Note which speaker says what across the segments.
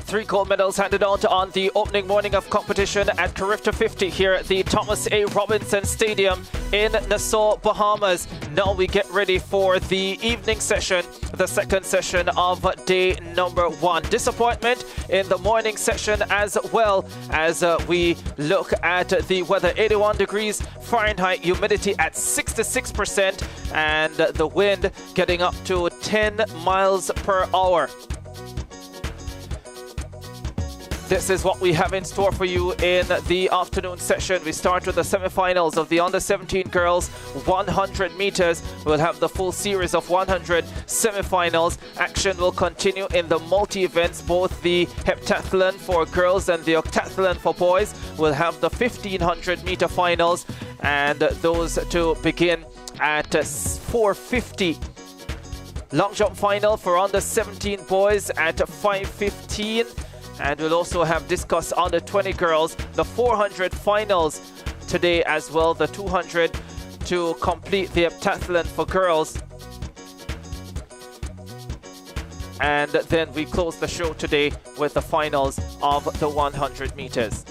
Speaker 1: Three gold medals handed out on the opening morning of competition at CARIFTA 50 here at the Thomas A. Robinson Stadium in Nassau, Bahamas. Now we get ready for the evening session, the second session of day number 1. Disappointment in the morning session as well as we look at the weather. 81 degrees Fahrenheit, humidity at 66%, and the wind getting up to 10 miles per hour. This is what we have in store for you in the afternoon session. We start with the semifinals of the under-17 girls 100 meters. We'll have the full series of 100 semifinals. Action will continue in the multi-events, both the heptathlon for girls and the octathlon for boys. We'll have the 1500 meter finals, and those to begin at 4:50. Long jump final for under-17 boys at 5:15. And we'll also have discus under 20 girls, the 400 finals today as well, the 200 to complete the heptathlon for girls. And then we close the show today with the finals of the 100 meters.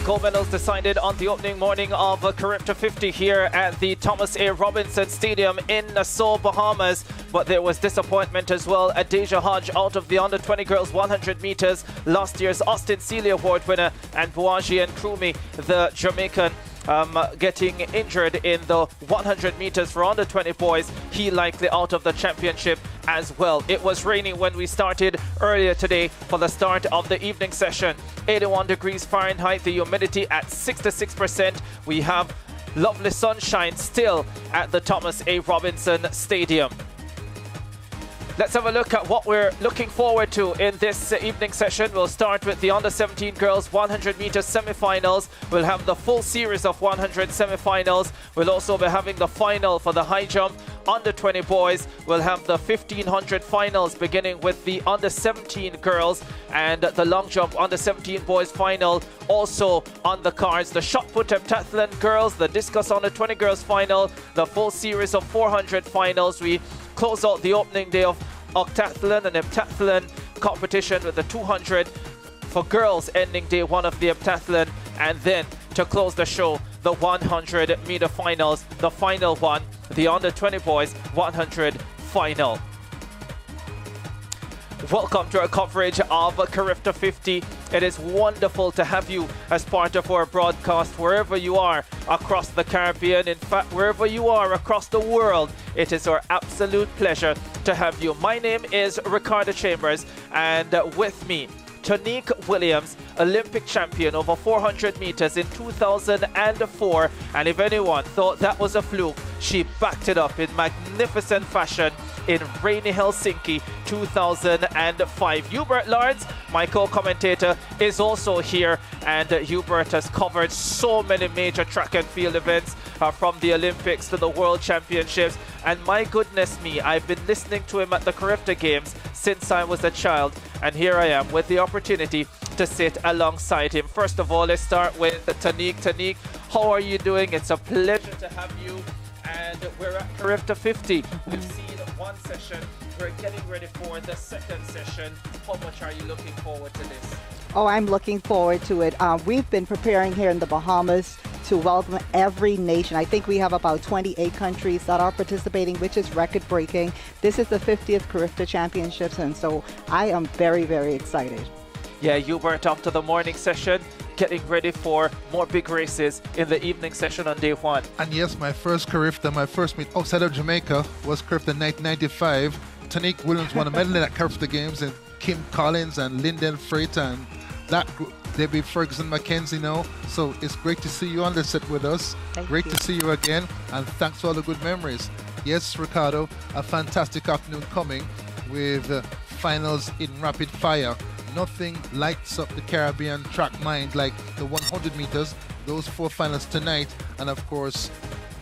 Speaker 1: Gold medals decided on the opening morning of CARIFTA 50 here at the Thomas A. Robinson Stadium in Nassau, Bahamas. But there was disappointment as well. Adeja Hodge out of the under-20 girls 100 meters. Last year's Austin Seeley Award winner, and Bouagie and Krumi, the Jamaican, getting injured in the 100 meters for under 20 boys. He likely out of the championship as well. It was raining when we started earlier today for the start of the evening session. 81 degrees Fahrenheit, the humidity at 66%. We have lovely sunshine still at the Thomas A. Robinson Stadium. Let's have a look at what we're looking forward to in this evening session. We'll start with the under-17 girls 100 meter semi-finals. We'll have the full series of 100 semi-finals. We'll also be having the final for the high jump under-20 boys. We'll have the 1500 finals beginning with the under-17 girls, and the long jump under-17 boys final also on the cards. The shot put heptathlon girls, the discus under-20 girls final, the full series of 400 finals. We close out the opening day of octathlon and heptathlon competition with the 200 for girls ending day one of the heptathlon, and then to close the show, the 100 meter finals, the final one, the under 20 boys 100 final. Welcome to our coverage of CARIFTA 50. It is wonderful to have you as part of our broadcast wherever you are across the Caribbean. In fact, wherever you are across the world, it is our absolute pleasure to have you. My name is Ricardo Chambers, and with me, Tonique Williams, Olympic champion over 400 meters in 2004. And if anyone thought that was a fluke, she backed it up in magnificent fashion in rainy Helsinki 2005. Hubert Lawrence, my co-commentator, is also here, and Hubert has covered so many major track and field events from the Olympics to the World Championships, and my goodness me, I've been listening to him at the CARIFTA Games since I was a child, and here I am with the opportunity to sit alongside him. First of all, let's start with Tonique. Tonique, how are you doing? It's a pleasure to have you, and we're at CARIFTA 50. We've seen one session. We're getting ready for the second session. How much are you looking forward to this?
Speaker 2: Oh, I'm looking forward to it. We've been preparing here in the Bahamas to welcome every nation. I think we have about 28 countries that are participating, which is record-breaking. This is the 50th CARIFTA Championships, and so I am very, very excited.
Speaker 1: Yeah, Hubert, after the morning session, getting ready for more big races in the evening session on day one.
Speaker 3: And yes, my first CARIFTA, my first meet outside of Jamaica was CARIFTA 1995. Tonique Williams won a medal at CARIFTA Games, and Kim Collins and Lyndon Freight and that group, Debbie Ferguson McKenzie now. So it's great to see you on the set with us. Great to see you again, and thanks for all the good memories. Yes, Ricardo, a fantastic afternoon coming with finals in rapid fire. Nothing lights up the Caribbean track mind like the 100 meters, those four finals tonight, and of course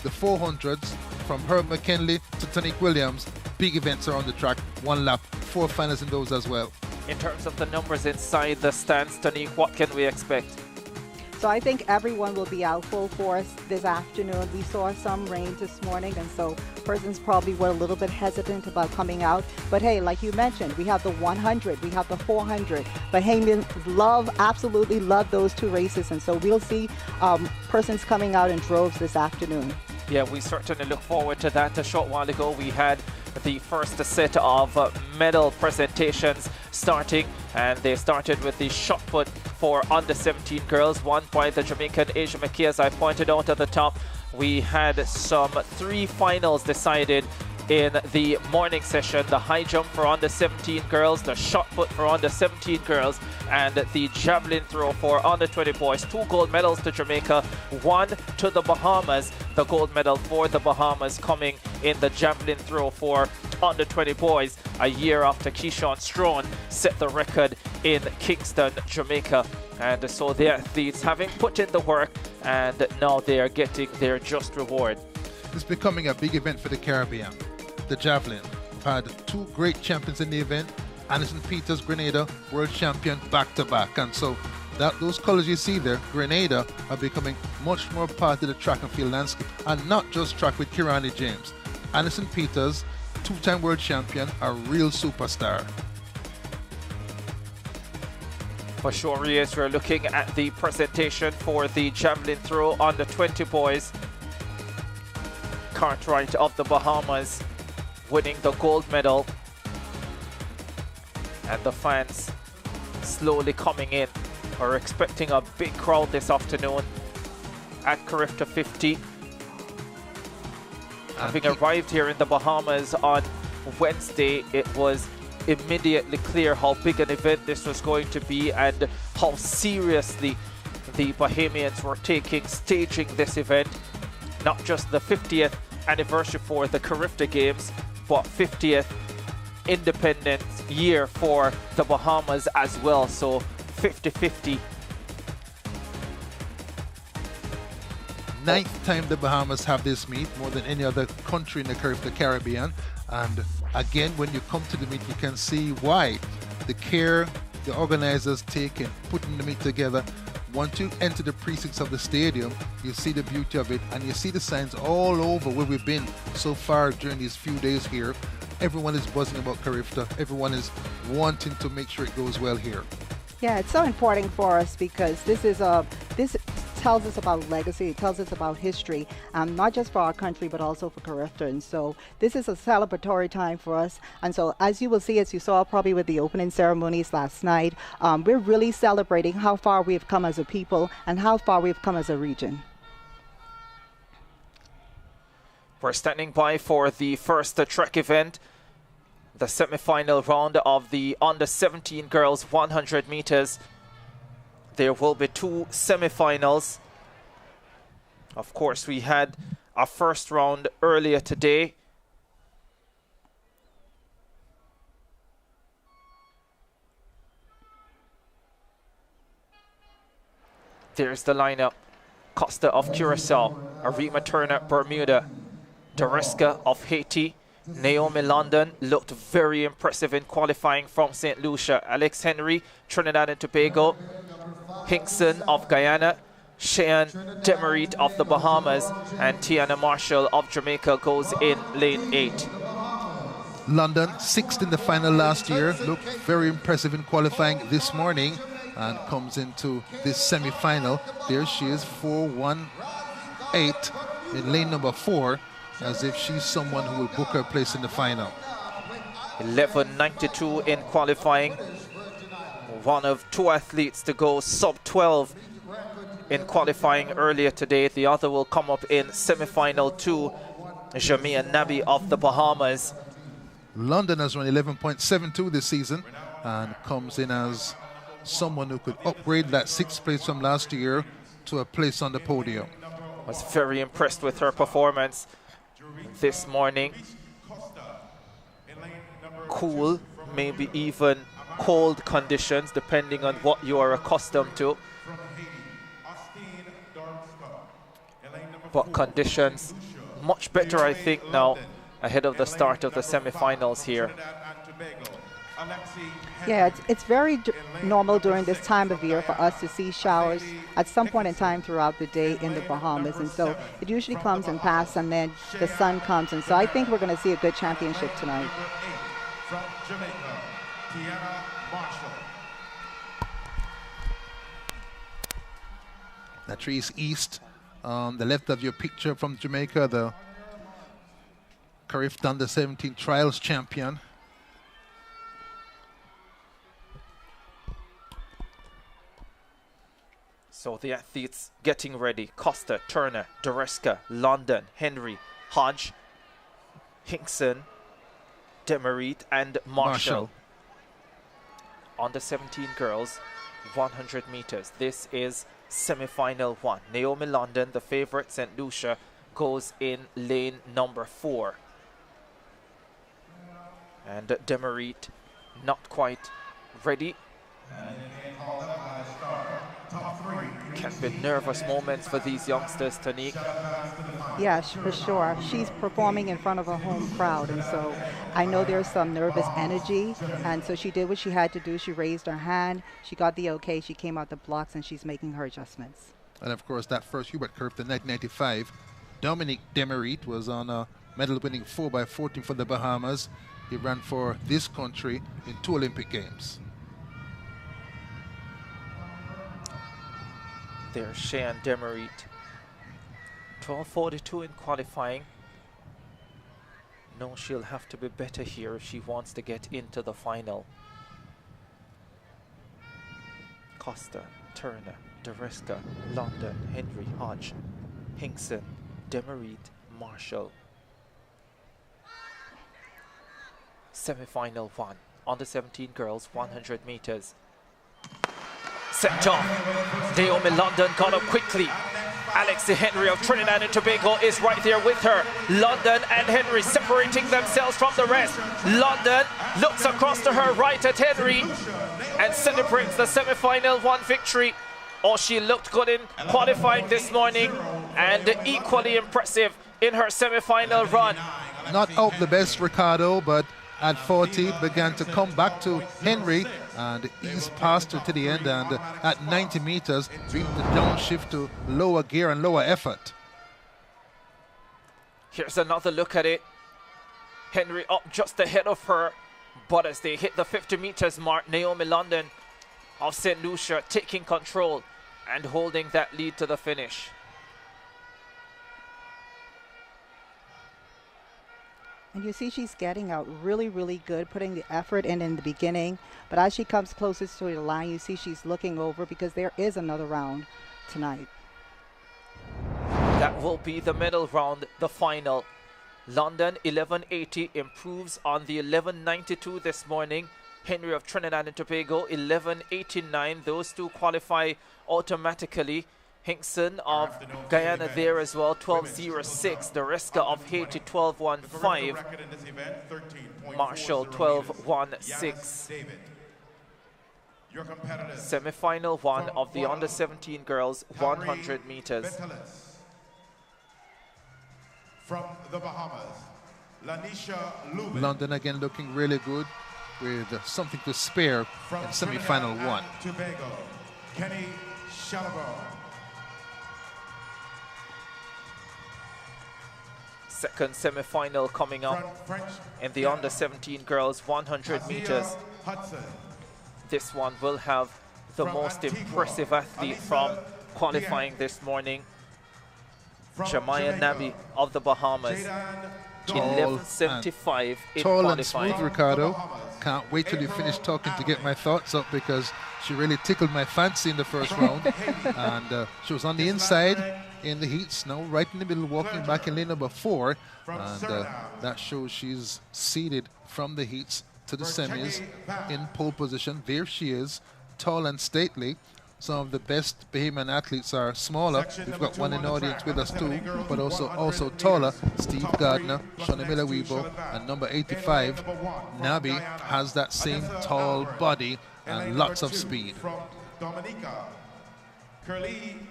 Speaker 3: the 400s from Herb McKinley to Tonique Williams. Big events are on the track, one lap, four finals in those as well.
Speaker 1: In terms of the numbers inside the stands, Tonique, what can we expect?
Speaker 2: So I think everyone will be out full force this afternoon. We saw some rain this morning, and so persons probably were a little bit hesitant about coming out. But hey, like you mentioned, we have the 100, we have the 400. Bahamians absolutely love those two races, and so we'll see persons coming out in droves this afternoon.
Speaker 1: Yeah, we certainly look forward to that. A short while ago, we had the first set of medal presentations starting, and they started with the shot put for under 17 girls, won by the Jamaican Asia McKay. As I pointed out at the top, we had some 3 finals decided in the morning session: the high jump for under 17 girls, the shot put for under 17 girls, and the javelin throw for under 20 boys. 2 gold medals to Jamaica, 1 to the Bahamas. The gold medal for the Bahamas coming in the javelin throw for under 20 boys, a year after Keyshawn Strone set the record in Kingston, Jamaica. And so the athletes having put in the work, and now they are getting their just reward.
Speaker 3: It's becoming a big event for the Caribbean. The javelin. We've had 2 great champions in the event. Anderson Peters, Grenada, world champion back-to-back. And so those colors you see there, Grenada, are becoming much more part of the track and field landscape. And not just track with Kirani James. Anderson Peters, 2-time world champion, a real superstar.
Speaker 1: For sure, Reyes, we're looking at the presentation for the javelin throw under 20 boys. Cartwright of the Bahamas winning the gold medal, and the fans slowly coming in. We're expecting a big crowd this afternoon at CARIFTA 50. Having arrived here in the Bahamas on Wednesday, it was immediately clear how big an event this was going to be and how seriously the Bahamians were staging this event. Not just the 50th anniversary for the CARIFTA Games, but 50th independence year for the Bahamas as well. So 50-50.
Speaker 3: 9th time the Bahamas have this meet, more than any other country in the Caribbean. And again, when you come to the meet, you can see why the care the organizers take in putting the meet together. Once you enter the precincts of the stadium, you see the beauty of it, and you see the signs all over where we've been so far during these few days here. Everyone is buzzing about CARIFTA. Everyone is wanting to make sure it goes well here.
Speaker 2: Yeah, it's so important for us because this tells us about legacy. It tells us about history, not just for our country, but also for CARIFTA. And so this is a celebratory time for us. And so as you will see, as you saw probably with the opening ceremonies last night, we're really celebrating how far we've come as a people and how far we've come as a region.
Speaker 1: We're standing by for the first track event, the semi-final round of the under 17 girls 100 meters. There will be 2 semi-finals. Of course, we had our first round earlier today. There's the lineup. Costa of Curacao, Arima Turner, Bermuda, Dareska of Haiti, Naomi London looked very impressive in qualifying from St. Lucia, Alex Henry, Trinidad and Tobago, Hinkson of Guyana, Cheyenne Demerit of the Bahamas, and Tiana Marshall of Jamaica goes in lane 8.
Speaker 3: London, 6th in the final last year, looked very impressive in qualifying this morning and comes into this semi-final. There she is, 4-1-8 in lane number 4, as if she's someone who will book her place in the final.
Speaker 1: 11.92 in qualifying. One of 2 athletes to go sub-12 in qualifying earlier today. The other will come up in semi-final 2, Jamia Nabi of the Bahamas.
Speaker 3: London has run 11.72 this season and comes in as someone who could upgrade that 6th place from last year to a place on the podium.
Speaker 1: Was very impressed with her performance this morning. Cool, maybe even cold conditions, depending on what you are accustomed to. But conditions much better, I think, now ahead of the start of the semi-finals here.
Speaker 2: Yeah, it's very normal during this time of year for us to see showers at some point in time throughout the day in the Bahamas. And so it usually comes and passes, and then the sun comes. And so I think we're going to see a good championship tonight.
Speaker 4: From Jamaica, Tiana Marshall.
Speaker 3: Latrice East on the left of your picture from Jamaica, the CARIFTA Under-17 Trials champion.
Speaker 1: So the athletes getting ready: Costa, Turner, Doreska, London, Henry, Hodge, Hinkson, Demerit, and Marshall. Under 17 girls, 100 meters. This is semi-final 1. Naomi London, the favorite, St. Lucia, goes in lane number 4. And Demerit not quite ready. Can be nervous moments for these youngsters, Tanique.
Speaker 2: Yes, for sure. She's performing in front of a home crowd, and so I know there's some nervous energy, and so she did what she had to do. She raised her hand, she got the okay, she came out the blocks, and she's making her adjustments.
Speaker 3: And of course, that first Hubert curve, the 1995, Dominique Demerit was on a medal-winning 4x14 for the Bahamas. He ran for this country in 2 Olympic Games.
Speaker 1: There's Cheyenne Demerit. 12:42 in qualifying. No, she'll have to be better here if she wants to get into the final. Costa, Turner, Doreska, London, Henry, Hodge, Hinkson, Demerit, Marshall. Semi-final 1. Under 17 girls, 100 meters. Set off. Naomi London got up quickly. Alexi Henry of Trinidad and Tobago is right there with her. London and Henry separating themselves from the rest. London looks across to her right at Henry and celebrates the semi-final 1 victory. Oh, she looked good in qualifying this morning and equally impressive in her semi-final run.
Speaker 3: Not out the best, Ricardo, but at 40 began to come back to Henry and eased past her to the end, and at 90 meters bring the downshift to lower gear and lower effort.
Speaker 1: Here's another look at it. Henry up just ahead of her, but as they hit the 50 meters mark, Naomi London of St. Lucia taking control and holding that lead to the finish.
Speaker 2: And you see she's getting out really, really good, putting the effort in the beginning. But as she comes closest to the line, you see she's looking over because there is another round tonight.
Speaker 1: That will be the medal round, the final. London 1180 improves on the 1192 this morning. Henry of Trinidad and Tobago 1189. Those two qualify automatically. Hinkson of Guyana there as well, 12.06. Doreska of Haiti, 12.15. Marshall, 12.16. Semi-final 1 of the under-17 girls, 100 meters.
Speaker 4: From the Bahamas, Lanisha Lubin.
Speaker 3: London again looking really good with something to spare in semi-final 1.
Speaker 4: Tobago, Kenny Shalabar.
Speaker 1: Second semi-final coming up in the under-17 girls 100 meters. This one will have the most impressive athlete from qualifying this morning. Jemiah Nabi of the Bahamas. 11.75 in
Speaker 3: tall
Speaker 1: qualifying.
Speaker 3: and smooth, Ricardo. Can't wait till you finish talking to get my thoughts up, because she really tickled my fancy in the first round. And she was on the inside in the heats, now right in the middle, walking back in lane number 4. And that shows she's seeded from the heats to the semis in pole position. There she is, tall and stately. Some of the best Bahamian athletes are smaller. We've got one in the audience with us too, but also taller. Steve Gardner, Shawnee Miller-Weebo, and number 85, Nabi, has that same tall body and lots of speed.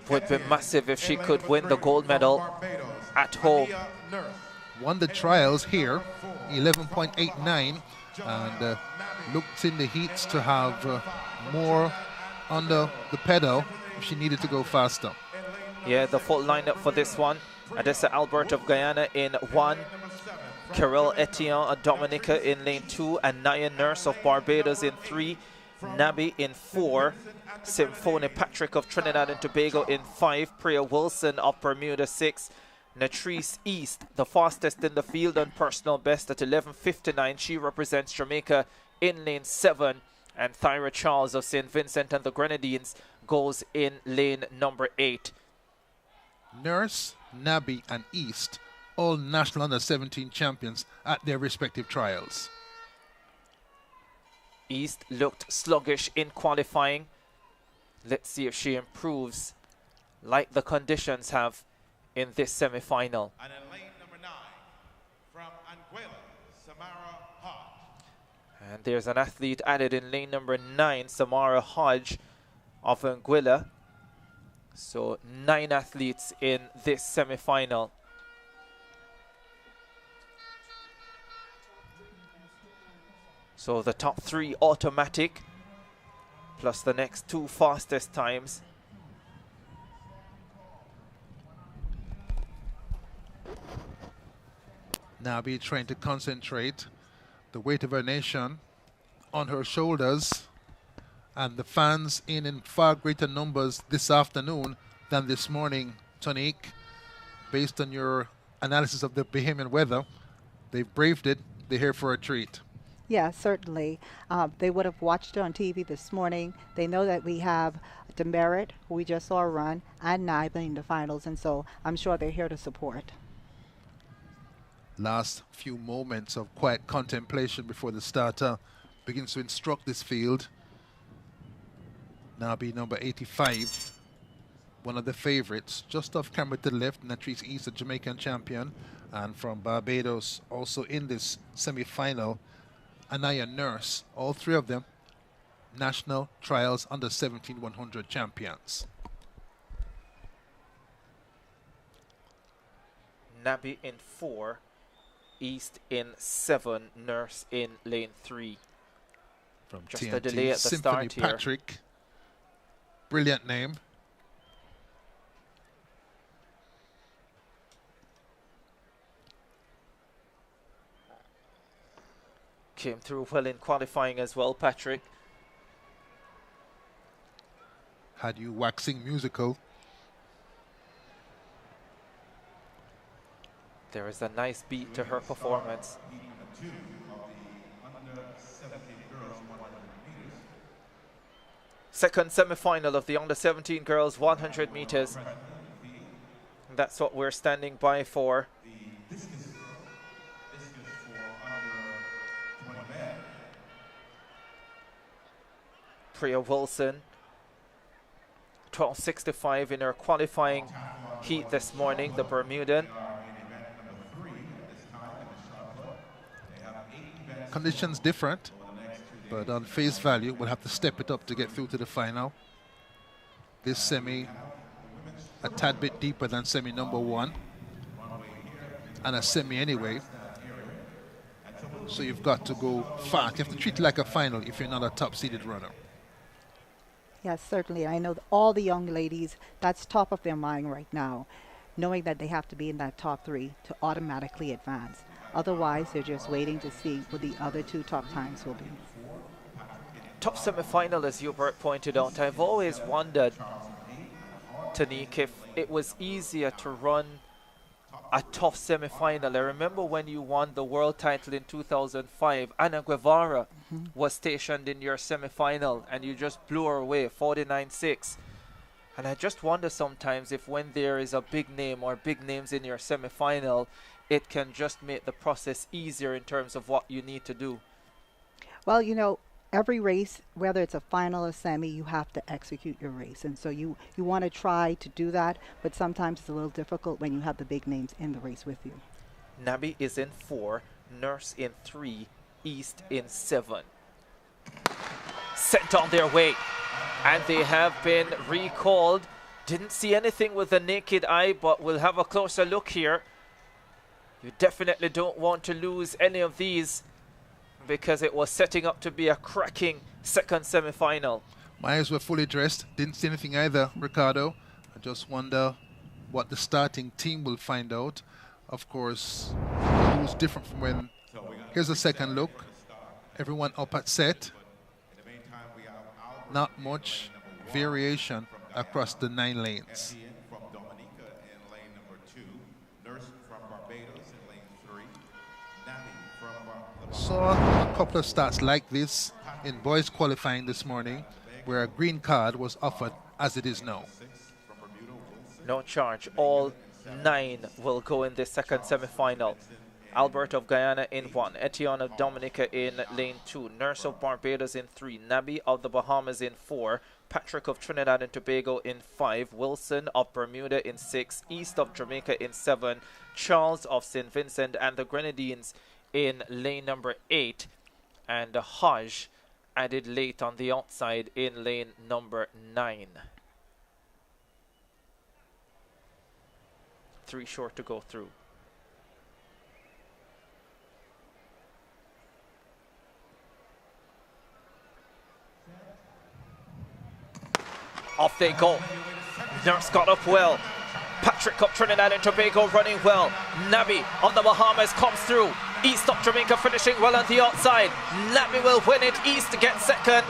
Speaker 1: Would be massive if she could win the gold medal at home.
Speaker 3: won the trials here, 11.89, and looked in the heats to have more under the pedal if she needed to go faster.
Speaker 1: Yeah, the full lineup for this one. Adessa Albert of Guyana in 1, Carol Etienne of Dominica in lane 2, and Naya Nurse of Barbados in 3, Nabi in 4, Symphony Patrick of Trinidad and Tobago in 5, Priya Wilson of Bermuda 6, Natrice East, the fastest in the field on personal best at 11:59. She represents Jamaica in lane 7, and Thyra Charles of St. Vincent and the Grenadines goes in lane number 8.
Speaker 3: Nurse, Nabi, and East, all national under-17 champions at their respective trials.
Speaker 1: East looked sluggish in qualifying. Let's see if she improves like the conditions have in this semi-final.
Speaker 4: And in lane number 9, from Anguilla, Samara Hodge.
Speaker 1: And there's an athlete added in lane number 9, Samara Hodge of Anguilla. So 9 athletes in this semi-final. So the top 3 automatic, plus the next 2 fastest times.
Speaker 3: Nabi trying to concentrate, the weight of her nation on her shoulders, and the fans in far greater numbers this afternoon than this morning, Tonique. Based on your analysis of the Bahamian weather, they've braved it. They're here for a treat.
Speaker 2: Yeah, certainly. They would have watched it on TV this morning. They know that we have Demerit, who we just saw run, and Naiba in the finals, and so I'm sure they're here to support.
Speaker 3: Last few moments of quiet contemplation before the starter begins to instruct this field. Nabi number 85, one of the favorites, just off camera to the left, Natrice East, a Jamaican champion, and from Barbados, also in this semi-final, Anaya Nurse, all 3 of them national trials under 17 100 champions.
Speaker 1: Nabi in 4, East in 7, Nurse in lane 3.
Speaker 3: From
Speaker 1: Just
Speaker 3: TNT,
Speaker 1: a delay at the
Speaker 3: Symphony
Speaker 1: start here.
Speaker 3: Patrick, brilliant name.
Speaker 1: Came through well in qualifying as well, Patrick.
Speaker 3: Had you waxing musical.
Speaker 1: There is a nice beat to her performance. Second semi-final of the under-17 girls 100 meters. That's what we're standing by for. Priya Wilson, 12:65 in her qualifying heat this morning, the Bermudan.
Speaker 3: Conditions different, but on face value, we'll have to step it up to get through to the final. This semi, a tad bit deeper than semi number 1, and a semi anyway. So you've got to go fast. You have to treat it like a final if you're not a top-seeded runner.
Speaker 2: Yes, certainly. I know that all the young ladies, that's top of their mind right now, knowing that they have to be in that top 3 to automatically advance. Otherwise, they're just waiting to see what the other 2 top times will be.
Speaker 1: Top semi-final, as Hubert pointed out. I've always wondered, Tanique, if it was easier to run a tough semi-final. I remember when you won the world title in 2005, Ana Guevara was stationed in your semi-final and you just blew her away, 49-6. And I just wonder sometimes if when there is a big name or big names in your semi-final, it can just make the process easier in terms of what you need to do.
Speaker 2: Well, you know, every race, whether it's a final or semi, you have to execute your race. And so you want to try to do that, but sometimes it's a little difficult when you have the big names in the race with you.
Speaker 1: Nabi is in 4, Nurse in 3, East in 7. Sent on their way. And they have been recalled. Didn't see anything with the naked eye, but we'll have a closer look here. You definitely don't want to lose any of these because it was setting up to be a cracking second semi-final.
Speaker 3: My eyes were fully dressed. Didn't see anything either, Ricardo. I just wonder what the starting team will find out. Of course, it was different from when... Here's a second look. Everyone up at set. Not much variation across the 9 lanes. Saw a couple of starts like this in boys qualifying this morning, where a green card was offered as it is now.
Speaker 1: No charge. All 9 will go in this second semi-final. Albert of Guyana in 1, Etienne of Dominica in lane 2, Nurse of Barbados in 3, Nabi of the Bahamas in 4, Patrick of Trinidad and Tobago in 5, Wilson of Bermuda in 6, East of Jamaica in 7, Charles of St. Vincent and the Grenadines in lane number 8, and Hajj added late on the outside in lane number 9. 3 short to go through. Off they go. Nurse got up well. Patrick of Trinidad and Tobago running well. Nabi of the Bahamas comes through. East of Jamaica finishing well on the outside. Nabi will win it. East gets second.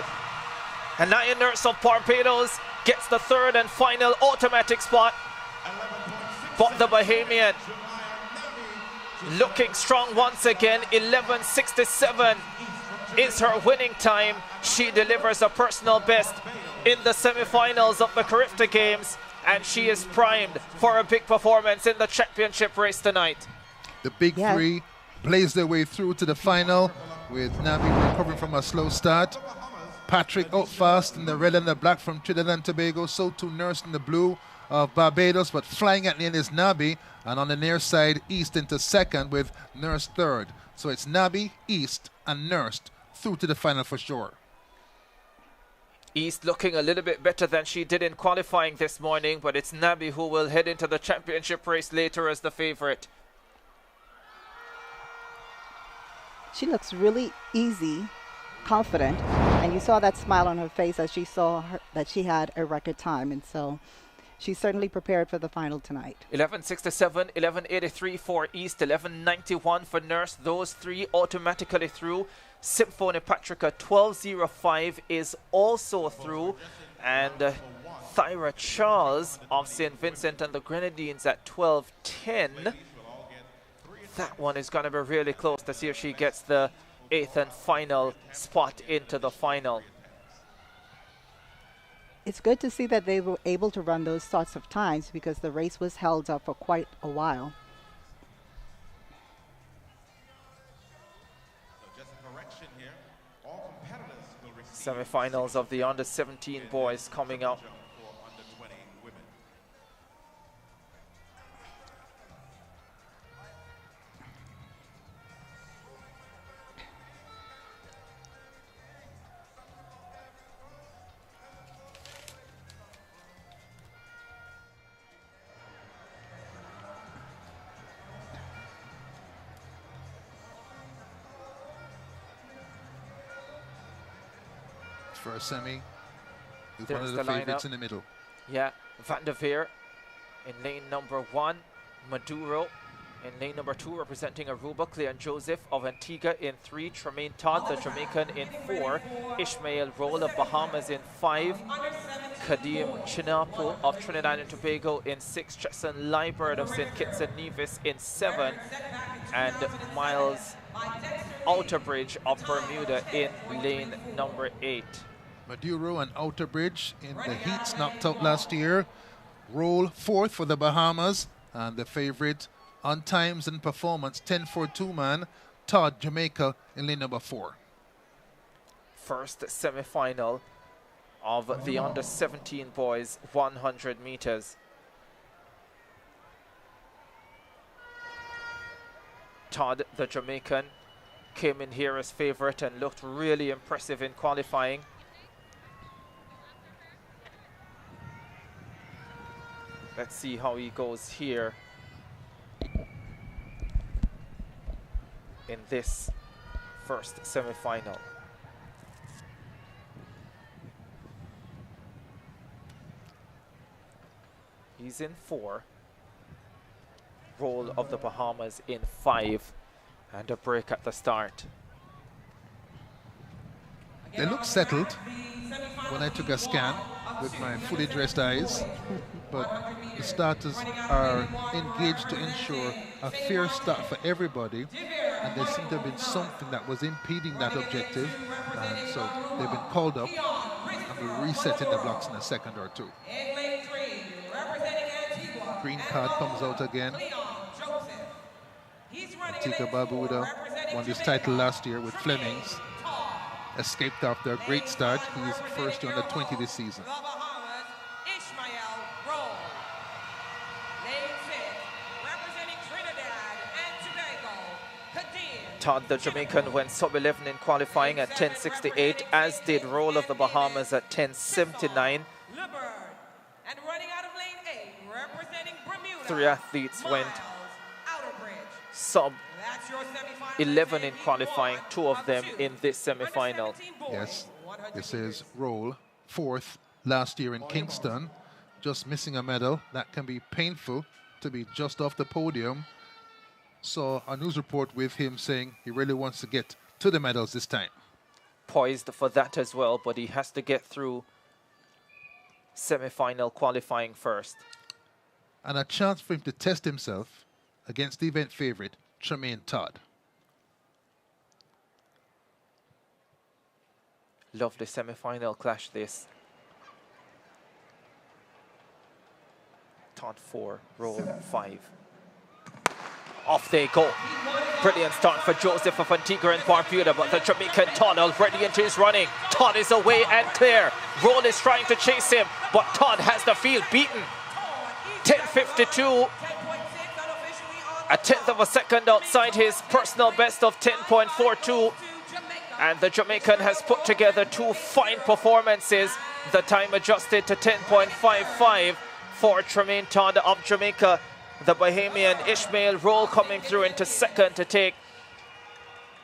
Speaker 1: And Naya Nurse of Barbados gets the third and final automatic spot. But the Bahamian looking strong once again. 11:67 is her winning time. She delivers a personal best in the semi-finals of the CARIFTA Games, and she is primed for a big performance in the championship race tonight.
Speaker 3: The big three blaze their way through to the final, with Nabi recovering from a slow start. Patrick out fast in the red and the black from Trinidad and Tobago, so too Nurse in the blue of Barbados, but flying at the end is Nabi, and on the near side, East into second with Nurse third. So it's Nabi, East, and Nurse through to the final for sure.
Speaker 1: East looking a little bit better than she did in qualifying this morning, but it's Nabi who will head into the championship race later as the favorite.
Speaker 2: She looks really easy, confident, and you saw that smile on her face as she saw that she had a record time, and so she's certainly prepared for the final tonight.
Speaker 1: 11:67, 11:83 for East, 11:91 for Nurse. Those 3 automatically through. Symphony Patricia 12:05 is also through, and Thyra Charles of St. Vincent and the Grenadines at 12:10. That one is going to be really close to see if she gets the 8th and final spot into the final.
Speaker 2: It's good to see that they were able to run those sorts of times because the race was held up for quite a while.
Speaker 1: Semi-finals of the under-17 boys coming up.
Speaker 3: For a semi, with
Speaker 1: There's
Speaker 3: one of the favorites
Speaker 1: lineup
Speaker 3: in the middle.
Speaker 1: Yeah, Van der Veer in lane number 1, Maduro in lane number 2 representing Aruba, Cleon Joseph of Antigua in 3, Tremaine Todd, the Jamaican in 4, Ishmael Roll of Bahamas in 5, Kadim Chinapo of Trinidad and Tobago in 6, Jackson Liebert of St. Kitts and Nevis in 7, and Miles Outerbridge of Bermuda in lane number 8.
Speaker 3: Maduro and Outerbridge in the heats knocked out last year. Roll 4th for the Bahamas, and the favorite on times and performance 10-4-2 man Todd Jamaica in lane number 4.
Speaker 1: First semi-final of the under-17 boys 100 meters. Todd, the Jamaican, came in here as favorite and looked really impressive in qualifying. Let's see how he goes here. in this first semi-final. He's in 4. Roll of the Bahamas in 5. And a break at the start.
Speaker 3: They look settled when I took a scan with my fully dressed eyes, but the starters are engaged to ensure a fair start for everybody, and there seemed to have been something that was impeding that objective, and so they've been called up and will reset in the blocks in a second or two. Green card comes out again. Antigua Barbuda won this title last year with Flemings. Escaped after a great start. He's first to under 20 this season.
Speaker 1: Todd, the Jamaican, went sub-11 in qualifying at 10.68, as did Roll of the Bahamas at 10.79. 3 athletes went sub-11 in qualifying, 2 of them in this semi-final.
Speaker 3: Yes, this is Roll, 4th last year in Kingston, just missing a medal. That can be painful to be just off the podium. Saw a news report with him saying he really wants to get to the medals this time.
Speaker 1: Poised for that as well, but he has to get through semi-final qualifying first.
Speaker 3: And a chance for him to test himself against the event favorite, Tremaine Todd.
Speaker 1: Lovely semi-final clash this. Todd 4, Roll 5. Off they go. Brilliant start for Joseph of Antigua and Barbuda, but the Jamaican Todd already into his running. Todd is away and clear. Roll is trying to chase him, but Todd has the field beaten. 10.52. A tenth of a second outside his personal best of 10.42. And the Jamaican has put together 2 fine performances. The time adjusted to 10.55 for Tremaine Todd of Jamaica. The Bahamian Ishmael Roll coming through into second to take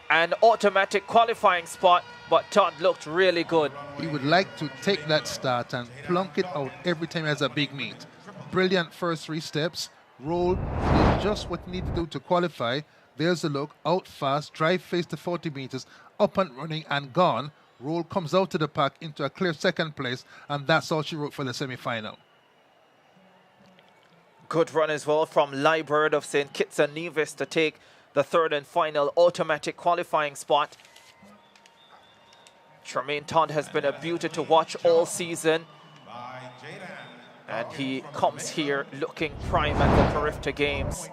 Speaker 1: an automatic qualifying spot, but Todd looked really good.
Speaker 3: He would like to take that start and plunk it out every time he has a big meet. Brilliant first 3 steps. Roll did just what he needed to do to qualify. There's the look, out fast, drive face to 40 meters, up and running and gone. Roll comes out to the pack into a clear second place, and that's all she wrote for the semi-final.
Speaker 1: Good run as well from Liebird of St. Kitts and Nevis to take the 3rd and final automatic qualifying spot. Tremaine Todd has been a beauty to watch all season, and he comes here looking prime at the CARIFTA Games.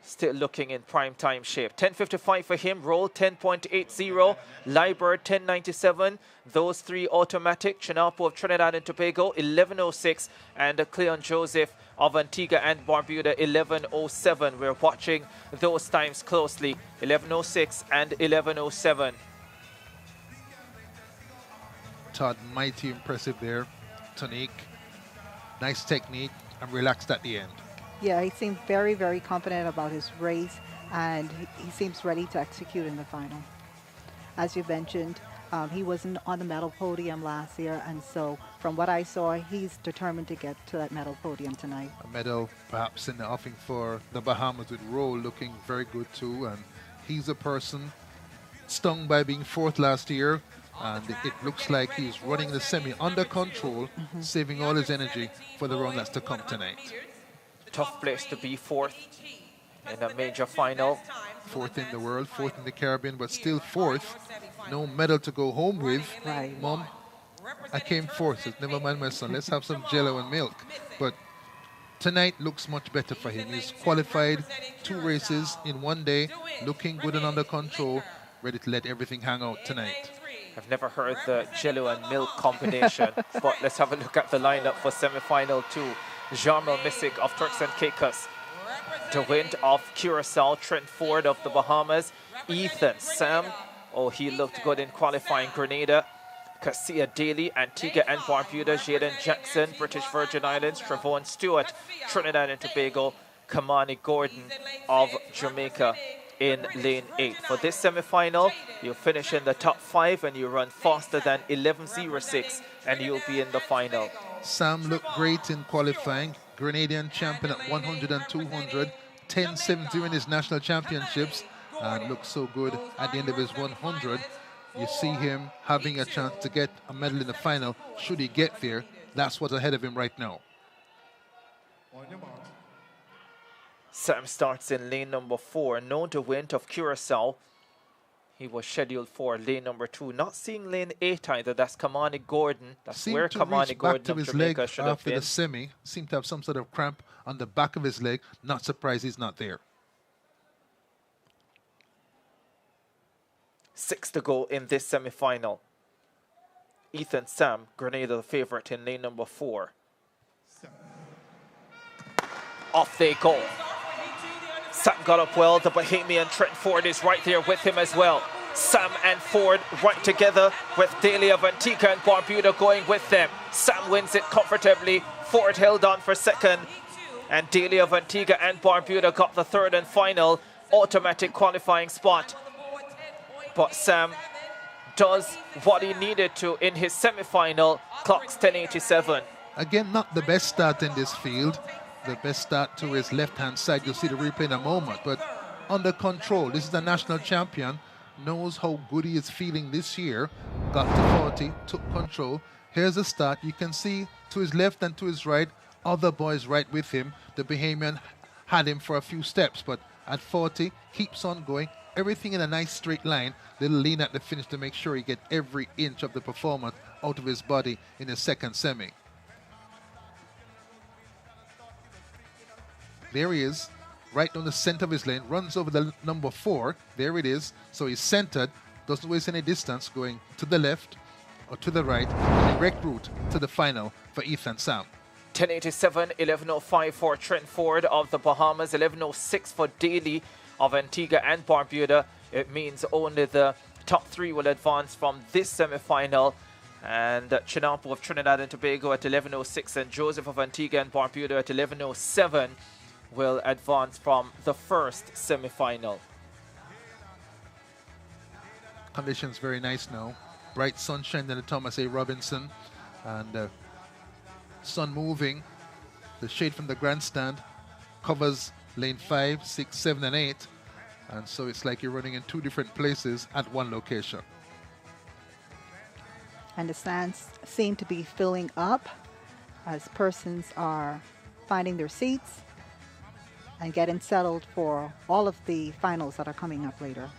Speaker 1: Still looking in prime time shape. 10.55 for him, Roll 10.80, Liebird 10.97. Those 3 automatic. Chinapo of Trinidad and Tobago 11.06, and Cleon Joseph of Antigua and Barbuda 11.07. We're watching those times closely. 11.06 and 11.07.
Speaker 3: Todd, mighty impressive there. Tonique, nice technique, and relaxed at the end.
Speaker 2: Yeah, he seemed very, very confident about his race, and he seems ready to execute in the final. As you mentioned, he wasn't on the medal podium last year, and so from what I saw, he's determined to get to that medal podium tonight.
Speaker 3: A medal perhaps in the offing for the Bahamas, with Roll looking very good too, and he's a person stung by being 4th last year, and it looks like he's running the semi under control, saving all his energy for the run that's to come tonight.
Speaker 1: Tough place to be 4th in a major final.
Speaker 3: 4th in the world, 4th in the Caribbean, but still 4th. No medal to go home with.
Speaker 2: Right.
Speaker 3: Mom, I came 4th, so never mind my son. Let's have some jello and milk. But tonight looks much better for him. He's qualified 2 races in 1 day, looking good and under control, ready to let everything hang out tonight.
Speaker 1: I've never heard the jello and milk combination, but let's have a look at the lineup for semi-final 2. Jarmel Missick of Turks and Caicos, DeWind of Curacao, Trent Ford of the Bahamas, Ethan Sam, oh, he looked good in qualifying, Grenada, Cassia Daly, Antigua and Barbuda, Jaden Jackson, British Virgin Islands, Trevon Stewart, Trinidad and Tobago, Kamani Gordon of Jamaica. in lane 8. For this semi-final, you finish in the top 5 and you run faster than 11.06 and you'll be in the final.
Speaker 3: Sam looked great in qualifying. Grenadian champion at 100 and 200. 10.70 in his national championships. And looked so good at the end of his 100. You see him having a chance to get a medal in the final. Should he get there, that's what's ahead of him right now.
Speaker 1: Sam starts in lane number 4. No DeWint of Curacao. He was scheduled for lane number 2. Not seeing lane 8 either. That's Kamani Gordon. That's where Kamani Gordon of Jamaica should have been.
Speaker 3: After the semi, seemed to have some sort of cramp on the back of his leg. Not surprised he's not there.
Speaker 1: 6 to go in this semi-final. Ethan Sam, Grenada the favorite in lane number 4. Off they go. Sam got up well. The Bahamian Trent Ford is right there with him as well. Sam and Ford right together with Daly of Antigua and Barbuda going with them. Sam wins it comfortably. Ford held on for second. And Daly of Antigua and Barbuda got the third and final automatic qualifying spot. But Sam does what he needed to in his semi-final. Clocks 10.87.
Speaker 3: Again, not the best start in this field. The best start to his left-hand side. You'll see the replay in a moment. But under control. This is the national champion. Knows how good he is feeling this year. Got to 40. Took control. Here's the start. You can see to his left and to his right, other boys right with him. The Bahamian had him for a few steps. But at 40, keeps on going. Everything in a nice straight line. Little lean at the finish to make sure he get every inch of the performance out of his body in his second semi. There he is, right down the center of his lane, runs over the number 4. There it is. So he's centered, doesn't waste any distance, going to the left or to the right, a direct route to the final for Ethan Sam.
Speaker 1: 10.87, 11.05 for Trent Ford of the Bahamas, 11.06 for Daly of Antigua and Barbuda. It means only the top 3 will advance from this semi-final. And Chinapo of Trinidad and Tobago at 11.06 and Joseph of Antigua and Barbuda at 11.07 will advance from the first semi-final.
Speaker 3: Conditions very nice now. Bright sunshine in the Thomas A. Robinson. And sun moving. The shade from the grandstand covers lane 5, 6, 7, and 8. And so it's like you're running in 2 different places at one location.
Speaker 2: And the stands seem to be filling up as persons are finding their seats and getting settled for all of the finals that are coming up later.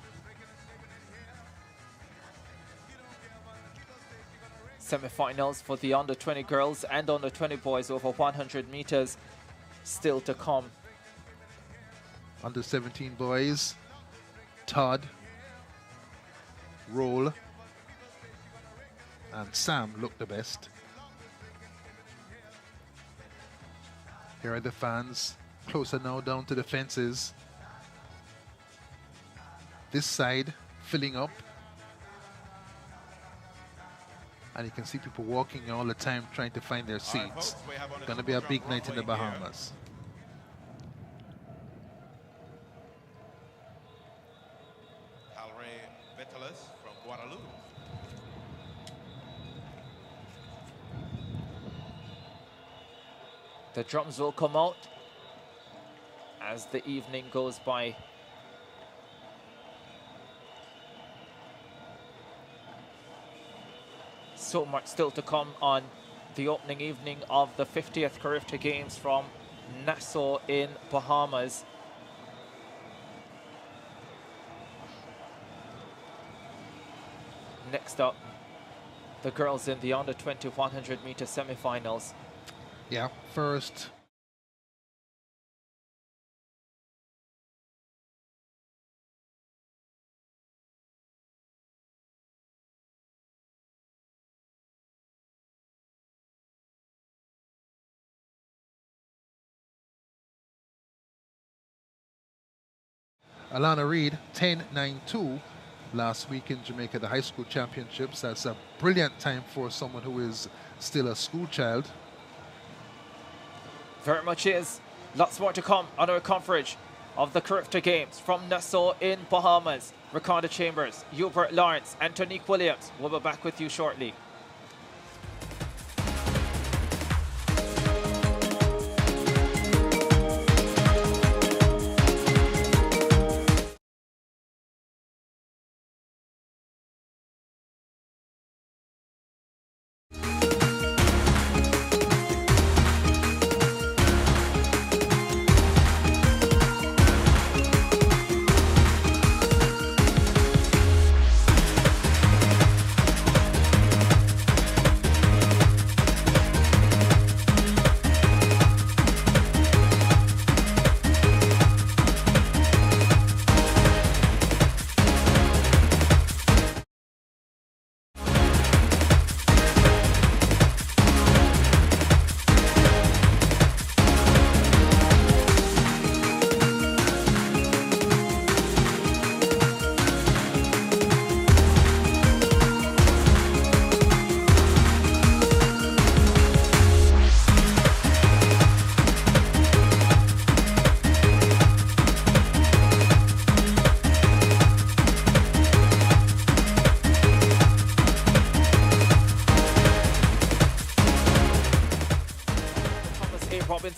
Speaker 1: Semi-finals for the under-20 girls and under-20 boys over 100 meters still to come.
Speaker 3: Under 17 boys, Todd, Roll, and Sam look the best. Here are the fans, closer now down to the fences. This side filling up. And you can see people walking all the time trying to find their seats. Gonna be a big night in the Bahamas.
Speaker 4: From Guadalupe.
Speaker 1: The drums will come out as the evening goes by. So much still to come on the opening evening of the 50th CARIFTA Games from Nassau in Bahamas. Next up, the girls in the under-20 100-meter semi-finals.
Speaker 3: Yeah, first. Alana Reid, 10.92 last week in Jamaica, the high school championships. That's a brilliant time for someone who is still a school child.
Speaker 1: Very much is. Lots more to come on our coverage of the CARIFTA Games from Nassau in Bahamas. Ricardo Chambers, Hubert Lawrence, and Tonique Williams. We'll be back with you shortly.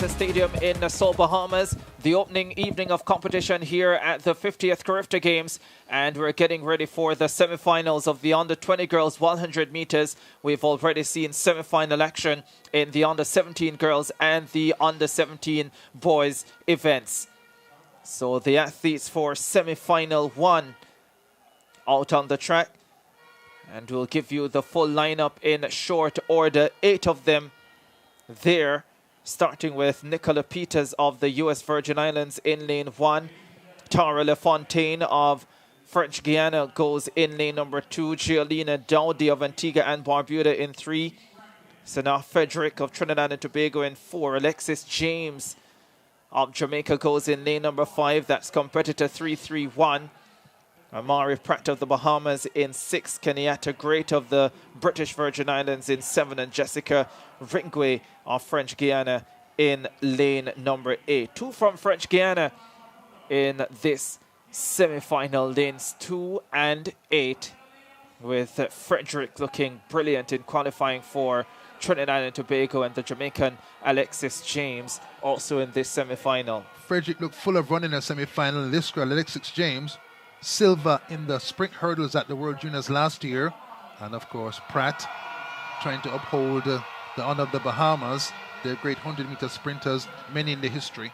Speaker 1: Stadium in Nassau, Bahamas. The opening evening of competition here at the 50th CARIFTA Games, and we're getting ready for the semi-finals of the under-20 girls 100 meters. We've already seen semi-final action in the under-17 girls and the under-17 boys events. So the athletes for semi-final 1 out on the track, and we'll give you the full lineup in short order. 8 of them there, starting with Nicola Peters of the US Virgin Islands in lane 1. Tara LaFontaine of French Guiana goes in lane number 2. Giolina Dowdy of Antigua and Barbuda in 3. Sana Frederick of Trinidad and Tobago in 4. Alexis James of Jamaica goes in lane number 5. That's competitor 331. Amari Pratt of the Bahamas in 6. Kenyatta Great of the British Virgin Islands in 7. And Jessica Ringwe of French Guiana in lane number 8. 2 from French Guiana in this semi-final, lanes 2 and 8, with Frederick looking brilliant in qualifying for Trinidad and Tobago, and the Jamaican Alexis James also in this semi-final.
Speaker 3: Frederick looked full of run in a semi-final. This girl, Alexis James, silver in the sprint hurdles at the World Juniors last year. And of course, Pratt trying to uphold the honor of the Bahamas. They're great 100-meter sprinters, many in the history.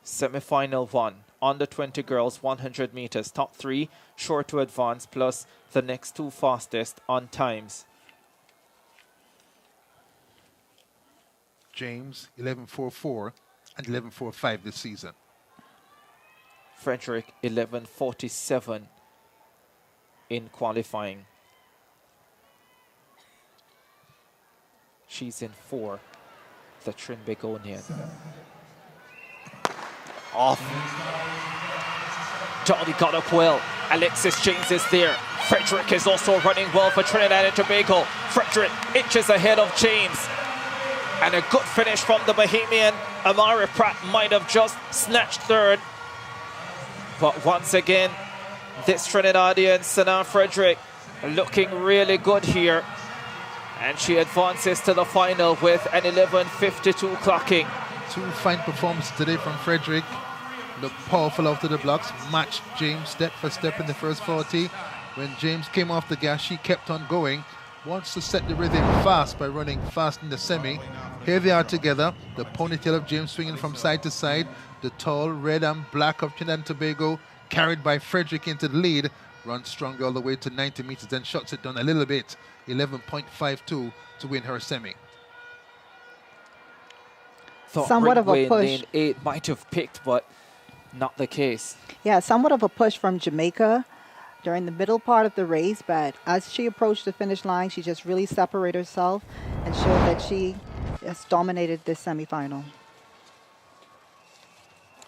Speaker 1: Semi-final 1, under 20 girls, 100 meters. Top 3 sure to advance, plus the next 2 fastest on times.
Speaker 3: James, 11.44 and 11.45 this season.
Speaker 1: Frederick, 11.47 in qualifying. She's in 4, the Trinbagonian. Off. Dolly got up well. Alexis James is there. Frederick is also running well for Trinidad and Tobago. Frederick inches ahead of James. And a good finish from the Bahamian. Amari Pratt might have just snatched 3rd. But once again, this Trinidadian, Sana Frederick, looking really good here. And she advances to the final with an 11.52 clocking.
Speaker 3: 2 fine performances today from Frederick. Looked powerful out of the blocks. Matched James step for step in the first 40. When James came off the gas, she kept on going. Wants to set the rhythm fast by running fast in the semi. Here they are together. The ponytail of James swinging from side to side. The tall red and black of Trinidad and Tobago, carried by Frederick into the lead. Runs strong all the way to 90 meters, then shuts it down a little bit. 11.52 to win her semi.
Speaker 1: Thought
Speaker 2: somewhat of a push.
Speaker 1: Lane 8 might have picked, but not the case.
Speaker 2: Yeah, somewhat of a push from Jamaica during the middle part of the race, but as she approached the finish line, she just really separated herself and showed that she has dominated this semifinal.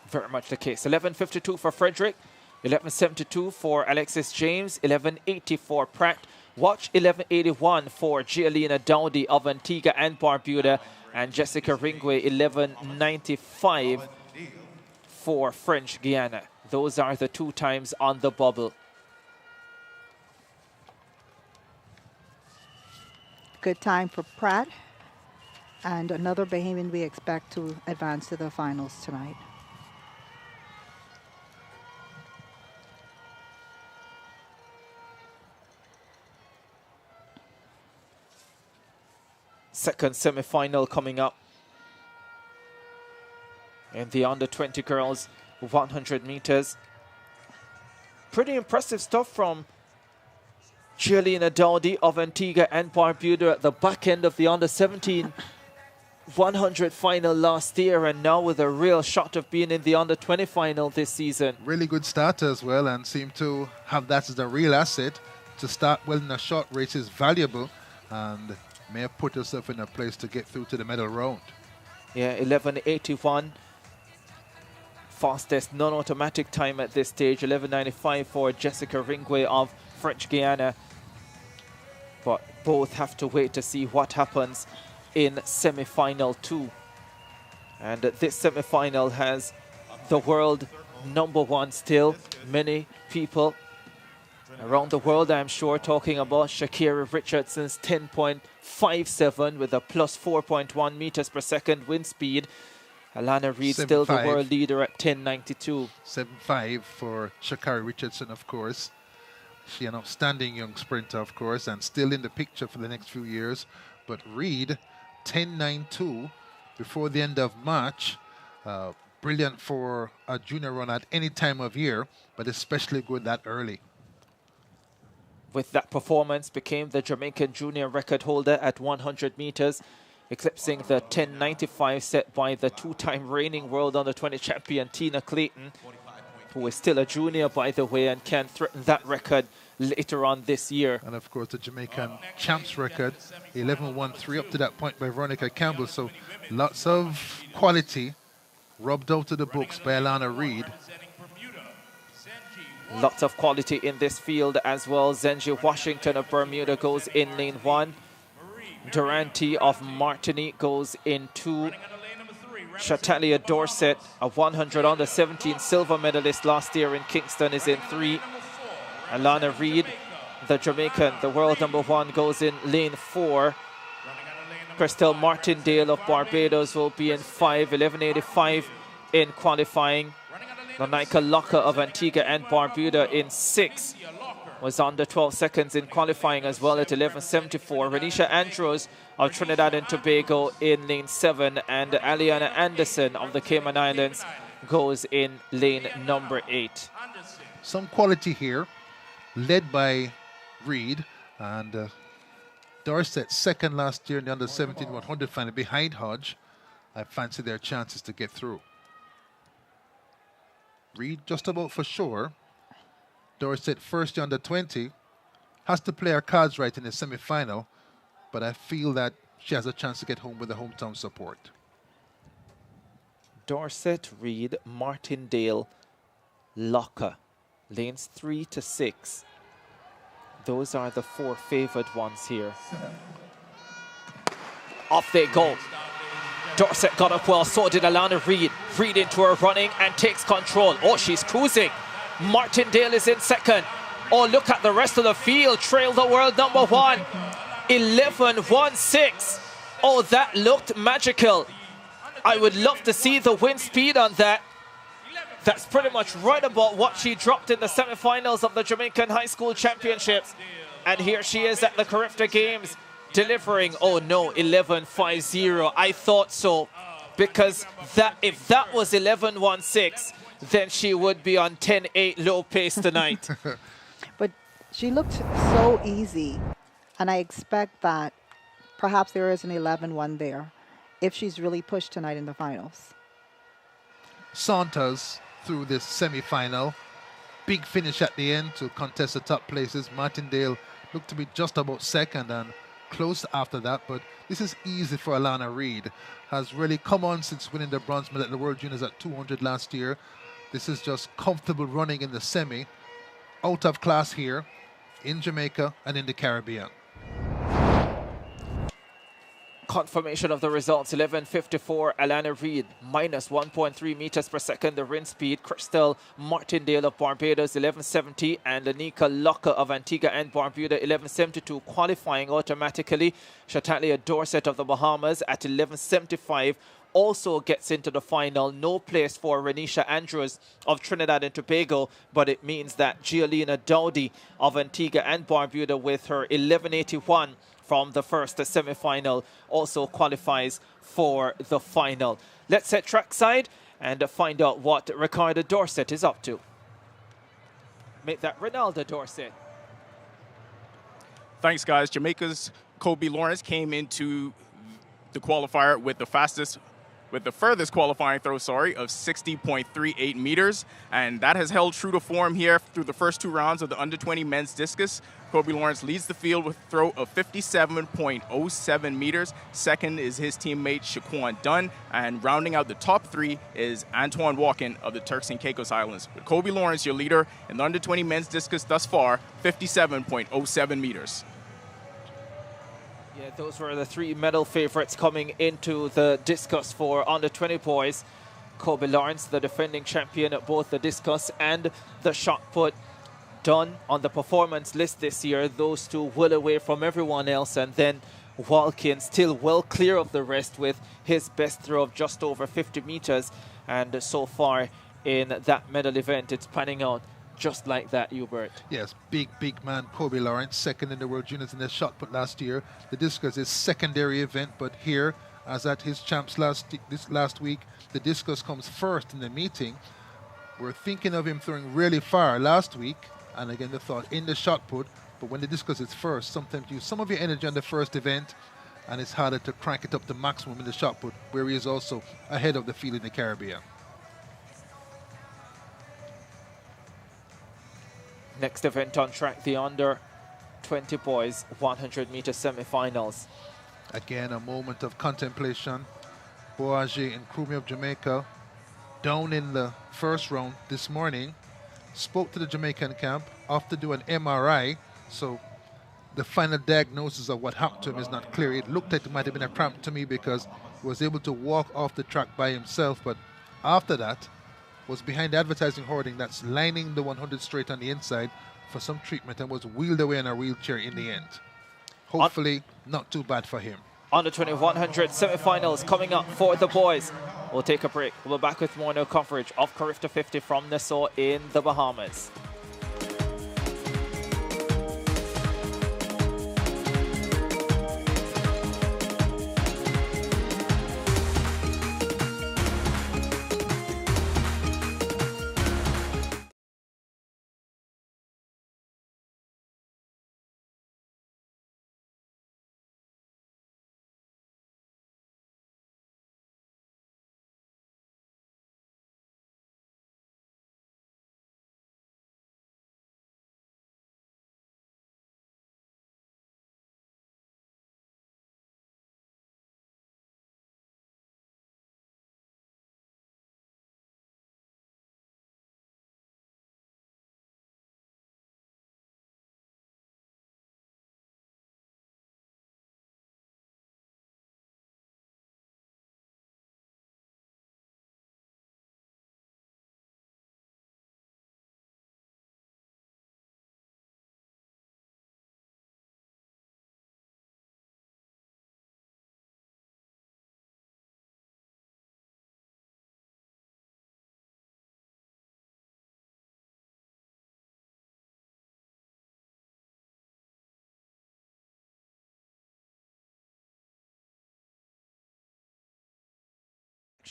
Speaker 1: Very much the case. 11.52 for Frederick, 11.72 for Alexis James, 11.80 for Pratt, Watch 1181 for Gialina Dowdy of Antigua and Barbuda, and Jessica Ringway 1195 for French Guiana. Those are the 2 times on the bubble.
Speaker 2: Good time for Pratt, and another Bahamian we expect to advance to the finals tonight.
Speaker 1: Second semi-final coming up in the under-20 girls 100 meters. Pretty impressive stuff from Gialina Dowdy of Antigua and Barbuda at the back end of the under-17 100 final last year, and now with a real shot of being in the under-20 final this season.
Speaker 3: Really good starter as well, and seem to have that as a real asset. To start well in a short race is valuable, and may have put herself in a place to get through to the medal round.
Speaker 1: Yeah, 11:81. Fastest non-automatic time at this stage, 11:95 for Jessica Ringway of French Guiana. But both have to wait to see what happens in semi-final 2. And this semi-final has the world #1 still. Many people around the world, I'm sure, talking about Shakira Richardson's 10.57 with a plus 4.1 meters per second wind speed. Alana Reid still the world leader at 10.92.
Speaker 3: 7.5 for Shakira Richardson, of course. She an outstanding young sprinter, of course, and still in the picture for the next few years. But Reid, 10.92 before the end of March. Brilliant for a junior run at any time of year, but especially good that early.
Speaker 1: With that performance, became the Jamaican junior record holder at 100 meters, eclipsing the 10.95 set by the 2-time reigning world under-20 champion Tina Clayton, who is still a junior, by the way, and can threaten that record later on this year.
Speaker 3: And of course, the Jamaican champs record, 11.13 up to that point by Veronica Campbell. So lots of quality rubbed out of the books by Alana Reid.
Speaker 1: Lots of quality in this field as well. Zenji Washington of Bermuda goes in lane 1. Durante of Martinique goes in 2. Chatalia Dorset, a 100 under 17 silver medalist last year in Kingston, is in 3. Alana Reid, the Jamaican, the world #1, goes in lane 4. Christelle Martindale of Barbados will be in 5, 11.85 in qualifying. Lanika Locker of Antigua and Barbuda in 6, was under 12 seconds in qualifying as well at 11.74. Renisha Andrews of Trinidad and Tobago in lane 7, and Aliana Anderson of the Cayman Islands goes in lane number 8.
Speaker 3: Some quality here, led by Reid, and Dorset second last year in the under-17 100 final behind Hodge. I fancy their chances to get through. Reid just about for sure. Dorset first under 20. Has to play her cards right in the semi-final, but I feel that she has a chance to get home with the hometown support.
Speaker 1: Dorset, Reid, Martindale, Locker, lanes 3 to 6. Those are the 4 favored ones here. Off they go. Dorset got up well, so did Alana Reid. Reid into her running and takes control. Oh, she's cruising. Martindale is in second. Oh, look at the rest of the field. Trail the world #1. 11.16. Oh, that looked magical. I would love to see the wind speed on that. That's pretty much right about what she dropped in the semifinals of the Jamaican High School Championships. And here she is at the CARIFTA Games, delivering, oh no, 11.50. I thought so, because if that was 11.16, then she would be on 10.8 low pace tonight.
Speaker 2: But she looked so easy, and I expect that perhaps there is an 11.1 there if she's really pushed tonight in the finals.
Speaker 3: Santos through this semi-final. Big finish at the end to contest the top places. Martindale looked to be just about second and close after that, but this is easy for Alana Reid. Has really come on since winning the bronze medal at the World Juniors at 200 last year. This is just comfortable running in the semi. Out of class here. in Jamaica and in the Caribbean.
Speaker 1: Confirmation of the results: 11:54, Alana Reid, minus 1.3 meters per second, the wind speed. Crystal Martindale of Barbados, 11:70, and Anika Locker of Antigua and Barbuda, 11:72, qualifying automatically. Shatalia Dorset of the Bahamas at 11:75 also gets into the final. No place for Renisha Andrews of Trinidad and Tobago, but it means that Giolina Dowdy of Antigua and Barbuda with her 11:81 from the first semi-final also qualifies for the final. Let's head trackside and find out what Ricardo Dorset is up to. Make that Ronaldo Dorset.
Speaker 5: Thanks, guys. Jamaica's Kobe Lawrence came into the qualifier with the furthest qualifying throw, of 60.38 meters. And that has held true to form here through the first two rounds of the under-20 men's discus. Kobe Lawrence leads the field with a throw of 57.07 meters. Second is his teammate Shaquan Dunn. And rounding out the top three is Antoine Walken of the Turks and Caicos Islands. With Kobe Lawrence, your leader in the under-20 men's discus thus far, 57.07 meters.
Speaker 1: Yeah, those were the three medal favorites coming into the discus for under-20 boys. Kobe Lawrence, the defending champion at both the discus and the shot put. Done on the performance list this year. Those two well away from everyone else. And then Walken still well clear of the rest with his best throw of just over 50 meters. And so far in that medal event, it's panning out just like that, Hubert.
Speaker 3: Yes, big man Kobe Lawrence, second in the World Juniors in the shot put last year. The discus is secondary event, but here, as at his champs this last week, the discus comes first in the meeting. We're thinking of him throwing really far last week, and again the thought in the shot put, but when the discus is first, sometimes you use some of your energy on the first event, and it's harder to crank it up to maximum in the shot put, where he is also ahead of the field in the Caribbean.
Speaker 1: Next event on track, the under-20 boys 100-meter semi-finals.
Speaker 3: Again, a moment of contemplation. Boagie and Krumi of Jamaica down in the first round this morning. Spoke to the Jamaican camp after doing an MRI, so the final diagnosis of what happened to him is not clear. It looked like it might have been a cramp to me because he was able to walk off the track by himself, but after that was behind the advertising hoarding that's lining the 100 straight on the inside for some treatment and was wheeled away in a wheelchair in the end. Hopefully not too bad for him.
Speaker 1: Under 2100 semi-finals coming up for the boys. We'll take a break. We'll be back with more no coverage of CARIFTA 50 from Nassau in the Bahamas.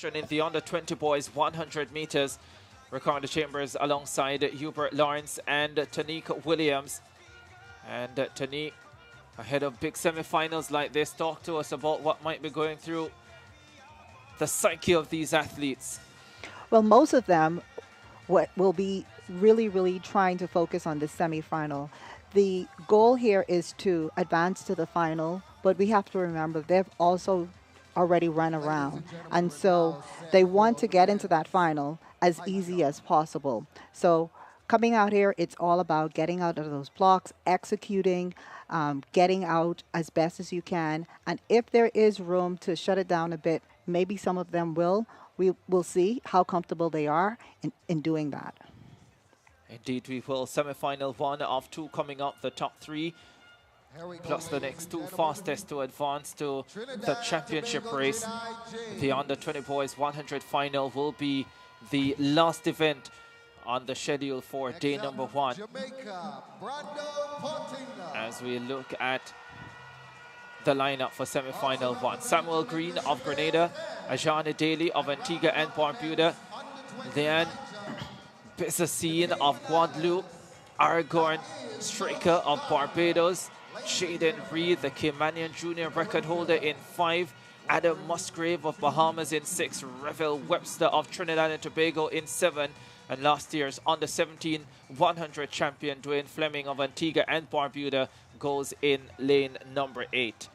Speaker 1: In the under-20 boys 100 meters, Ricardo Chambers alongside Hubert Lawrence and Tanique Williams. And Tanique, ahead of big semi-finals like this, talk to us about what might be going through the psyche of these athletes.
Speaker 2: Well, most of them will be really trying to focus on the semi-final. The goal here is to advance to the final, but we have to remember they've also already run around, and so they want to get into that final as easy as possible. So coming out here, it's all about getting out of those blocks, executing, getting out as best as you can. And if there is room to shut it down a bit, maybe some of them will. We will see how comfortable they are in doing that.
Speaker 1: Indeed, we will. Semi-final 1 of 2 coming up, the top 3. Plus the next 2 fastest to advance to the championship race. The under-20 boys 100 final will be the last event on the schedule for day number 1. As we look at the lineup for semi-final 1. Samuel Green of Grenada, Ajani Daly of Antigua and Barbuda, then Bissasine of Guadeloupe, Aragorn Straker of Barbados, Jaden Reed, the Caymanian junior record holder in 5, Adam Musgrave of Bahamas in 6, Revel Webster of Trinidad and Tobago in 7, and last year's under-17 100 champion Dwayne Fleming of Antigua and Barbuda goes in lane number 8.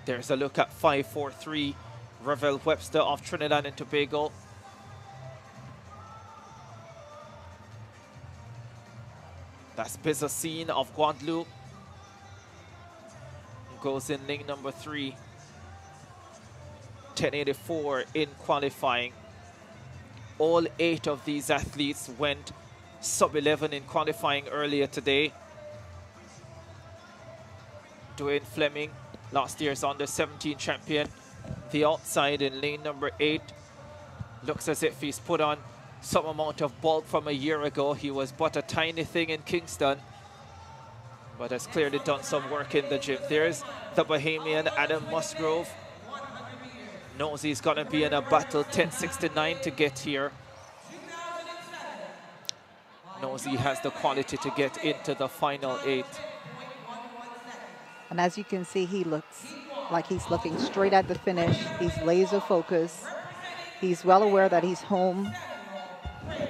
Speaker 1: There's a look at 5-4-3, Revel Webster of Trinidad and Tobago. That's Bissasine of Guadeloupe. Goes in lane number 3. 1084 in qualifying. All 8 of these athletes went sub-11 in qualifying earlier today. Dwayne Fleming, last year's under-17 champion, the outside in lane number 8. Looks as if he's put on some amount of bulk from a year ago. He was but a tiny thing in Kingston, but has clearly done some work in the gym. There's the Bahamian Adam Musgrove. Knows he's going to be in a battle, 1069 to get here. Knows he has the quality to get into the final 8.
Speaker 2: And as you can see, he looks like he's looking straight at the finish. He's laser focused. He's well aware that he's home.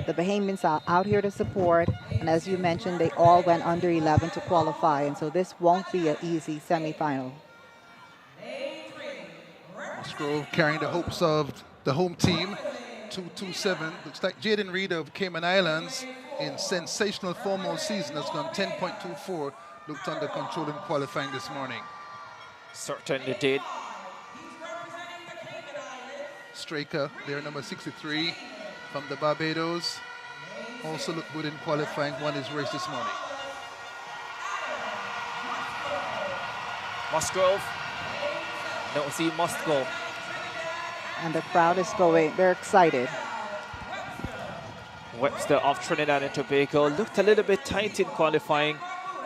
Speaker 2: The Bahamians are out here to support. And as you mentioned, they all went under 11 to qualify. And so this won't be an easy semifinal.
Speaker 3: Musgrove carrying the hopes of the home team. 227. Looks like Jaden Reed of Cayman Islands in sensational form all season has gone 10.24. Looked under control in qualifying this morning.
Speaker 1: Certainly did.
Speaker 3: Straker, there number 63 from the Barbados. Also looked good in qualifying, won his race this morning.
Speaker 1: Musgrove knows he must go.
Speaker 2: And the crowd is going, they're excited.
Speaker 1: Webster of Trinidad and Tobago looked a little bit tight in qualifying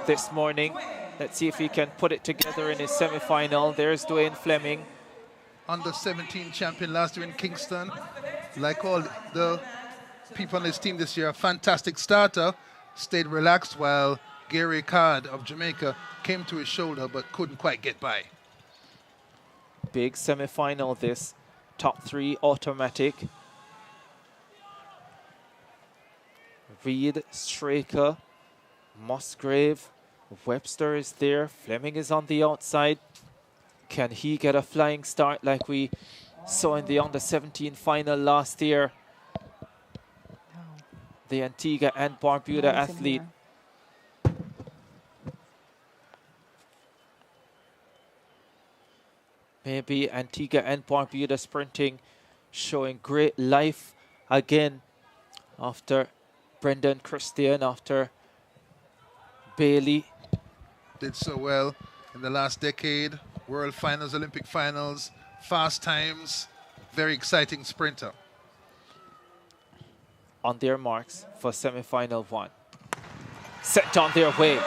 Speaker 1: this morning. Let's see if he can put it together in his semi-final. There's Dwayne Fleming.
Speaker 3: Under-17 champion last year in Kingston. Like all the people on his team this year, a fantastic starter. Stayed relaxed while Gary Card of Jamaica came to his shoulder but couldn't quite get by.
Speaker 1: Big semi-final this. Top 3 automatic. Reed, Straker, Musgrave, Webster is there. Fleming is on the outside. Can he get a flying start like we saw in the under-17 final last year?
Speaker 2: No.
Speaker 1: The Antigua and Barbuda athlete. Maybe Antigua and Barbuda sprinting, showing great life again after Brendan Christian, after Bailey.
Speaker 3: Did so well in the last decade. World finals, Olympic finals, fast times, very exciting sprinter.
Speaker 1: On their marks for semi-final 1. Set on their way.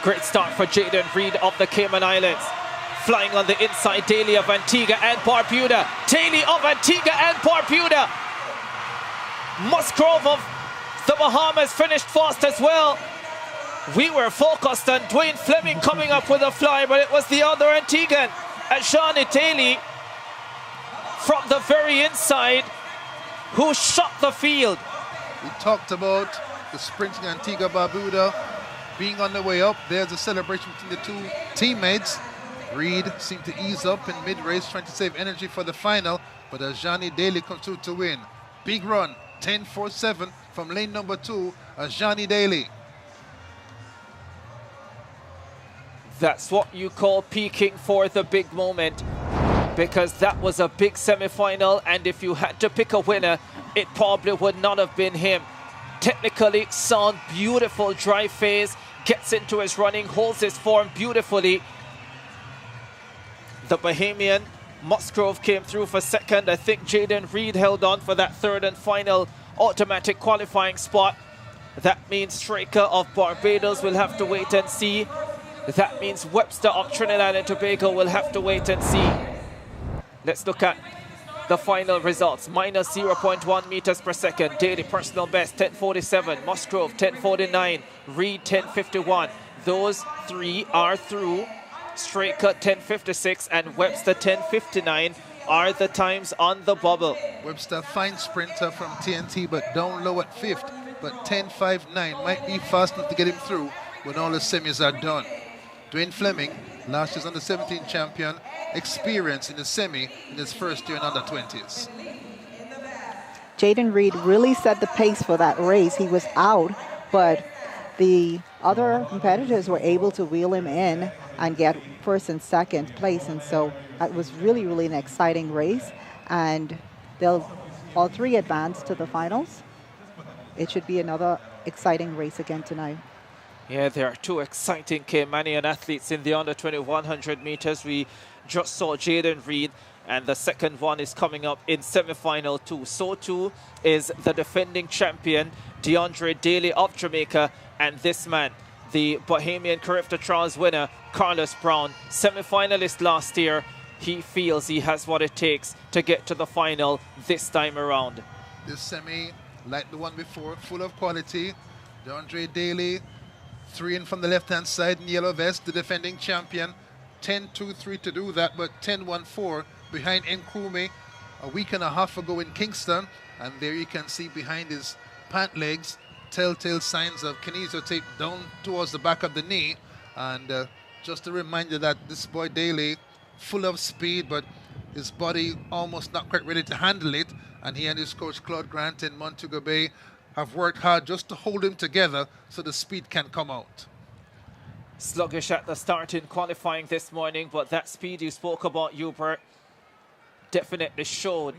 Speaker 1: Great start for Jaden Reed of the Cayman Islands. Flying on the inside, Daly of Antigua and Barbuda. Daly of Antigua and Barbuda. Musgrove of the Bahamas finished fast as well. We were focused on Dwayne Fleming coming up with a fly, but it was the other Antiguan, Ajani Daly, from the very inside, who shot the field.
Speaker 3: We talked about the sprinting Antigua Barbuda being on the way up. There's a celebration between the two teammates. Reed seemed to ease up in mid-race, trying to save energy for the final, but as Johnny Daly comes through to win. Big run, 10.47 from lane number 2, Johnny Daly.
Speaker 1: That's what you call peaking for the big moment, because that was a big semi-final, and if you had to pick a winner, it probably would not have been him. Technically sound, beautiful drive phase, gets into his running, holds his form beautifully. The Bahamian Musgrove came through for second. I think Jaden Reed held on for that third and final automatic qualifying spot. That means Straker of Barbados will have to wait and see. That means Webster of Trinidad and Tobago will have to wait and see. Let's look at the final results. Minus 0.1 meters per second. Daly personal best 10.47. Musgrove 10.49. Reed 10.51. Those three are through. Straker 10.56 and Webster 10.59 are the times on the bubble.
Speaker 3: Webster, fine sprinter from TNT, but down low at 5th. But 10.59 might be fast enough to get him through when all the semis are done. Dwayne Fleming, last year's under-17 champion, experience in the semi in his first year in under-20s.
Speaker 2: Jaden Reed really set the pace for that race. He was out, but the other competitors were able to wheel him in and get first and second place. And so it was really, really an exciting race. And they'll all three advance to the finals. It should be another exciting race again tonight.
Speaker 1: Yeah, there are two exciting Caymanian athletes in the under-20 100 meters. We just saw Jaden Reed, and the second one is coming up in semi-final 2. So too is the defending champion, DeAndre Daly of Jamaica, and this man, the Bahamian CARIFTA Trials winner, Carlos Brown, semi-finalist last year. He feels he has what it takes to get to the final this time around.
Speaker 3: This semi, like the one before, full of quality. DeAndre Daly, 3 in from the left-hand side in yellow vest, the defending champion. 10.23 to do that, but 10.14 behind Nkrumah a week and a half ago in Kingston. And there you can see behind his pant legs, telltale signs of kinesiotape down towards the back of the knee. And just a reminder that this boy Daly, full of speed, but his body almost not quite ready to handle it. And he and his coach Claude Grant in Montego Bay have worked hard just to hold him together so the speed can come out.
Speaker 1: Sluggish at the start in qualifying this morning, but that speed you spoke about, Hubert, definitely showed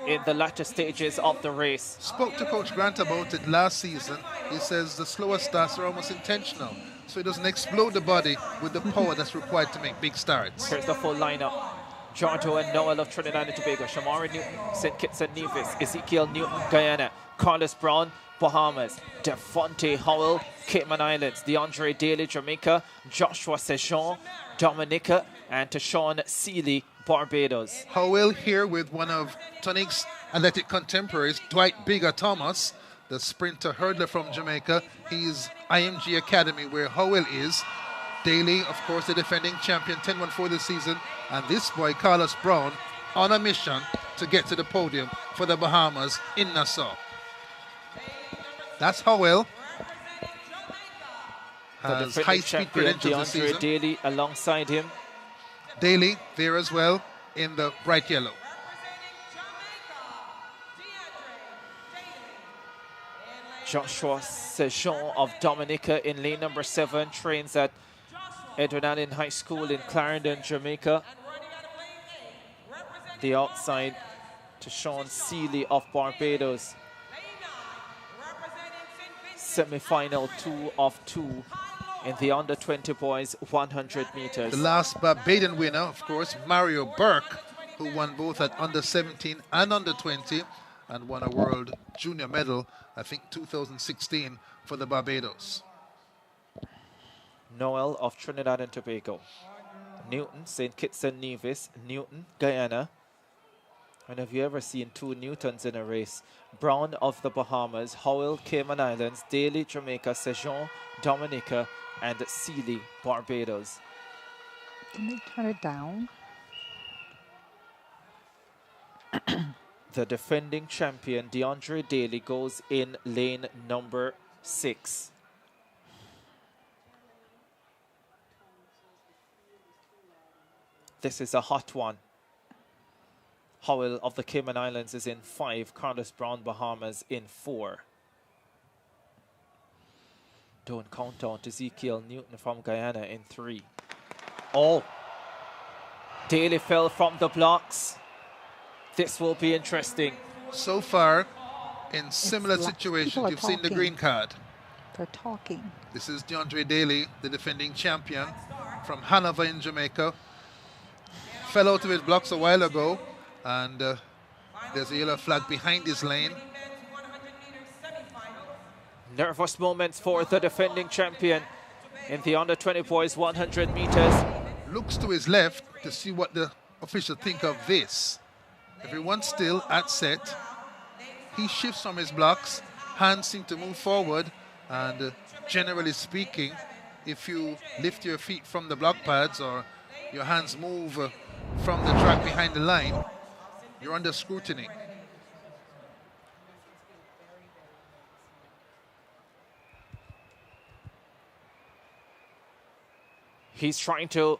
Speaker 1: in the latter stages of the race.
Speaker 3: Spoke to Coach Grant about it last season. He says the slower starts are almost intentional, so he doesn't explode the body with the power that's required to make big starts.
Speaker 1: Here's the full lineup. Giorgio and Noel of Trinidad and Tobago, Shamari Newton, St. Kitts and Nevis, Ezekiel Newton, Guyana, Carlos Brown, Bahamas, Devontae Howell, Cayman Islands, DeAndre Daly, Jamaica, Joshua Sejean, Dominica, and Tashawn Seeley, Barbados.
Speaker 3: Howell here with one of Tonic's athletic contemporaries, Dwight Bigger Thomas, the sprinter hurdler from Jamaica. He's IMG Academy where Howell is. Daly, of course, the defending champion, 10.14 this season. And this boy, Carlos Brown, on a mission to get to the podium for the Bahamas in Nassau. That's Howell. Has high-speed credentials this season.
Speaker 1: Daly alongside him.
Speaker 3: Daly there as well in the bright yellow.
Speaker 1: Joshua Sejean of Dominica in lane number 7, trains at Edwin Allen High School in Clarendon, Jamaica. The outside to Sean Seeley of Barbados. Semi-final 2 of 2 in the under-20 boys 100 meters.
Speaker 3: The last Barbadian winner, of course, Mario Burke, who won both at under-17 and under-20 and won a world junior medal, I think 2016, for the Barbados.
Speaker 1: Noel of Trinidad and Tobago. Newton, St. Kitts and Nevis. Newton, Guyana. And have you ever seen two Newtons in a race? Brown of the Bahamas, Howell, Cayman Islands, Daly, Jamaica, Sejean, Dominica, and Seeley, Barbados.
Speaker 2: Can they turn it down?
Speaker 1: The defending champion, DeAndre Daly, goes in lane number 6. This is a hot one. Howell of the Cayman Islands is in 5. Carlos Brown, Bahamas, in 4. Don't count out Ezekiel Newton from Guyana in 3. Oh, Daly fell from the blocks. This will be interesting.
Speaker 3: So far, in similar situations, you've seen the green card.
Speaker 2: They're talking.
Speaker 3: This is DeAndre Daly, the defending champion from Hanover in Jamaica. Fell out of his blocks a while ago, and there's a yellow flag behind his lane.
Speaker 1: Nervous moments for the defending champion in the under-20 boys 100 meters.
Speaker 3: Looks to his left to see what the officials think of this. Everyone's still at set. He shifts from his blocks. Hands seem to move forward. And generally speaking, if you lift your feet from the block pads or your hands move from the track behind the line, you're under scrutiny.
Speaker 1: He's trying to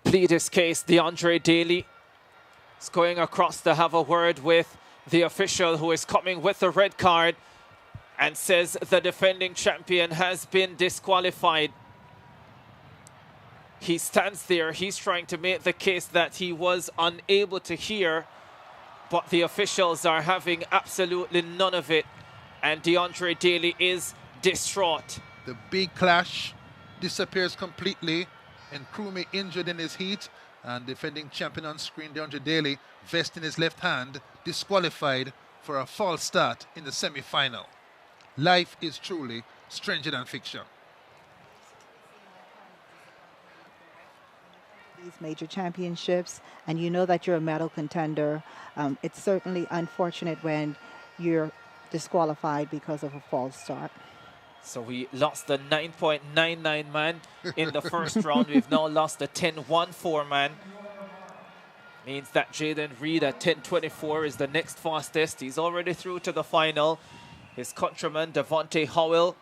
Speaker 1: plead his case. DeAndre Daly is going across to have a word with the official who is coming with the red card and says the defending champion has been disqualified. He stands there. He's trying to make the case that he was unable to hear, but the officials are having absolutely none of it. And DeAndre Daly is distraught.
Speaker 3: The big clash disappears completely, and crewmate injured in his heat, and defending champion on screen, DeAndre Daly, vest in his left hand, disqualified for a false start in the semi-final. Life is truly stranger than fiction.
Speaker 2: These major championships, and you know that you're a medal contender. It's certainly unfortunate when you're disqualified because of a false start.
Speaker 1: So we lost the 9.99 man in the first round. We've now lost the 10.14 man. Means that Jaden Reed at 10.24 is the next fastest. He's already through to the final. His countryman, Devontae Howell.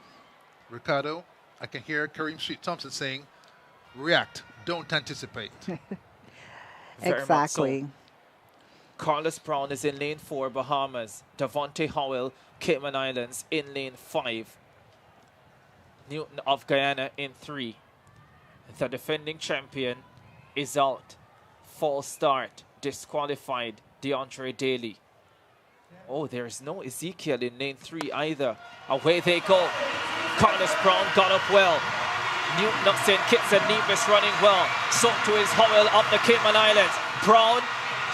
Speaker 3: Ricardo, I can hear Kareem Street Thompson saying, react, don't anticipate.
Speaker 2: Exactly.
Speaker 1: So. Carlos Brown is in lane 4, Bahamas. Devontae Howell, Cayman Islands, in lane 5. Newton of Guyana in 3. The defending champion is out. False start, disqualified, DeAndre Daly. Oh, there's no Ezekiel in lane 3 either. Away they go. Carlos Brown got up well. Newton of St. Kitts and Nevis running well. So too is Howell of the Cayman Islands. Brown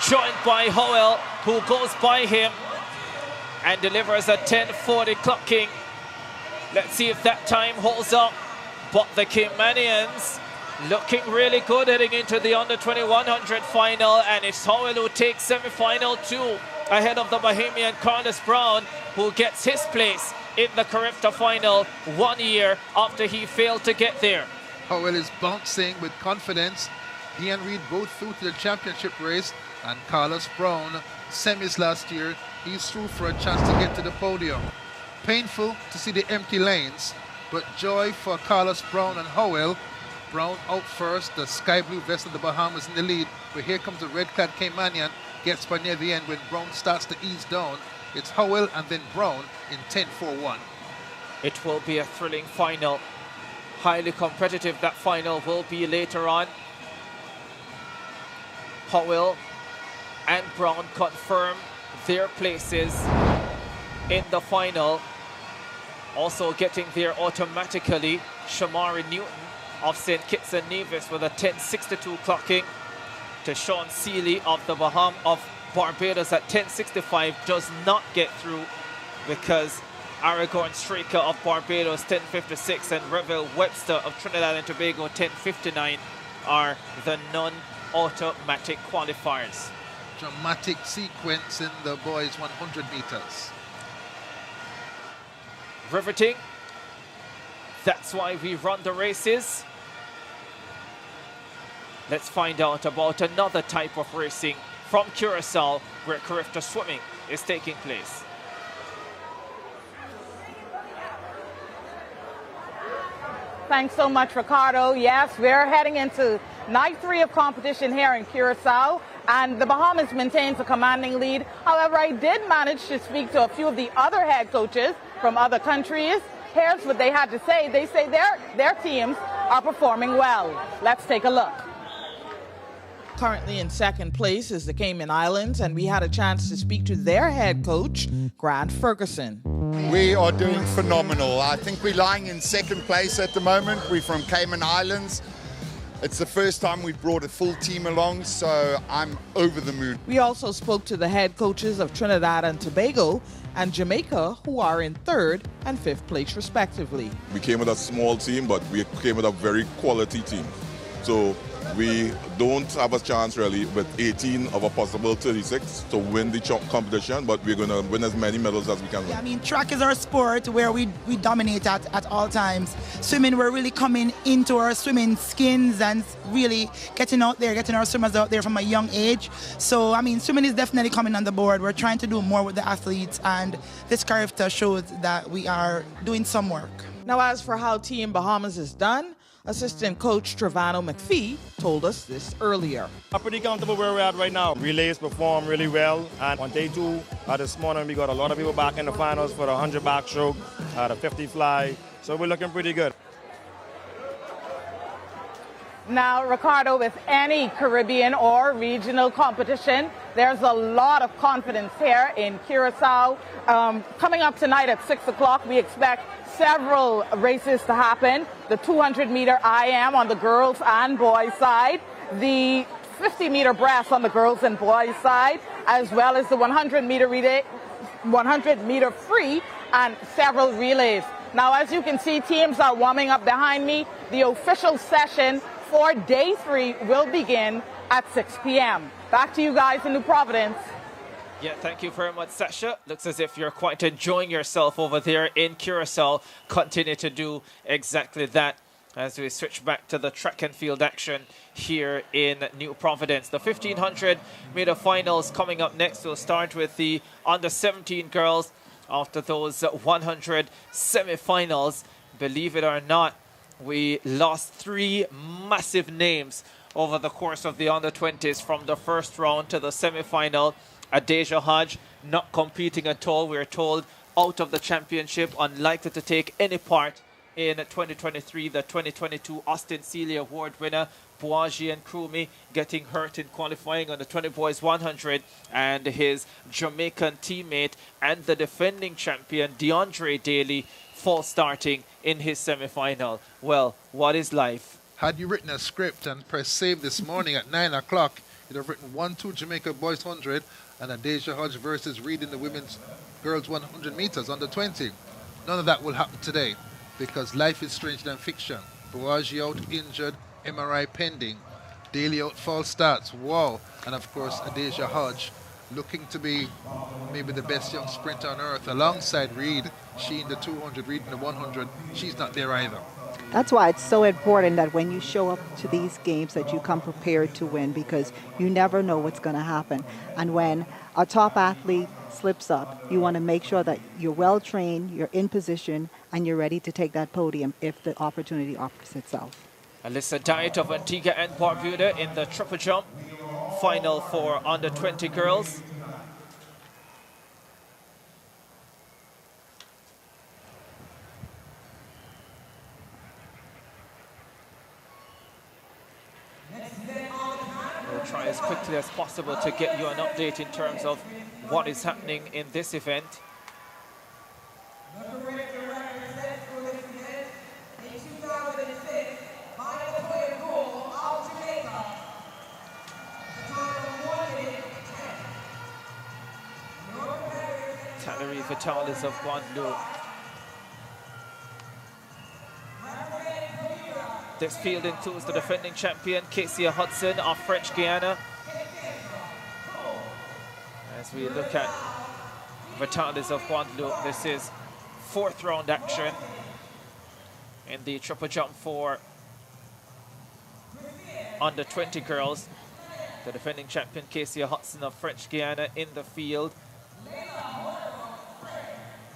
Speaker 1: joined by Howell, who goes by him and delivers a 10:40 clocking. Let's see if that time holds up. But the Caymanians looking really good heading into the under-20 100 final, and it's Howell who takes semi-final 2 ahead of the Bahamian Carlos Brown, who gets his place in the CARIFTA final 1 year after he failed to get there.
Speaker 3: Howell is bouncing with confidence. He and Reed both through to the championship race, and Carlos Brown, semis last year, he's through for a chance to get to the podium. Painful to see the empty lanes, but joy for Carlos Brown and Howell. Brown out first, the sky blue vest of the Bahamas in the lead, but here comes the red-clad Caymanian, gets by near the end when Brown starts to ease down. It's Howell and then Brown in 10:41.
Speaker 1: It will be a thrilling final. Highly competitive, that final will be later on. Howell and Brown confirm their places in the final. Also getting there automatically, Shamari Newton of St. Kitts and Nevis with a 10:62 clocking. To Sean Seeley of the Barbados at 10:65 does not get through because Aragorn Straker of Barbados 10:56 and Revel Webster of Trinidad and Tobago 10:59 are the non-automatic qualifiers.
Speaker 3: Dramatic sequence in the boys 100 meters.
Speaker 1: Riveting. That's why we run the races. Let's find out about another type of racing from Curacao, where CARIFTA swimming is taking place.
Speaker 6: Thanks so much, Ricardo. Yes, we're heading into Night 3 of competition here in Curacao, and the Bahamas maintains a commanding lead. However, I did manage to speak to a few of the other head coaches from other countries. Here's what they had to say. They say their teams are performing well. Let's take a look. Currently in second place is the Cayman Islands, and we had a chance to speak to their head coach, Grant Ferguson.
Speaker 7: We are doing phenomenal. I think we're lying in second place at the moment. We're from Cayman Islands. It's the first time we've brought a full team along, so I'm over the moon.
Speaker 6: We also spoke to the head coaches of Trinidad and Tobago and Jamaica, who are in third and fifth place respectively.
Speaker 8: We came with a small team, but we came with a very quality team. So we don't have a chance really with 18 of a possible 36 to win the competition, but we're going to win as many medals as we can win.
Speaker 9: Yeah, I mean, track is our sport where we dominate at all times. Swimming, we're really coming into our swimming skins and really getting out there, getting our swimmers out there from a young age. So, I mean, swimming is definitely coming on the board. We're trying to do more with the athletes, and this CARIFTA shows that we are doing some work.
Speaker 6: Now, as for how Team Bahamas is done, assistant coach Trevano McPhee told us this earlier.
Speaker 10: I'm pretty comfortable where we're at right now. Relays perform really well, and on day 2 this morning we got a lot of people back in the finals for the 100 backstroke, the 50 fly, so we're looking pretty good.
Speaker 6: Now, Ricardo, with any Caribbean or regional competition, there's a lot of confidence here in Curacao. Coming up tonight at 6 o'clock, we expect several races to happen. The 200-meter IM on the girls and boys side, the 50-meter breast on the girls and boys side, as well as the 100-meter relay, 100-meter free, and several relays. Now, as you can see, teams are warming up behind me. The official session for day 3 will begin at 6 p.m. Back to you guys in New Providence.
Speaker 1: Yeah, thank you very much, Sasha. Looks as if you're quite enjoying yourself over there in Curacao. Continue to do exactly that as we switch back to the track and field action here in New Providence. The 1500-meter finals coming up next. We'll start with the under-17 girls after those 100 semifinals. Believe it or not, we lost 3 massive names over the course of the under-20s from the first round to the semifinal. Adeja Hodge not competing at all. We're told out of the championship, unlikely to take any part in 2023. The 2022 Austin Sealy Award winner, Boaji and Krumi, getting hurt in qualifying on the 20 boys 100, and his Jamaican teammate and the defending champion, DeAndre Daly, false starting in his semifinal. Well, what is life?
Speaker 3: Had you written a script and pressed save this morning at 9 o'clock, you'd have written 1-2 Jamaica boys 100 and Adeja Hodge versus Reed in the women's girls 100 meters under 20. None of that will happen today because life is stranger than fiction. Boaji out injured, MRI pending. Daly out false starts, wow. And of course Adeja Hodge looking to be maybe the best young sprinter on earth alongside Reed. She in the 200, Reed in the 100. She's not there either.
Speaker 2: That's why it's so important that when you show up to these games that you come prepared to win, because you never know what's going to happen. And when a top athlete slips up, you want to make sure that you're well trained, you're in position, and you're ready to take that podium if the opportunity offers itself.
Speaker 1: Alyssa Diet of Antigua and Barbuda in the triple jump final for under 20 girls. We'll try as quickly as possible to get you an update in terms of what is happening in this event. Valerie Vitalis of Guadeloupe. This field includes the defending champion, Casey Hudson of French Guiana. As we look at Vitalis of Guadeloupe, this is 4th round action in the triple jump for under 20 girls. The defending champion, Casey Hudson of French Guiana, in the field.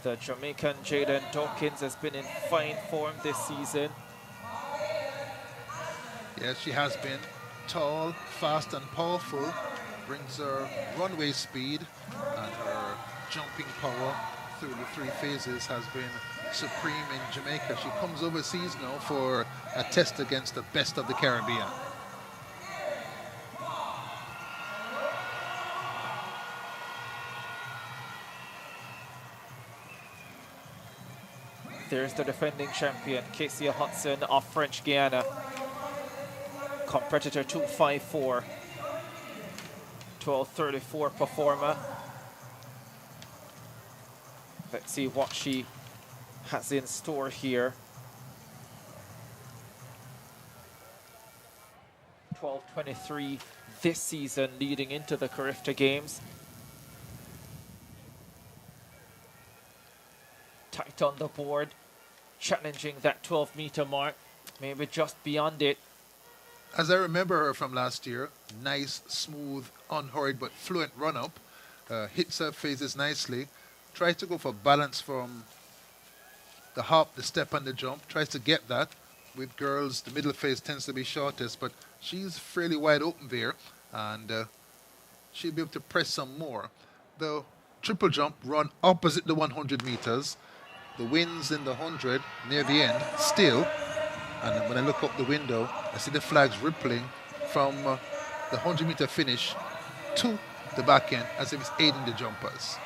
Speaker 1: The Jamaican Jaden Dawkins has been in fine form this season.
Speaker 3: Yes, she has been. tall, fast and powerful, brings her runway speed, and her jumping power through the 3 phases has been supreme in Jamaica. She comes overseas now for a test against the best of the Caribbean.
Speaker 1: There's the defending champion, Casey Hudson of French Guiana. Competitor 254. 12:34 performer. Let's see what she has in store here. 12:23 this season leading into the CARIFTA Games. Tight on the board, challenging that 12-meter mark, maybe just beyond it.
Speaker 3: As I remember her from last year, nice, smooth, unhurried but fluent run-up. Hits her phases nicely. Tries to go for balance from the hop, the step and the jump. Tries to get that. With girls, the middle phase tends to be shortest, but she's fairly wide open there, and she'll be able to press some more. The triple jump run opposite the 100 meters. The winds in the 100 near the end still, and when I look up the window, I see the flags rippling from the 100-meter finish to the back end as if it's aiding the jumpers.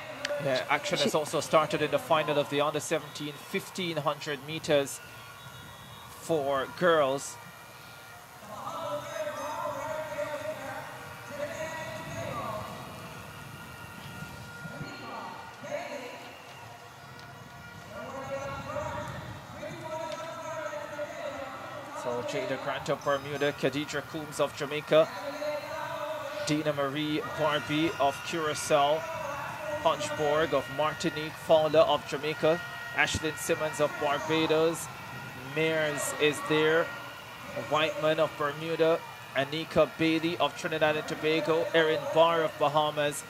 Speaker 1: Yeah, action has also started in the final of the under-17 1500 meters for girls. So Jada Grant of Bermuda, Khadija Coombs of Jamaica, Dina Marie Barbie of Curacao, Punchborg of Martinique, Fowler of Jamaica, Ashlyn Simmons of Barbados, Mears is there, Whiteman of Bermuda, Anika Bailey of Trinidad and Tobago, Erin Barr of Bahamas,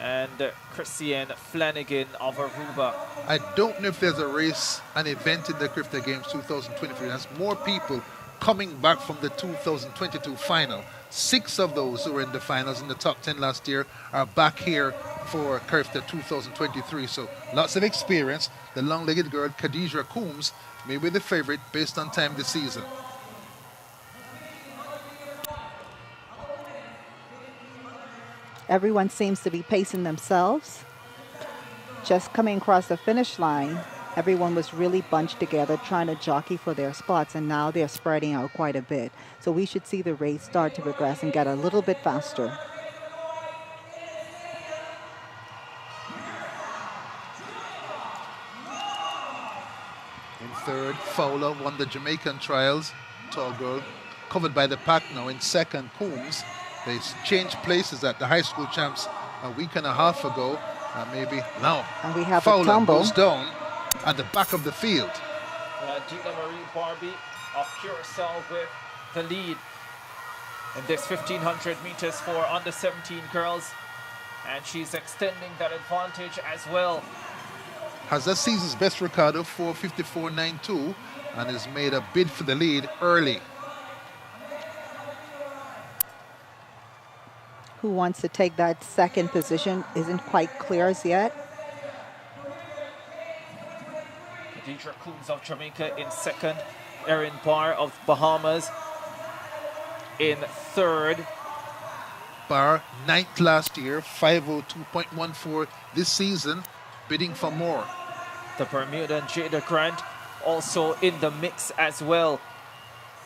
Speaker 1: and Christian Flanagan of Aruba.
Speaker 3: I don't know if there's a race, an event in the CARIFTA Games 2023. There's more people coming back from the 2022 final. 6 of those who were in the finals in the top 10 last year are back here for CARIFTA 2023. So lots of experience. The long-legged girl, Khadija Coombs, may be the favorite based on time this season.
Speaker 2: Everyone seems to be pacing themselves. Just coming across the finish line, everyone was really bunched together trying to jockey for their spots, and now they're spreading out quite a bit. So we should see the race start to progress and get a little bit faster.
Speaker 3: In third, Fowler won the Jamaican trials. Tall girl, covered by the pack now. In second, Coombs. They changed places at the high school champs a week and a half ago. Maybe now.
Speaker 2: And we have
Speaker 3: Fowler
Speaker 2: a tumble.
Speaker 3: goes down at the back of the field.
Speaker 1: Dina Marie Barbie of Curacao with the lead in this 1500 meters for under 17 girls, and she's extending that advantage as well.
Speaker 3: Has the season's best record of 4:54.92 and has made a bid for the lead early.
Speaker 2: Who wants to take that second position isn't quite clear as yet.
Speaker 1: Khadija Coombs of Jamaica in second, Erin Barr of Bahamas in third.
Speaker 3: Barr, 9th last year, 5:02.14 this season, bidding for more.
Speaker 1: The Bermudan Jada Grant also in the mix as well.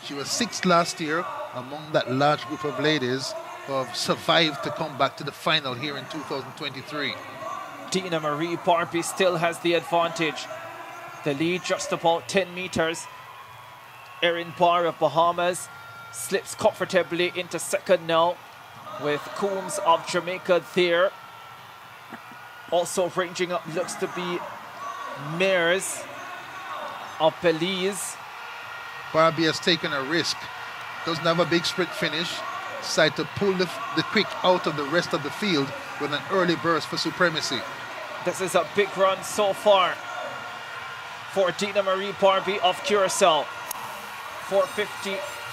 Speaker 3: She was 6th last year among that large group of ladies who have survived to come back to the final here in 2023.
Speaker 1: Dina Marie Barbie still has the advantage. The lead just about 10 meters. Erin Barr of Bahamas slips comfortably into second now, with Coombs of Jamaica there. Also ranging up looks to be Mears of Belize.
Speaker 3: Barbie has taken a risk. Doesn't have a big sprint finish. Decided to pull the quick out of the rest of the field with an early burst for supremacy.
Speaker 1: This is a big run so far for Dina Marie Barbie of Curacao.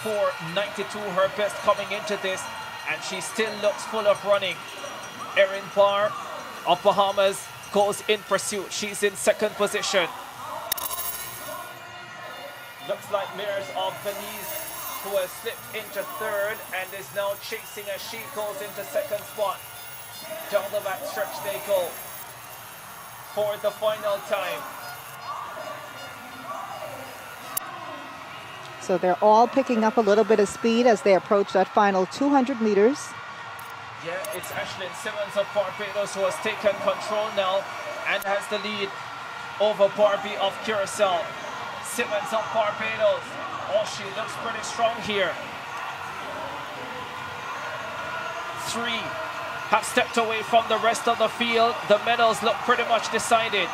Speaker 1: 4:92, her best coming into this, and she still looks full of running. Erin Barr of Bahamas goes in pursuit. She's in second position. Looks like Mears of Belize, who has slipped into third and is now chasing as she goes into second spot. Down the back stretch they go for the final time.
Speaker 2: So they're all picking up a little bit of speed as they approach that final 200 meters.
Speaker 1: Yeah, it's Ashlyn Simmons of Barbados who has taken control now and has the lead over Barbie of Curacao. Simmons of Barbados. Oh, she looks pretty strong here. 3 have stepped away from the rest of the field. The medals look pretty much decided.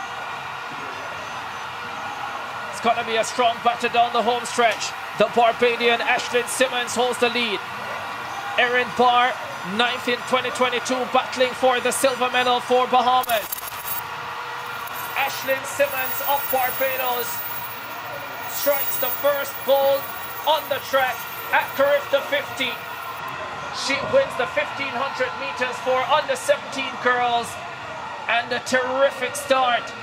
Speaker 1: It's going to be a strong battle down the home stretch. The Barbadian Ashlyn Simmons holds the lead. Erin Barr, 9th in 2022, battling for the silver medal for Bahamas. Ashlyn Simmons of Barbados strikes the first gold on the track at CARIFTA 50. She wins the 1500 meters for under 17 girls, and a terrific start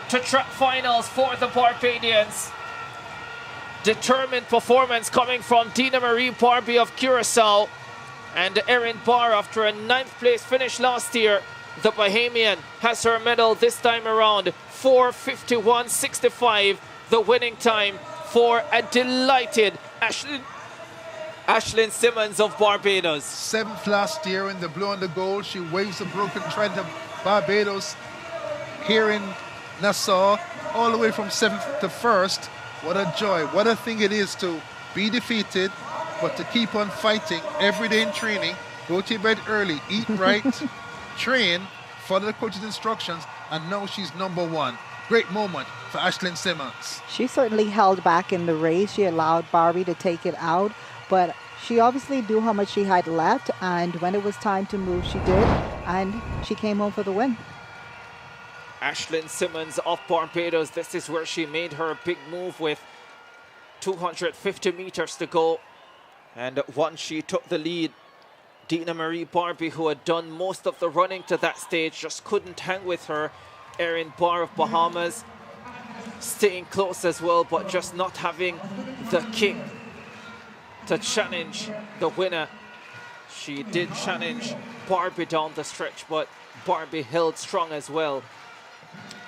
Speaker 1: to track finals for the Barbadians. Determined performance coming from Dina Marie Barbie of Curacao, and Erin Barr, after a 9th place finish last year, the Bahamian has her medal this time around. 4:51.65, the winning time for a delighted Ashlyn Simmons of Barbados.
Speaker 3: 7th last year in the blue and the gold. She waves a broken thread of Barbados here in Nassau, all the way from 7th to 1st. What a joy, what a thing it is to be defeated, but to keep on fighting every day in training, go to bed early, eat right, train, follow the coach's instructions, and now she's number 1. Great moment for Ashlyn Simmons.
Speaker 2: She certainly held back in the race. She allowed Barbie to take it out, but she obviously knew how much she had left, and when it was time to move, she did, and she came home for the win.
Speaker 1: Ashlyn Simmons of Barbados, this is where she made her big move with 250 meters to go. And once she took the lead, Dina Marie Barbie, who had done most of the running to that stage, just couldn't hang with her. Erin Barr of Bahamas staying close as well, but just not having the kick to challenge the winner. She did challenge Barbie down the stretch, but Barbie held strong as well.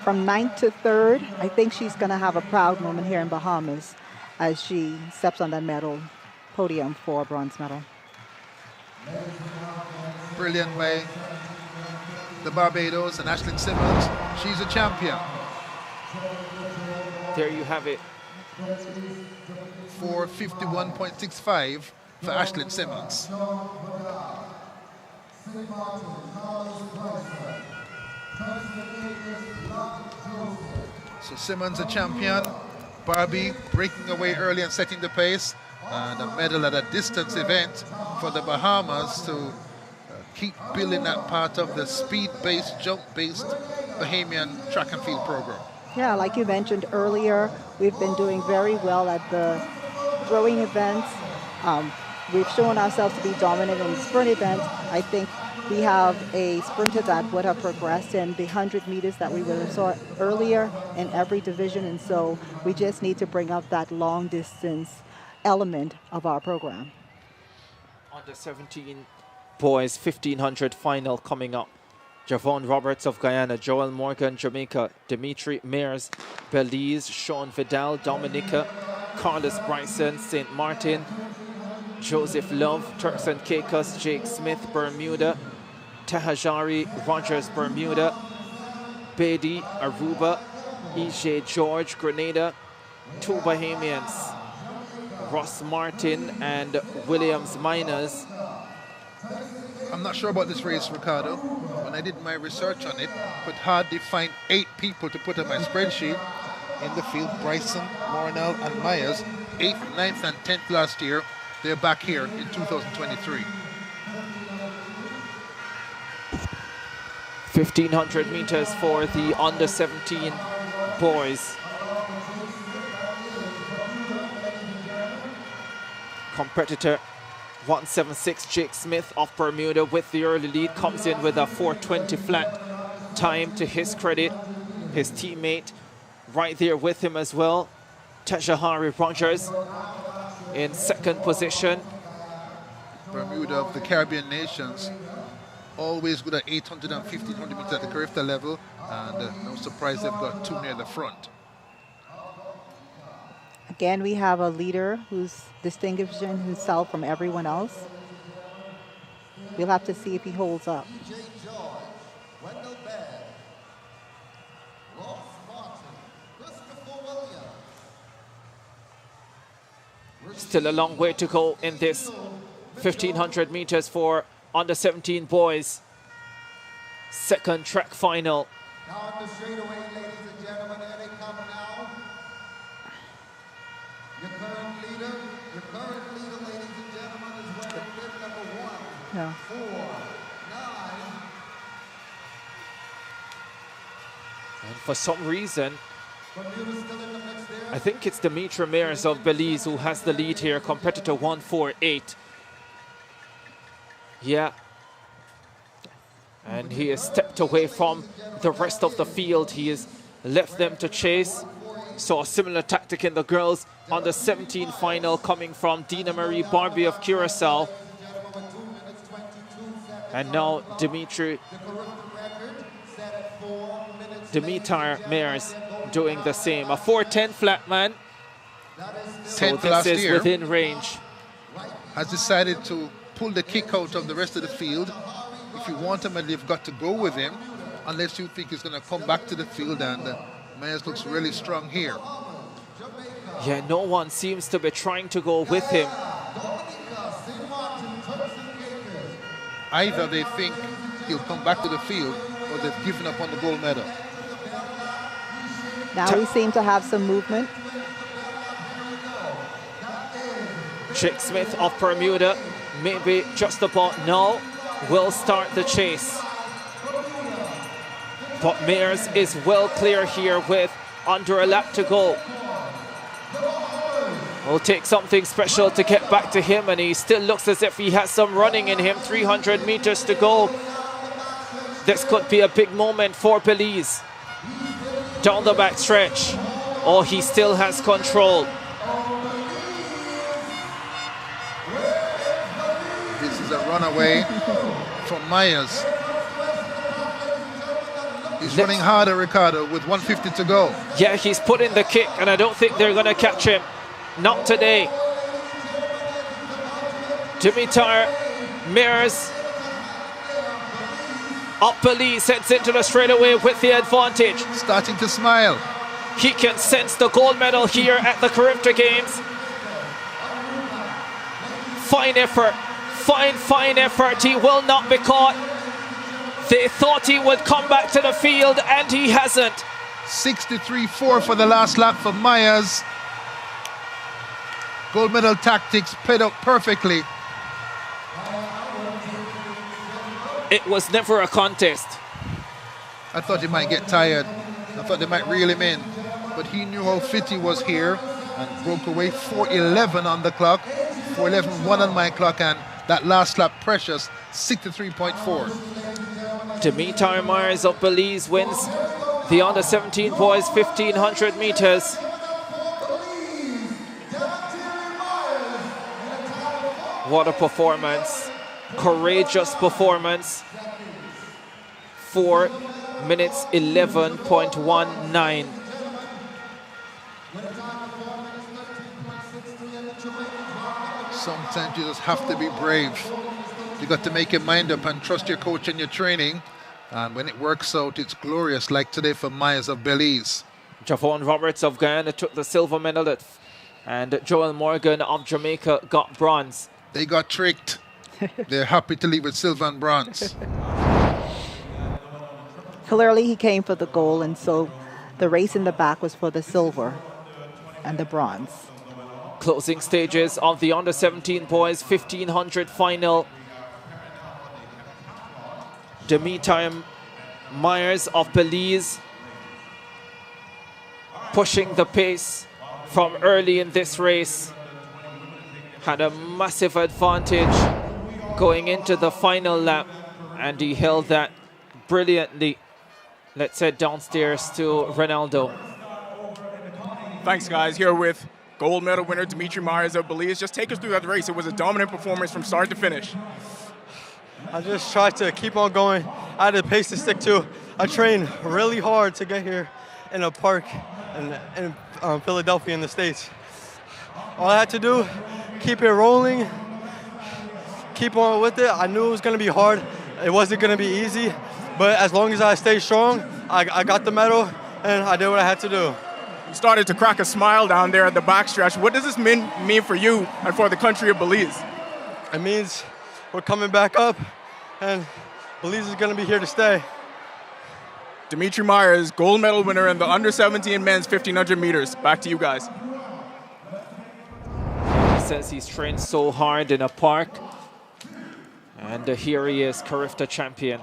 Speaker 2: From 9th to 3rd, I think she's going to have a proud moment here in Bahamas as she steps on that medal podium for a bronze medal.
Speaker 3: Brilliant by the Barbados and Ashlyn Simmons. She's a champion.
Speaker 1: There you have it.
Speaker 3: 4:51.65 for Ashlyn Simmons. So Simmons a champion, Barbie breaking away early and setting the pace, and a medal at a distance event for the Bahamas to keep building that part of the speed-based, jump-based Bahamian track and field program.
Speaker 2: Yeah, like you mentioned earlier, we've been doing very well at the throwing events. We've shown ourselves to be dominant in the sprint events. I think we have a sprinter that would have progressed in the 100 meters that we would have saw earlier in every division, and so we just need to bring up that long distance element of our program.
Speaker 1: Under 17 boys 1500 final coming up. Javon Roberts of Guyana, Joel Morgan, Jamaica, Dimitri Mears, Belize, Sean Vidal, Dominica, Carlos Bryson, St. Martin, Joseph Love, Turks and Caicos, Jake Smith, Bermuda, Tahajari Rogers, Bermuda, Beatty, Aruba, E.J. George, Grenada, 2 Bahamians, Ross Martin and Williams Miners.
Speaker 3: I'm not sure about this race, Ricardo. When I did my research on it, could hardly find 8 people to put on my spreadsheet in the field. Bryson, Morinell, and Myers, 8th, 9th, and 10th last year. They're back here in 2023.
Speaker 1: 1500 meters for the under 17 boys. competitor. 176 Jake Smith of Bermuda with the early lead, comes in with a 4:20 flat time to his credit. His teammate right there with him as well, Tajahari Rogers, in second position.
Speaker 3: Bermuda of the Caribbean nations, always good at 800 and 1500 meters at the CARIFTA level, and no surprise they've got two near the front.
Speaker 2: Again, we have a leader who's distinguishing himself from everyone else. We'll have to see if he holds up.
Speaker 1: Still a long way to go in this 1500 meters for under 17 boys. Second track final.
Speaker 11: Now on the straightaway, ladies and gentlemen, here they come now. Your current leader, ladies and gentlemen, is wearing bib number 1,
Speaker 2: No.
Speaker 11: 4, 9.
Speaker 1: And for some reason,
Speaker 11: Bermuda's still in the mix there.
Speaker 1: I think it's Dimitri Mears of Belize who has the lead here, competitor 148. Yeah. And he has stepped away from the rest of the field. He has left them to chase. Saw a similar tactic in the girls on the 17 final coming from Dina Marie Barbie of Curacao. And now Dimitri Mears doing the same. A 4:10 flat man. So this is within range.
Speaker 3: Has decided to pull the kick out of the rest of the field. If you want him, you've got to go with him, unless you think he's going to come back to the field, and Myers looks really strong here.
Speaker 1: Yeah, no one seems to be trying to go with him.
Speaker 3: Either they think he'll come back to the field, or they've given up on the gold medal.
Speaker 2: Now we seem to have some movement.
Speaker 1: Jake Smith of Bermuda, maybe just about now, will start the chase. But Mears is well clear here with under a lap to go. Will take something special to get back to him, and he still looks as if he has some running in him. 300 meters to go. This could be a big moment for Belize. Down the back stretch. Oh, he still has control.
Speaker 3: This is a runaway from Myers. He's running harder, Ricardo, with 150 to go.
Speaker 1: Yeah, he's put in the kick, and I don't think they're going to catch him. Not today. Dimitar Mears up Belize, heads into the straightaway with the advantage.
Speaker 3: Starting to smile.
Speaker 1: He can sense the gold medal here at the CARIFTA Games. Fine effort. Fine effort. He will not be caught. They thought he would come back to the field, and he hasn't.
Speaker 3: 63.4 for the last lap for Myers. Gold medal tactics played out perfectly.
Speaker 1: It was never a contest.
Speaker 3: I thought he might get tired. I thought they might reel him in. But he knew how fit he was here and broke away. 4:11 on the clock. 4:11.1 on my clock, and that last lap precious, 63.4.
Speaker 1: Dimitar Myers of Belize wins the under 17 boys 1500 meters. What a performance. Courageous performance. 4 minutes 11.19.
Speaker 3: Sometimes you just have to be brave. You got to make your mind up and trust your coach and your training. And when it works out, it's glorious, like today for Myers of Belize.
Speaker 1: Javon Roberts of Guyana took the silver medal, and Joel Morgan of Jamaica got bronze.
Speaker 3: They got tricked. They're happy to leave with silver and bronze.
Speaker 2: Clearly he came for the gold, and so the race in the back was for the silver and the bronze.
Speaker 1: Closing stages of the under 17 boys 1500 final. Dimitar Myers of Belize pushing the pace from early in this race. had a massive advantage going into the final lap, and he held that brilliantly. Let's head downstairs to Ronaldo.
Speaker 5: Thanks, guys. Here with gold medal winner Dimitri Myers of Belize. Just take us through that race. It was a dominant performance from start to finish.
Speaker 12: I just tried to keep on going. I had a pace to stick to. I trained really hard to get here in a park in Philadelphia in the States. All I had to do, keep it rolling, keep on with it. I knew it was going to be hard. It wasn't going to be easy, but as long as I stayed strong, I got the medal and I did what I had to do.
Speaker 5: You started to crack a smile down there at the backstretch. What does this mean for you and for the country of Belize?
Speaker 12: It means we're coming back up and Belize is going to be here to stay.
Speaker 5: Dimitri Myers, gold medal winner in the under-17 men's 1500 meters. Back to you guys.
Speaker 1: He says he's trained so hard in a park. And here he is, CARIFTA champion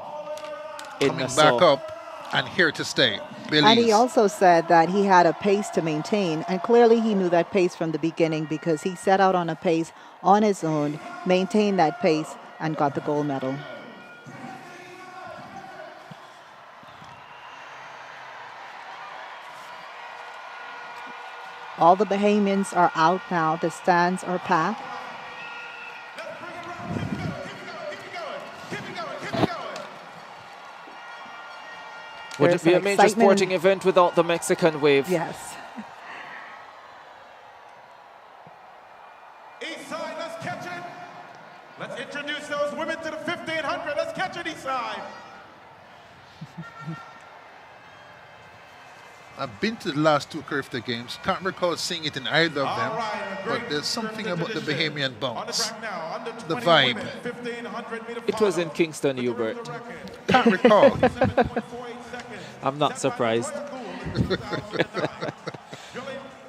Speaker 1: in Nassau.
Speaker 3: Back up and here to stay. Belize.
Speaker 2: And he also said that he had a pace to maintain. And clearly he knew that pace from the beginning because he set out on a pace on his own, maintained that pace, and got the gold medal. All the Bahamians are out now. The stands are packed.
Speaker 1: Would it be a major sporting event without the Mexican wave?
Speaker 2: Yes.
Speaker 4: East side, let's catch it. Let's introduce those women to the 1500. Let's catch it, east side.
Speaker 3: I've been to the last two CARIFTA Games. Can't recall seeing it in either of them, but there's something about the Bahamian bounce, the vibe.
Speaker 1: It was in Kingston, Hubert.
Speaker 3: Can't recall.
Speaker 1: I'm not surprised.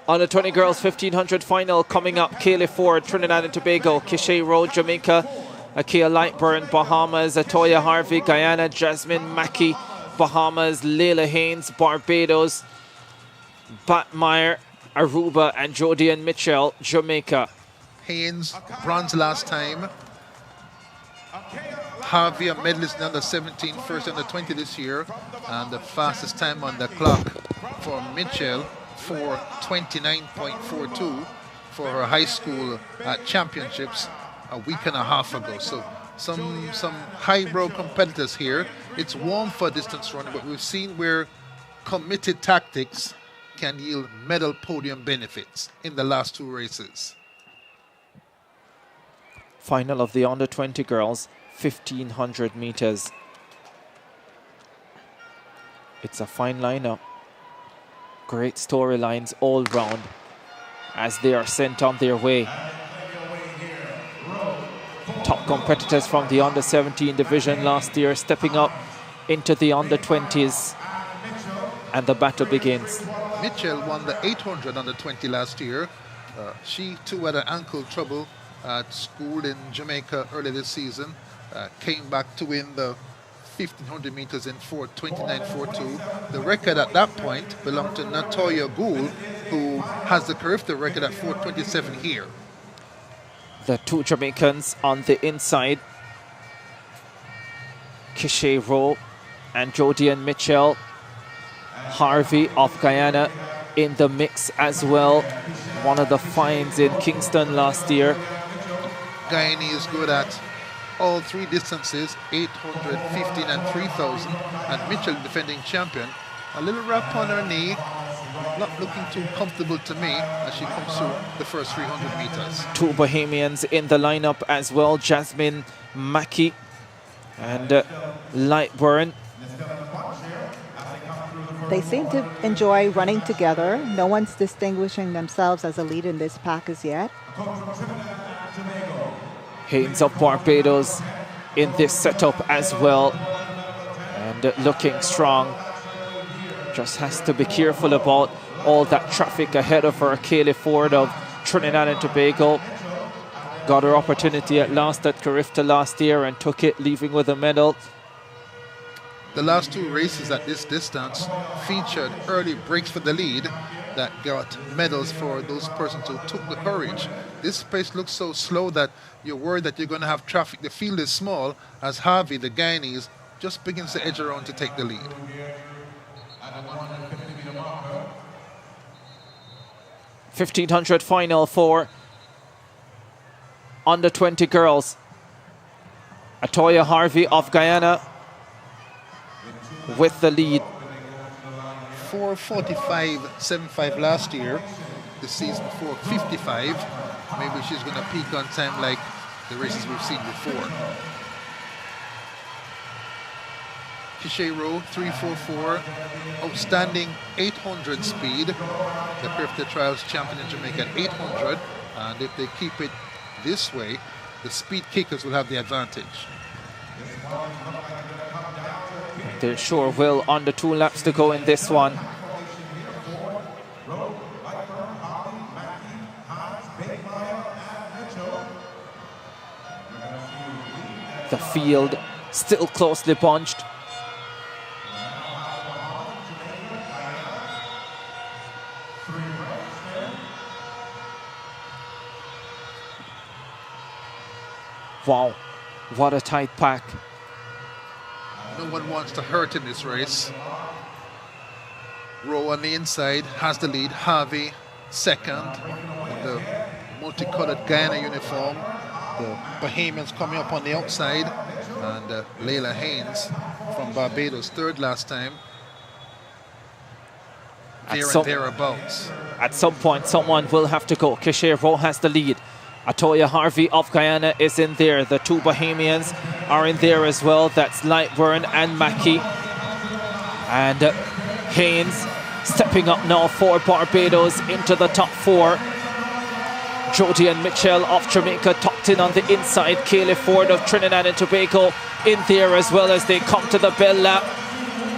Speaker 1: On the 20 girls 1500 final coming up, Kaylee Ford, Trinidad and Tobago, Kishay Road, Jamaica, Akia Lightburn, Bahamas, Atoya Harvey, Guyana, Jasmine Mackey, Bahamas, Layla Haynes, Barbados, Batmeyer, Aruba, and Jodian Mitchell, Jamaica.
Speaker 3: Haynes, bronze last time. Harvey, a medalist in under 17, first under 20 this year, and the fastest time on the clock for Mitchell for 29.42 for her high school championships a week and a half ago. So some highbrow competitors here. It's warm for distance running, but we've seen where committed tactics can yield medal podium benefits in the last two races.
Speaker 1: Final of the under 20 girls 1500 meters. It's a fine lineup. Great storylines all round as they are sent on their way. Top competitors from the under 17 division last year stepping up into the under 20s, and the battle begins.
Speaker 3: Mitchell won the 800 under 20 last year. She too had an ankle trouble at school in Jamaica early this season. Came back to win the 1500 meters in 4:29.42. The record at that point belonged to Natoya Gould, who has the CARIFTA record at 4:27 here.
Speaker 1: The two Jamaicans on the inside, Kishay Rowe and Jodian Mitchell. Harvey of Guyana in the mix as well. One of the finds in Kingston last year.
Speaker 3: Guyana is good at all three distances, 800, 15 and 3000, and Mitchell, defending champion, a little rap on her knee, not looking too comfortable to me as she comes through the first 300 meters.
Speaker 1: Two Bahamians in the lineup as well, Jasmine Mackey and Lightburn.
Speaker 2: They seem to enjoy running together. No one's distinguishing themselves as a lead in this pack as yet.
Speaker 1: Haynes of Barbados in this setup as well, and looking strong. Just has to be careful about all that traffic ahead of her. Kaylee Ford of Trinidad and Tobago got her opportunity at last at CARIFTA last year and took it, leaving with a medal.
Speaker 3: The last two races at this distance featured early breaks for the lead. that got medals for those persons who took the courage. This pace looks so slow that you're worried that you're going to have traffic. The field is small as Harvey, the Guyanese, just begins to edge around to take the lead.
Speaker 1: 1500 final for under 20 girls. Atoya Harvey of Guyana with the lead.
Speaker 3: 4:45.75 last year. The season 4:55. Maybe she's going to peak on time like the races we've seen before. Kishay Rowe, 3:44. Outstanding 800 speed. The CARIFTA Trials champion in Jamaica at 800. And if they keep it this way, the speed kickers will have the advantage.
Speaker 1: They sure will. Under 2 laps to go in this one. The field still closely bunched. Wow, what a tight pack.
Speaker 3: No one wants to hurt in this race. Rowe on the inside has the lead. Harvey second in the multicolored Guyana uniform. The Bahamians coming up on the outside. And Layla Haynes from Barbados, third last time. Thereabouts.
Speaker 1: At some point, someone will have to go. Kishay Rowe has the lead. Atoya Harvey of Guyana is in there. The 2 Bahamians are in there as well. That's Lightburn and Mackey. And Haynes stepping up now for Barbados into the top 4. Jody and Mitchell of Jamaica tucked in on the inside. Kaylee Ford of Trinidad and Tobago in there as well as they come to the bell lap.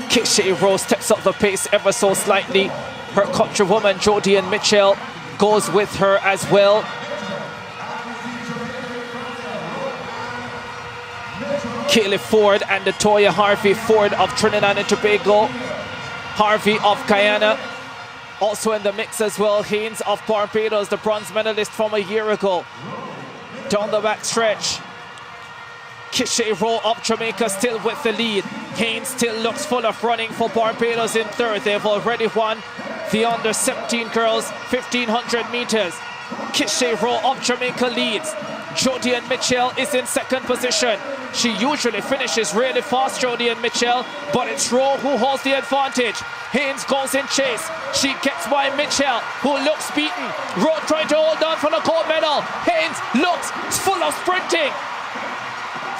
Speaker 1: Kishay Rowe steps up the pace ever so slightly. Her countrywoman Jody and Mitchell goes with her as well. Kaylee Ford and Atoya Harvey. Ford of Trinidad and Tobago. Harvey of Guyana also in the mix as well. Haynes of Barbados, the bronze medalist from a year ago. Down the back stretch. Kishay Rowe of Jamaica still with the lead. Haynes still looks full of running for Barbados in third. They've already won the under 17 girls 1500 meters. Kishay Rowe of Jamaica leads. Jody and Mitchell is in second position. She usually finishes really fast, Jody and Mitchell, but it's Rowe who holds the advantage. Haynes goes in chase. She gets by Mitchell, who looks beaten. Rowe trying to hold on for the gold medal. Haynes looks full of sprinting.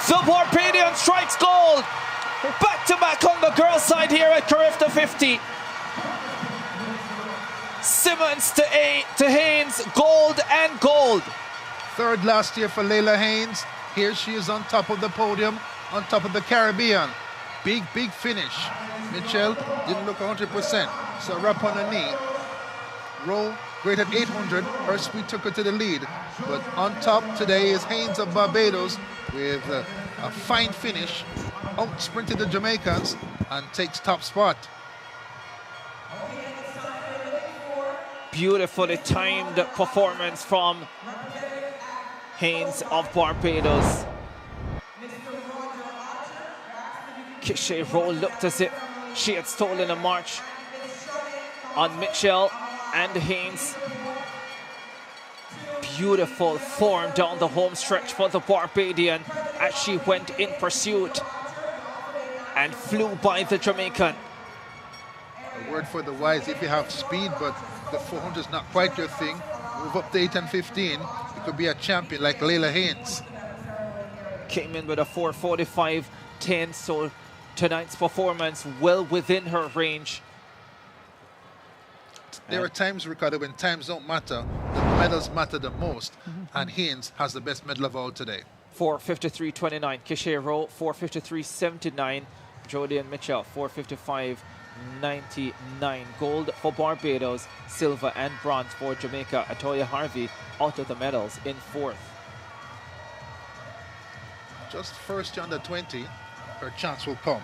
Speaker 1: The Barbadian strikes gold. Back to back on the girls' side here at CARIFTA 50. Simmons to Haynes, gold and gold.
Speaker 3: Third last year for Layla Haynes. Here she is on top of the podium, on top of the Caribbean. Big, big finish. Mitchell didn't look 100%, so wrap on the knee. Rowe, great at 800. Her speed took her to the lead. But on top today is Haynes of Barbados with a fine finish. Out sprinted the Jamaicans and takes top spot.
Speaker 1: Beautifully timed performance from Haynes of Barbados. Kishay Rowe looked as if she had stolen a march on Mitchell and Haynes. Beautiful form down the home stretch for the Barbadian as she went in pursuit and flew by the Jamaican.
Speaker 3: A word for the wise, if you have speed but the 400 is not quite your thing, move up to 8 and 15. You could be a champion like Layla Haynes.
Speaker 1: Came in with a 4:45.10, so tonight's performance well within her range.
Speaker 3: There are times, Ricardo, when times don't matter, the medals matter the most, and Haynes has the best medal of all today.
Speaker 1: 4:53.29, Kishay Rowe, 4:53.79, Jody and Mitchell, 4:55.99. Gold for Barbados, silver and bronze for Jamaica. Atoya Harvey out of the medals in fourth.
Speaker 3: Just first under 20, her chance will come.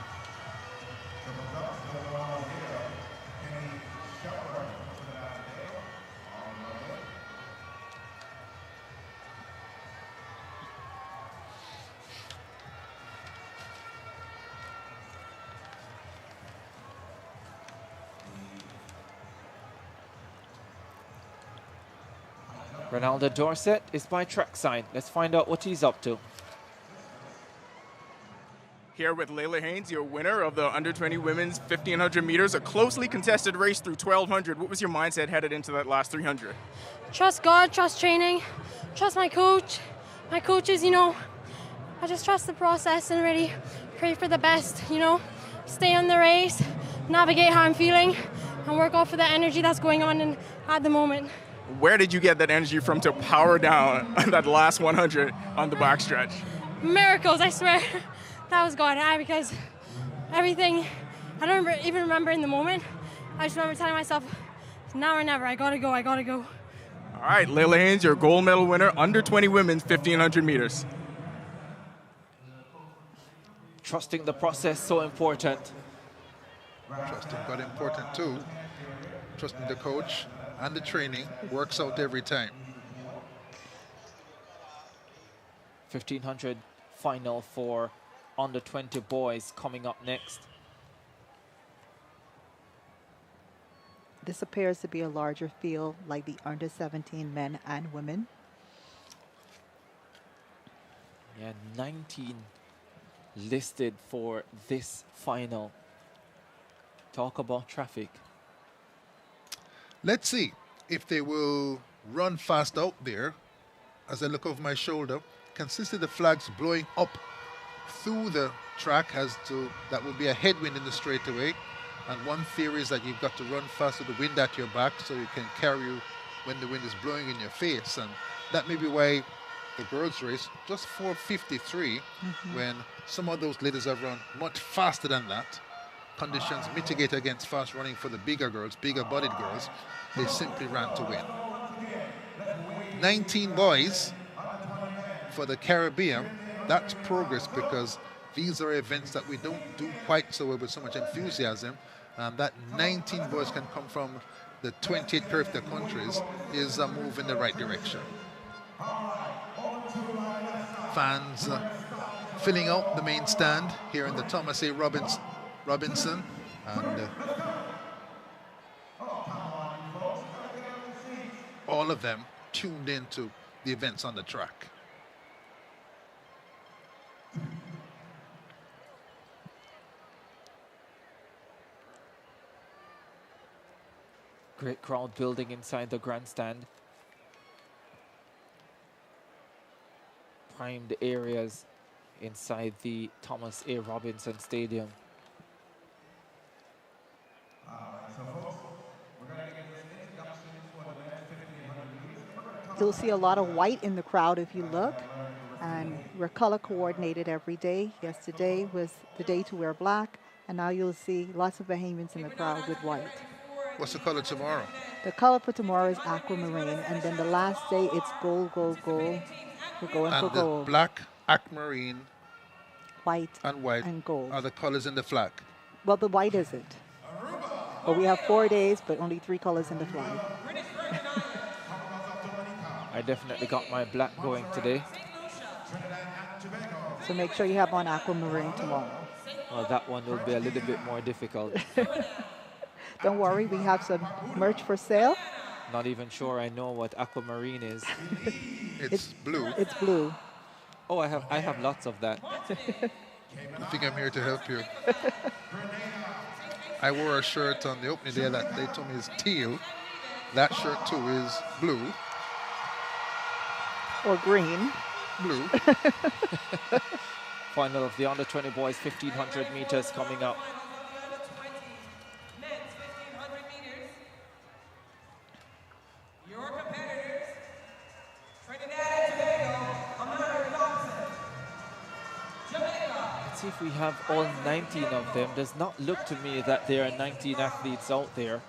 Speaker 1: Ronaldo Dorset is by trackside. Let's find out what he's up to.
Speaker 5: Here with Layla Haynes, your winner of the under-20 women's 1500 meters, a closely contested race through 1200. What was your mindset headed into that last 300?
Speaker 13: Trust God, trust training, trust my coach. My coaches, you know, I just trust the process and really pray for the best, you know. Stay on the race, navigate how I'm feeling, and work off of the energy that's going on at the moment.
Speaker 5: Where did you get that energy from to power down that last 100 on the backstretch?
Speaker 13: Miracles, I swear. That was God, because everything, I don't even remember in the moment. I just remember telling myself, now or never, I gotta go, I gotta go.
Speaker 5: All right, Layla Haynes, your gold medal winner, under 20 women's 1500 meters.
Speaker 1: Trusting the process, so important.
Speaker 3: Trusting God important too. Trusting the coach and the training works out every time.
Speaker 1: 1500 final for under 20 boys coming up next.
Speaker 2: This appears to be a larger field like the under 17 men and women.
Speaker 1: Yeah, 19 listed for this final. Talk about traffic.
Speaker 3: Let's see if they will run fast out there. As I look over my shoulder, can see the flags blowing up through the track that will be a headwind in the straightaway. And one theory is that you've got to run fast with the wind at your back so you can carry you when the wind is blowing in your face. And that may be why the girls race just 4:53 when some of those ladies have run much faster than that. Conditions mitigate against fast running for the bigger girls, bigger bodied girls. They simply ran to win. 19 boys for the Caribbean. That's progress because these are events that we don't do quite so well with so much enthusiasm. And that 19 boys can come from the 28 CARIFTA countries is a move in the right direction. Fans filling out the main stand here in the Thomas A. Robinson. And all of them tuned into the events on the track.
Speaker 1: Great crowd building inside the grandstand. Primed areas inside the Thomas A. Robinson Stadium.
Speaker 2: You'll see a lot of white in the crowd if you look. And we're color coordinated every day. Yesterday was the day to wear black. And now you'll see lots of Bahamians in the crowd with white.
Speaker 3: What's the color tomorrow?
Speaker 2: The color for tomorrow is aquamarine, and then the last day it's gold, gold, gold. We're going for gold.
Speaker 3: Black, aquamarine,
Speaker 2: white,
Speaker 3: and
Speaker 2: gold
Speaker 3: are the colors in the flag.
Speaker 2: Well, the white isn't. But we have 4 days, but only 3 colors in the flag.
Speaker 1: I definitely got my black going today.
Speaker 2: So make sure you have on aquamarine tomorrow.
Speaker 1: Well, that one will be a little bit more difficult.
Speaker 2: Don't worry, we have some merch for sale.
Speaker 1: Not even sure I know what aquamarine is.
Speaker 3: It's blue.
Speaker 2: It's blue.
Speaker 1: Oh, I have lots of that.
Speaker 3: I think I'm here to help you. I wore a shirt on the opening day that they told me is teal. That shirt too is blue.
Speaker 2: Or green.
Speaker 3: Blue.
Speaker 1: Final of the under 20 boys 1500 meters coming up. Let's see if we have all 19 of them. Does not look to me that there are 19 athletes out there.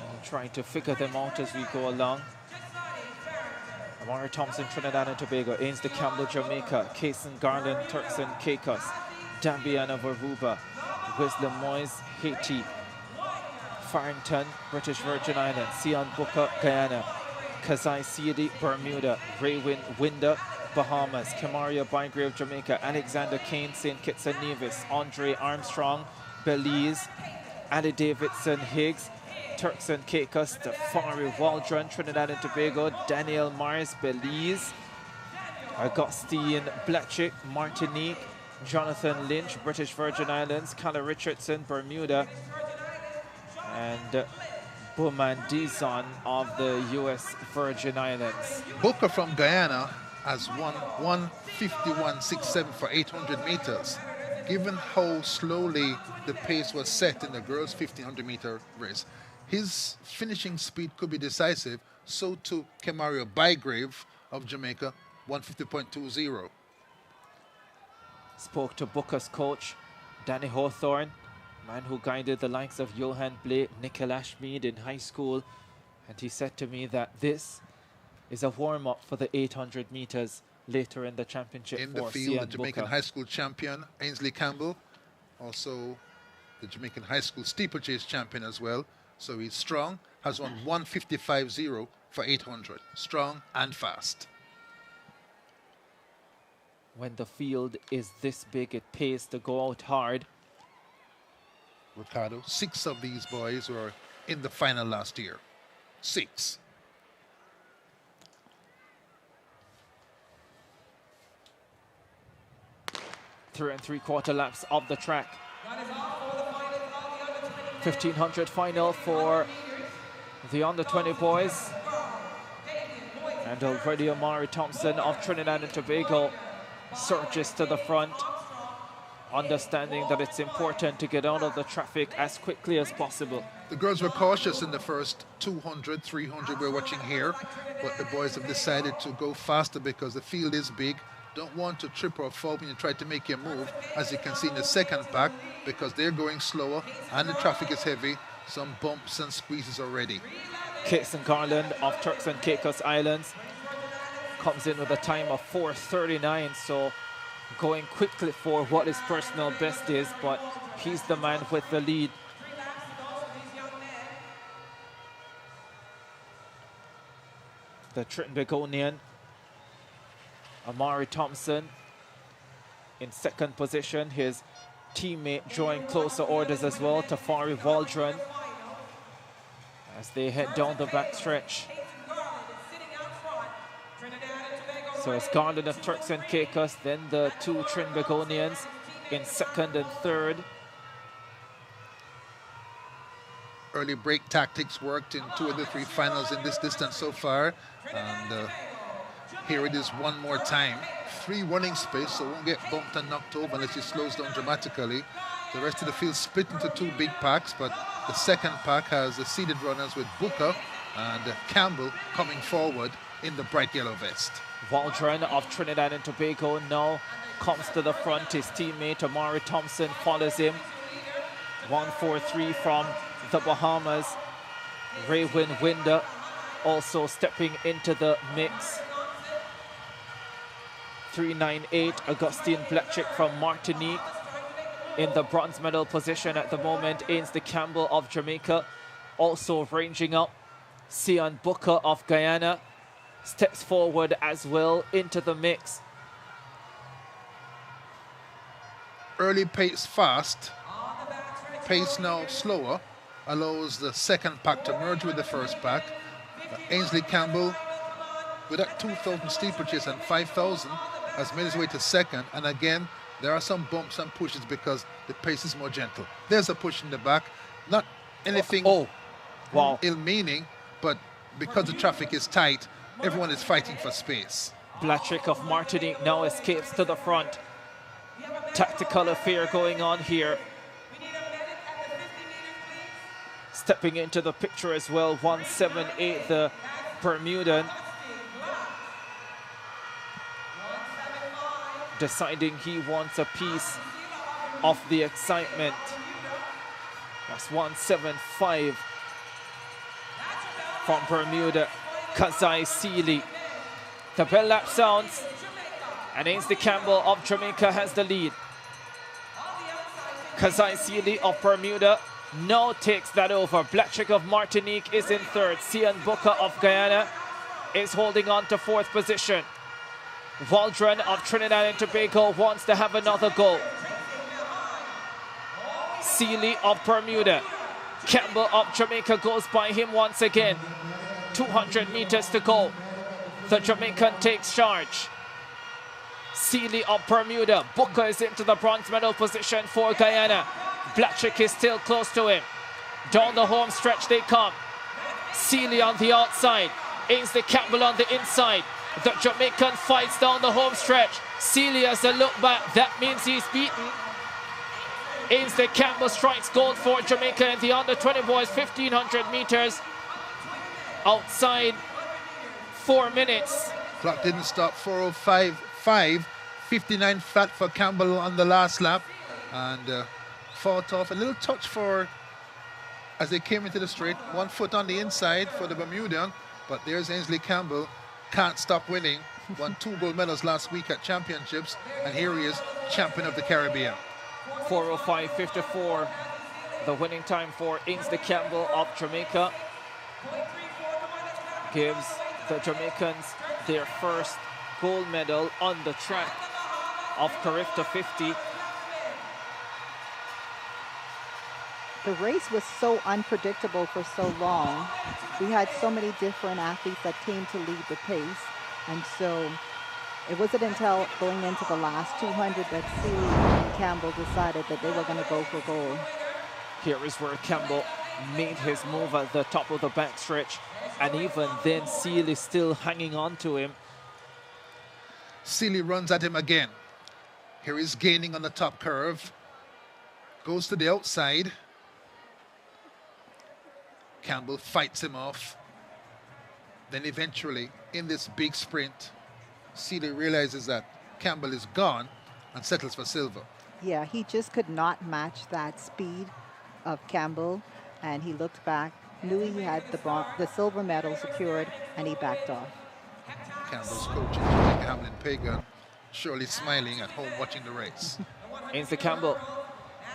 Speaker 1: I'm trying to figure them out as we go along. Amara Thompson, Trinidad and Tobago, Ainsley Campbell, Jamaica, Kaysen Garland, Turks and Caicos, Dambiana Varuba, Wisdom Moyes, Haiti, Farrington, British Virgin Islands, Sion Booker, Guyana, Kazai Siadi, Bermuda, Raywin Winder, Bahamas, Kamaria Bygrave, Jamaica, Alexander Kane, St. Kitts and Nevis, Andre Armstrong, Belize, Ali Davidson Higgs, Turks and Caicos, Tafari Waldron, Trinidad and Tobago, Daniel Mars, Belize, Augustine Blatchick, Martinique, Jonathan Lynch, British Virgin Islands, Calla Richardson, Bermuda, and Bowman Dizon of the US Virgin Islands.
Speaker 3: Booker from Guyana has won 1:51.67 for 800 meters. Given how slowly the pace was set in the girls' 1500 meter race, his finishing speed could be decisive. So too Kemario Bygrave of Jamaica, 150.20.
Speaker 1: Spoke to Booker's coach, Danny Hawthorne, man who guided the likes of Johan Blake, Nickel Ashmead in high school, and he said to me that this is a warm-up for the 800 meters later in the championship.
Speaker 3: In the field, the Jamaican high school champion, Ainsley Campbell, also the Jamaican high school steeplechase champion as well. So he's strong, has won 1:55.0 for 800. Strong and fast.
Speaker 1: When the field is this big, it pays to go out hard.
Speaker 3: Ricardo, 6 of these boys were in the final last year. 6.
Speaker 1: Three and 3/4 laps of the track. 1500 final for the under-20 boys. And already Amari Thompson of Trinidad and Tobago surges to the front, understanding that it's important to get out of the traffic as quickly as possible.
Speaker 3: The girls were cautious in the first 200, 300 we're watching here, but the boys have decided to go faster because the field is big. Don't want to trip or fall when you try to make your move, as you can see in the second pack, because they're going slower and the traffic is heavy. Some bumps and squeezes already.
Speaker 1: Kason Garland of Turks and Caicos Islands comes in with a time of 4:39, so going quickly for what his personal best is, but he's the man with the lead. The Trinbagonian, Amari Thompson, in second position. His teammate drawing closer orders as well, Tafari Waldron, as they head down the back stretch. So it's Garland of Turks and Caicos, then the 2 Trinbagonians in second and third.
Speaker 3: Early break tactics worked in 2 of the 3 finals in this distance so far. And here it is one more time. Free running space, so won't get bumped and knocked over unless he slows down dramatically. The rest of the field split into 2 big packs, but the second pack has the seeded runners with Booker and Campbell coming forward in the bright yellow vest.
Speaker 1: Waldron of Trinidad and Tobago now comes to the front. His teammate Amari Thompson follows him. 1:43 from the Bahamas. Raywin Winder also stepping into the mix. 3:98 Augustine Blatchick from Martinique. In the bronze medal position at the moment, Ainsley Campbell of Jamaica also ranging up. Sian Booker of Guyana steps forward as well into the mix.
Speaker 3: Early pace fast, pace now slower, allows the second pack to merge with the first pack. Ainsley Campbell, with that 2,000 steeplechase and 5,000, has made his way to second. And again, there are some bumps and pushes because the pace is more gentle. There's a push in the back, not anything ill-meaning, but because the traffic is tight, everyone is fighting for space.
Speaker 1: Blatchick of Martinique now escapes to the front. Tactical affair going on here. Stepping into the picture as well, 1:78, the Bermudan. Deciding he wants a piece of the excitement. That's 1:75 from Bermuda, Kazai Sealy. The bell lap sounds, and Ainsley Campbell of Jamaica has the lead. Kazai Sealy of Bermuda now takes that over. Blatchick of Martinique is in third. Sian Booker of Guyana is holding on to fourth position. Waldron of Trinidad and Tobago wants to have another go. Sealy of Bermuda Campbell of Jamaica goes by him once again. 200 meters to go. The Jamaican takes charge. Seeley of Bermuda. Booker is into the bronze medal position for Guyana. Blatchick is still close to him. Down the home stretch they come. Seeley on the outside. Ainsley Campbell on the inside. The Jamaican fights down the home stretch. Seeley has a look back. That means he's beaten. Ainsley Campbell strikes gold for Jamaica in the under-20 boys 1500 meters. Outside 4 minutes.
Speaker 3: Clock didn't stop. 4:05.5. 59 flat for Campbell on the last lap. And fought off. A little touch for as they came into the straight. 1 foot on the inside for the Bermudian. But there's Ainsley Campbell. Can't stop winning. Won 2 gold medals last week at championships. And here he is, champion of the Caribbean.
Speaker 1: 4:05.54. The winning time for Ainsley Campbell of Jamaica. Gives the Jamaicans their first gold medal on the track of CARIFTA 50.
Speaker 2: The race was so unpredictable for so long. We had so many different athletes that came to lead the pace. And so it wasn't until going into the last 200 that Seeley and Campbell decided that they were going to go for gold.
Speaker 1: Here is where Campbell made his move at the top of the backstretch. And even then, Seeley still hanging on to him.
Speaker 3: Seeley runs at him again. Here he's gaining on the top curve. Goes to the outside. Campbell fights him off. Then eventually, in this big sprint, Seeley realizes that Campbell is gone and settles for silver.
Speaker 2: Yeah, he just could not match that speed of Campbell. And he looked back, knew he had the silver medal secured, and he backed off.
Speaker 3: Campbell's coach, Jamaica Hamlin Pagan, surely smiling at home watching the race.
Speaker 1: Ainsley Campbell,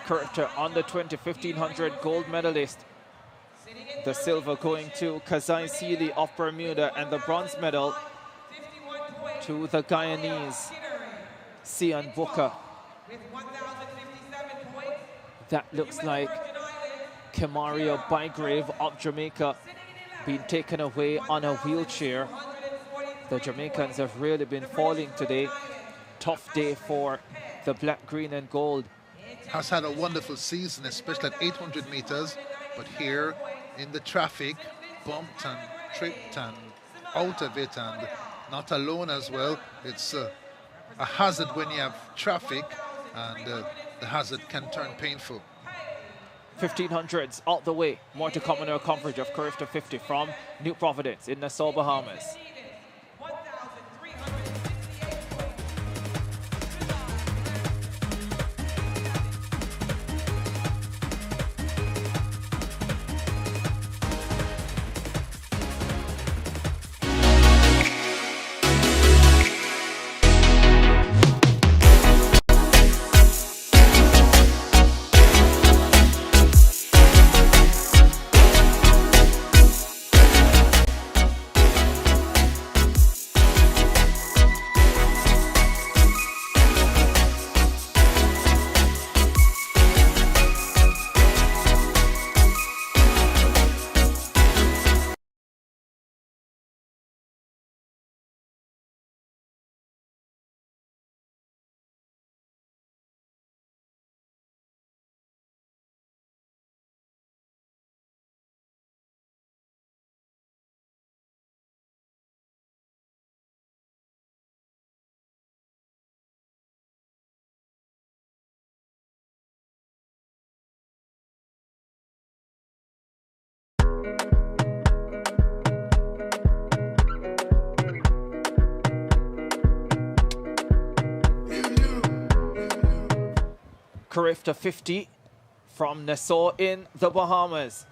Speaker 1: CARIFTA under-20 1500 gold medalist. The silver going to Kazai Seeley of Bermuda, and the bronze medal to the Guyanese, Sian Booker. That looks like Kemaria Bygrave of Jamaica being taken away on a wheelchair. The Jamaicans have really been falling today. Tough day for the black, green and gold.
Speaker 3: Has had a wonderful season, especially at 800 meters, but here in the traffic, bumped and tripped and out of it, and not alone as well. It's a hazard when you have traffic, and the hazard can turn painful.
Speaker 1: 1500s out the way. More to come in our coverage of CARIFTA 50 from New Providence in Nassau, Bahamas. CARIFTA 50 from Nassau in the Bahamas.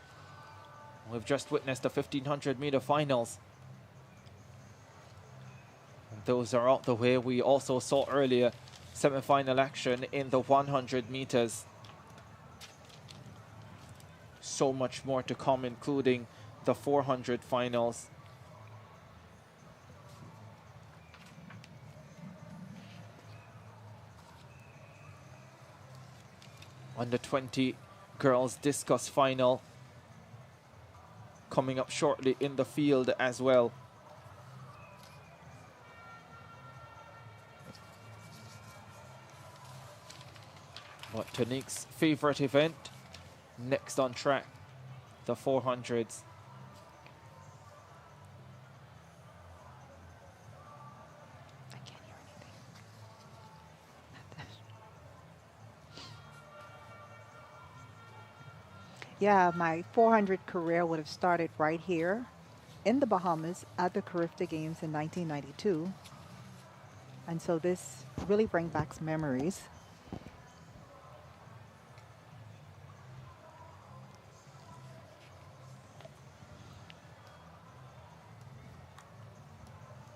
Speaker 1: We've just witnessed the 1500 meter finals. And those are out the way. We also saw earlier semi-final action in the 100 meters. So much more to come, including the 400 finals. Under 20 girls discus final coming up shortly in the field as well. But Tanique's favorite event, next on track, the 400s.
Speaker 2: Yeah, my 400 career would have started right here in the Bahamas at the CARIFTA Games in 1992. And so this really brings back memories.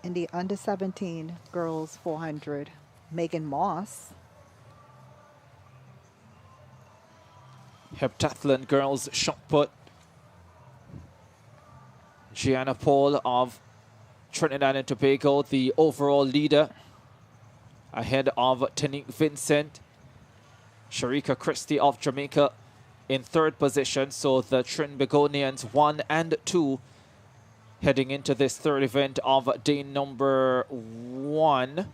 Speaker 2: In the under 17 girls 400, Megan Moss.
Speaker 1: Heptathlon girls shot put. Gianna Paul of Trinidad and Tobago, the overall leader, ahead of Tanique Vincent. Sharika Christie of Jamaica in third position. So the Trinbagonians 1 and 2 heading into this third event of day number 1.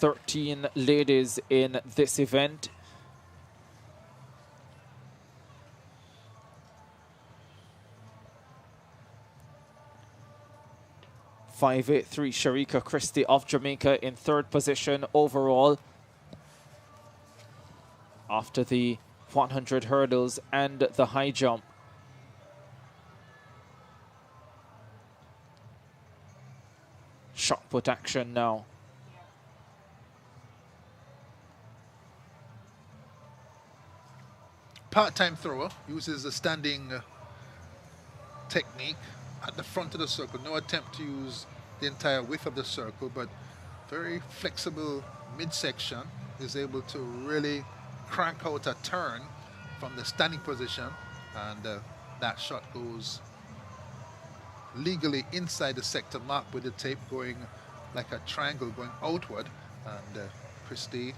Speaker 1: Thirteen ladies in this event. .583 Sharika Christie of Jamaica in third position overall after the 100 hurdles and the high jump. Shot put action now.
Speaker 3: Part-time thrower uses a standing technique at the front of the circle. No attempt to use the entire width of the circle, but very flexible midsection. Is able to really crank out a turn from the standing position, and that shot goes legally inside the sector marked with the tape, going like a triangle going outward. And Christie,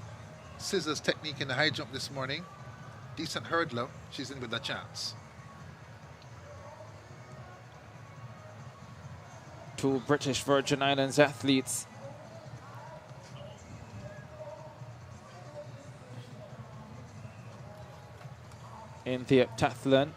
Speaker 3: scissors technique in the high jump this morning. Decent hurdler, she's in with a chance.
Speaker 1: Two British Virgin Islands athletes in the heptathlon.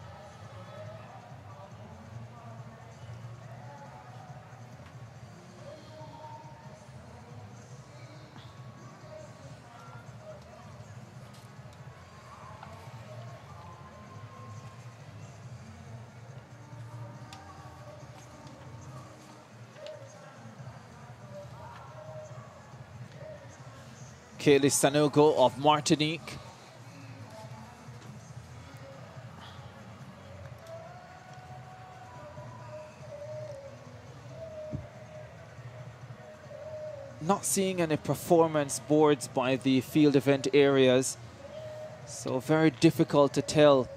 Speaker 1: Kaylee Sanogo of Martinique. Not seeing any performance boards by the field event areas, so very difficult to tell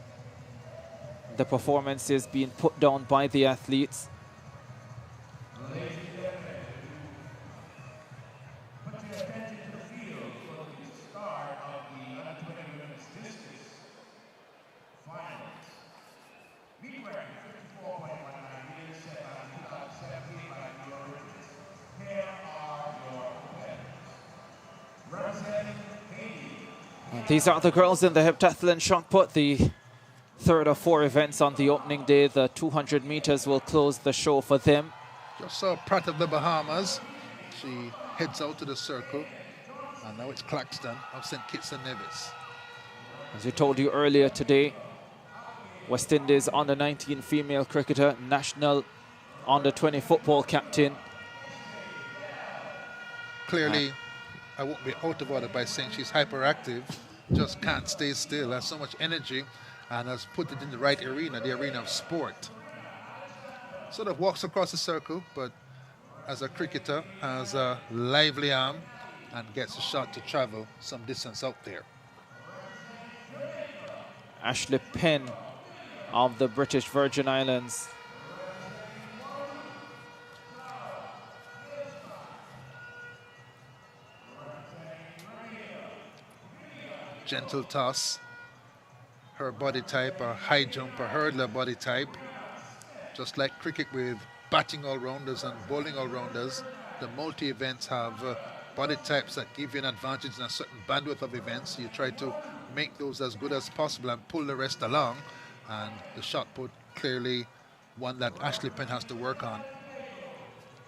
Speaker 1: the performances being put down by the athletes. These are the girls in the heptathlon shot put, the third of 4 events on the opening day. The 200 meters will close the show for them.
Speaker 3: Just saw Pratt of the Bahamas. She heads out to the circle, and now it's Claxton of St. Kitts and Nevis.
Speaker 1: As we told you earlier today, West Indies under 19 female cricketer, national under 20 football captain.
Speaker 3: Clearly, I won't be out of order by saying she's hyperactive, just can't stay still, has so much energy, and has put it in the right arena, the arena of sport. sort of walks across the circle, but as a cricketer, has a lively arm and gets a shot to travel some distance out there.
Speaker 1: Ashley Penn of the British Virgin Islands.
Speaker 3: Gentle toss. Her body type, a high jumper, hurdler body type. Just like cricket with batting all-rounders and bowling all-rounders, the multi-events have body types that give you an advantage in a certain bandwidth of events. So you try to make those as good as possible and pull the rest along. And the shot put, clearly one that Ashley Penn has to work on.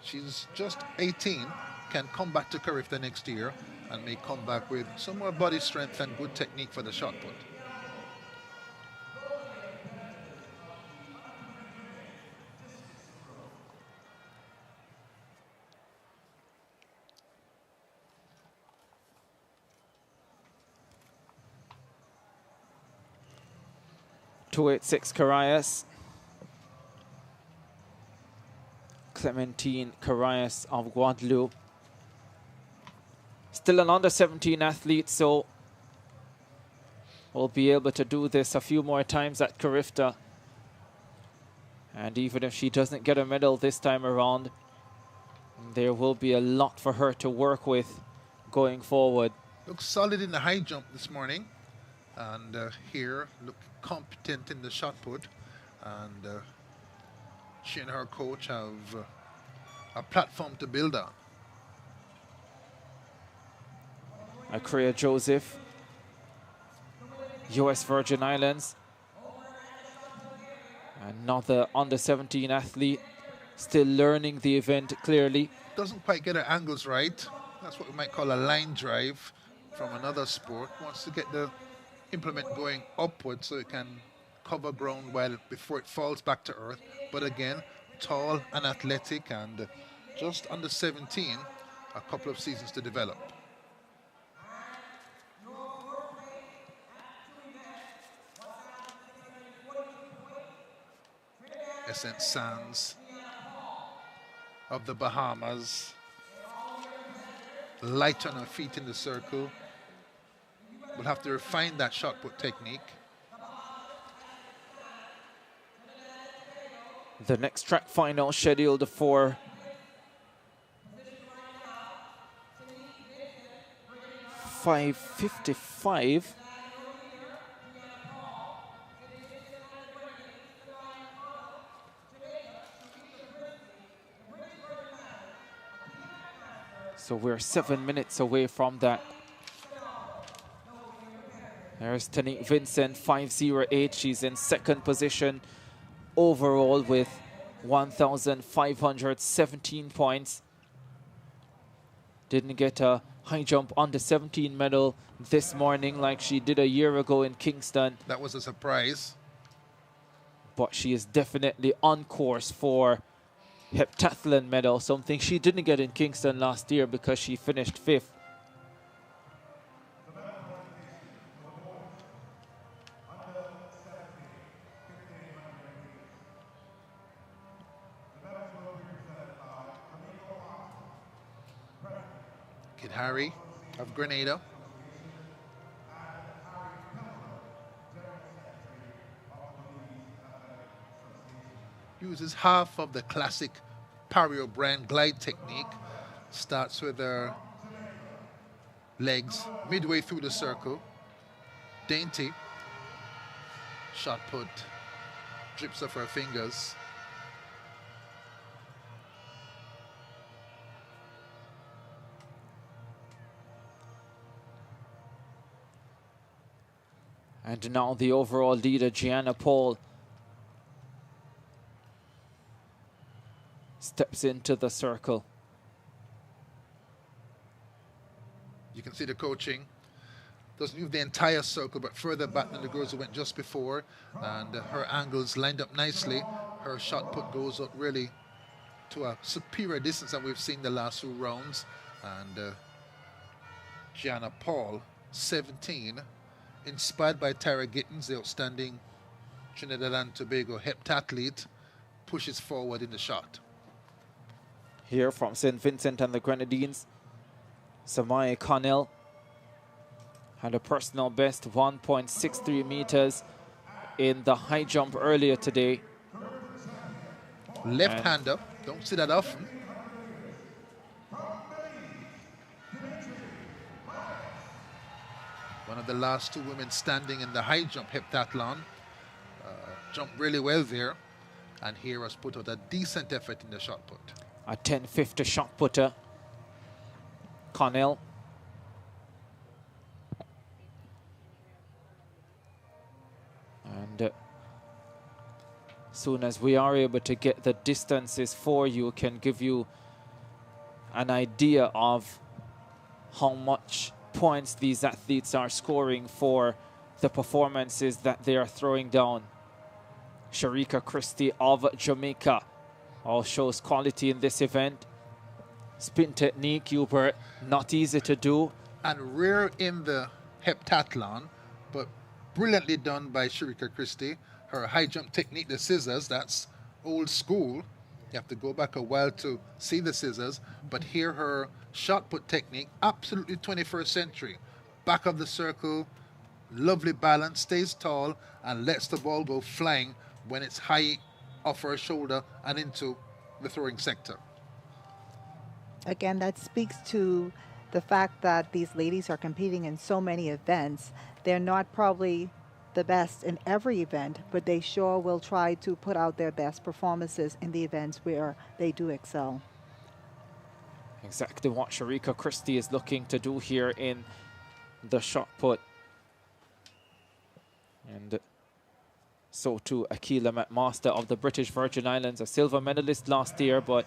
Speaker 3: She's just 18, can come back to CARIFTA next year and may come back with some more body strength and good technique for the shot put.
Speaker 1: .286 Carias. Clementine Carias of Guadeloupe. Still an under-17 athlete, so we'll be able to do this a few more times at CARIFTA. And even if she doesn't get a medal this time around, there will be a lot for her to work with going forward.
Speaker 3: Looks solid in the high jump this morning. And here, look competent in the shot put. And she and her coach have a platform to build on.
Speaker 1: Akria Joseph, US Virgin Islands. Another under-17 athlete, still learning the event clearly.
Speaker 3: Doesn't quite get her angles right. That's what we might call a line drive from another sport. Wants to get the implement going upward so it can cover ground well before it falls back to earth. But again, tall and athletic and just under 17, a couple of seasons to develop. Essence Sands of the Bahamas, light on her feet in the circle. We'll have to refine that shot put technique.
Speaker 1: The next track final scheduled for .555. So we're 7 minutes away from that. There's Tanique Vincent, 508. She's in second position overall with 1,517 points. Didn't get a high jump under 17 medal this morning like she did a year ago in Kingston.
Speaker 3: That was a surprise.
Speaker 1: But she is definitely on course for heptathlon medal, something she didn't get in Kingston last year because she finished 5th.
Speaker 3: Kid Harry of Grenada. Uses half of the classic Pario brand glide technique. Starts with her legs midway through the circle. Dainty. Shot put. Drips off her fingers.
Speaker 1: And now the overall leader, Gianna Paul, steps into the circle.
Speaker 3: You can see the coaching. Doesn't move the entire circle, but further back than the girls who went just before. And her angles lined up nicely. Her shot put goes up really to a superior distance than we've seen the last few rounds. And Gianna Paul, 17, inspired by Tara Gittins, the outstanding Trinidad and Tobago heptathlete, pushes forward in the shot.
Speaker 1: Here from St. Vincent and the Grenadines, Samaya Connell had a personal best 1.63 meters in the high jump earlier today.
Speaker 3: Left-hander, don't see that often. One of the last two women standing in the high jump heptathlon. Jumped really well there. And here has put out a decent effort in the shot put.
Speaker 1: A 10.50 shot putter. Connell. And soon as we are able to get the distances for you, can give you an idea of how much points these athletes are scoring for the performances that they are throwing down. Sharika Christie of Jamaica all shows quality in this event. Spin technique, Hubert, not easy to do.
Speaker 3: And rare in the heptathlon, but brilliantly done by Sharika Christie. Her high jump technique, the scissors, that's old school. You have to go back a while to see the scissors, but here her shot put technique, absolutely 21st century. Back of the circle, lovely balance, stays tall, and lets the ball go flying when it's high off her shoulder and into the throwing sector.
Speaker 2: Again, that speaks to the fact that these ladies are competing in so many events. They're not probably the best in every event, but they sure will try to put out their best performances in the events where they do excel.
Speaker 1: Exactly what Sharika Christie is looking to do here in the shot put. And so too Akila McMaster of the British Virgin Islands, a silver medalist last year, but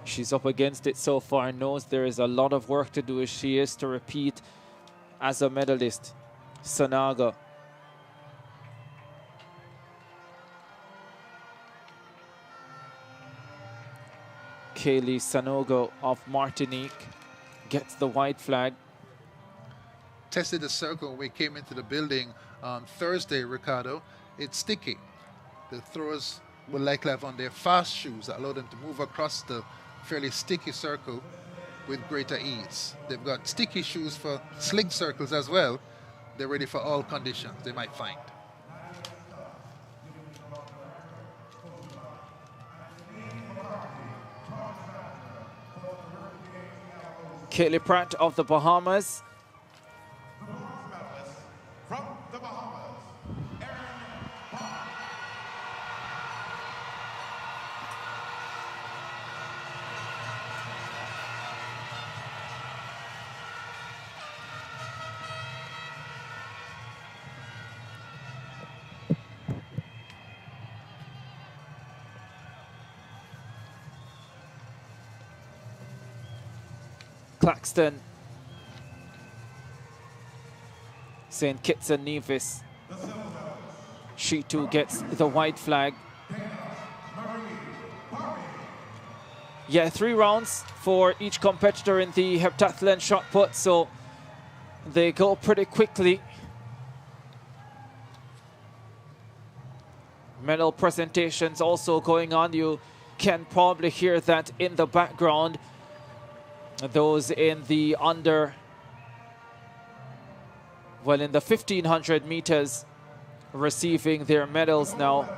Speaker 1: she's up against it so far, knows there is a lot of work to do as she is to repeat as a medalist. Sanaga. Kaylee Sanogo of Martinique gets the white flag.
Speaker 3: Tested the circle when we came into the building on Thursday, Ricardo. It's sticky. The throwers will likely have on their fast shoes that allow them to move across the fairly sticky circle with greater ease. They've got sticky shoes for slick circles as well. They're ready for all conditions they might find.
Speaker 1: Kaylee Pratt of the Bahamas.
Speaker 4: From the Bahamas,
Speaker 1: Claxton, St. Kitts and Nevis. She too gets the white flag. Yeah, 3 rounds for each competitor in the heptathlon shot put, so they go pretty quickly. Medal presentations also going on. You can probably hear that in the background. Those in the in the 1500 meters receiving their medals now.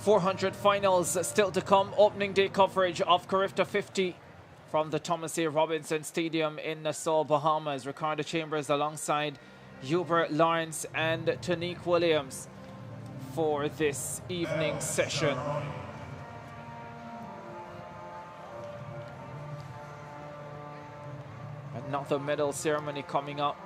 Speaker 1: 400 finals still to come. Opening day coverage of CARIFTA 50 from the Thomas A. Robinson Stadium in Nassau, Bahamas. Ricardo Chambers alongside Hubert Lawrence and Tanique Williams for this evening session. Another medal ceremony coming up.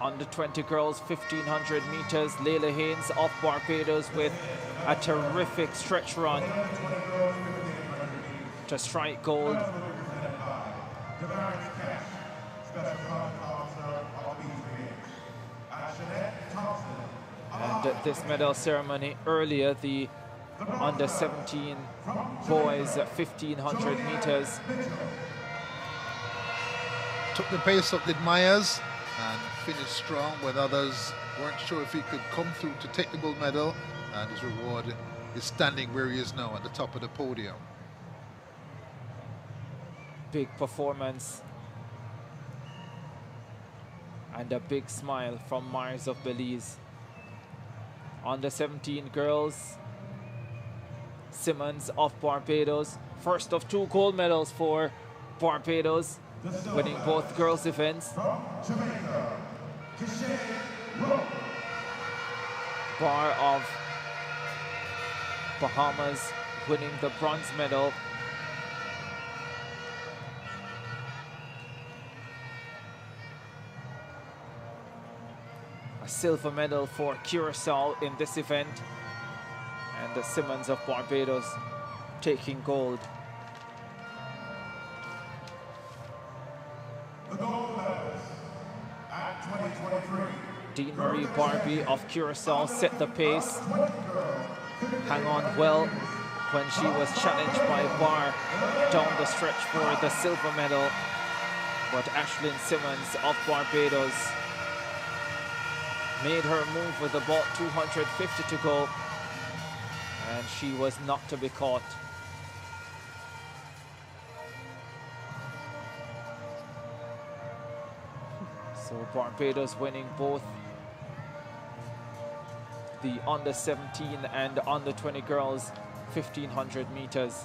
Speaker 1: Under 20 girls, 1500 meters. Layla Haynes of Barbados with a terrific stretch run to strike gold. And this medal ceremony earlier, the under 17 boys at 1500 meters.
Speaker 3: Took the pace up, did Myers, and finished strong when others weren't sure if he could come through to take the gold medal, and his reward is standing where he is now at the top of the podium.
Speaker 1: Big performance and a big smile from Myers of Belize. Under 17 girls, Simmons of Barbados, first of 2 gold medals for Barbados, winning both girls events. Bar of Bahamas winning the bronze medal. A silver medal for Curacao in this event, and the Simmons of Barbados taking gold.
Speaker 4: The gold medalist at 2023.
Speaker 1: Dean Marie Barbie of Curacao set the pace. Hang on well when she was challenged by Barr down the stretch for the silver medal. But Ashlyn Simmons of Barbados made her move with about 250 to go, and she was not to be caught. So Barbados winning both the under 17 and under 20 girls 1500 meters.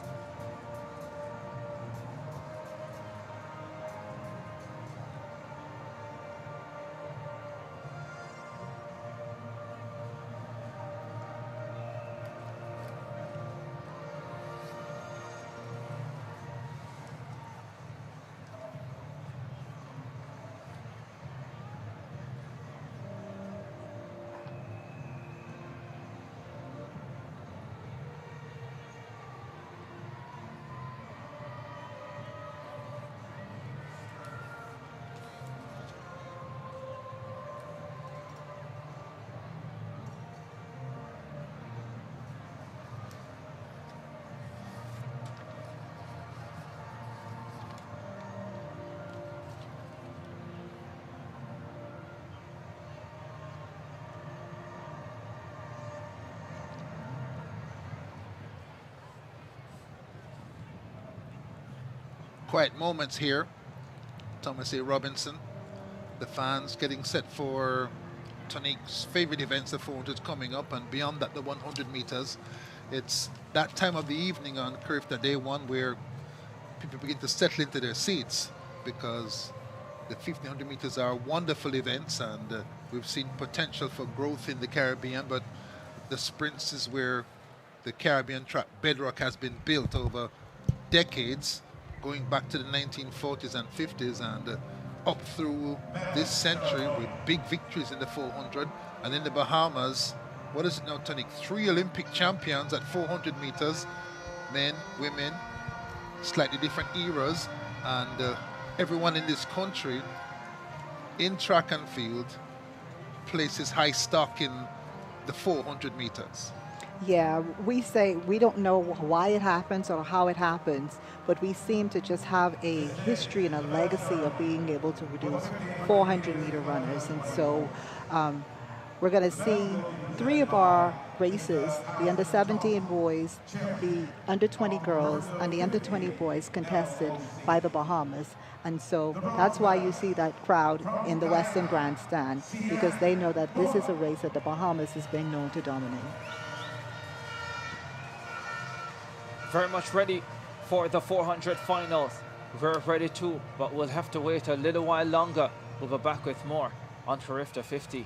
Speaker 3: Quiet moments here. Thomas A. Robinson. The fans getting set for Tonique's favorite events, the 400 coming up, and beyond that, the 100 meters. It's that time of the evening on CARIFTA Day 1 where people begin to settle into their seats, because the 1500 meters are wonderful events, and we've seen potential for growth in the Caribbean, but the sprints is where the Caribbean track bedrock has been built over decades, going back to the 1940s and 50s and up through this century with big victories in the 400. And in the Bahamas, what is it now, Tonique? 3 Olympic champions at 400 meters, men, women, slightly different eras, and everyone in this country in track and field places high stock in the 400 meters.
Speaker 2: Yeah, we say we don't know why it happens or how it happens, but we seem to just have a history and a legacy of being able to produce 400-meter runners. And so we're going to see 3 of our races, the under 17 boys, the under 20 girls, and the under 20 boys contested by the Bahamas. And so that's why you see that crowd in the Western Grandstand, because they know that this is a race that the Bahamas has been known to dominate.
Speaker 1: Very much ready for the 400 finals. We're ready too, but we'll have to wait a little while longer. We'll be back with more on CARIFTA 50.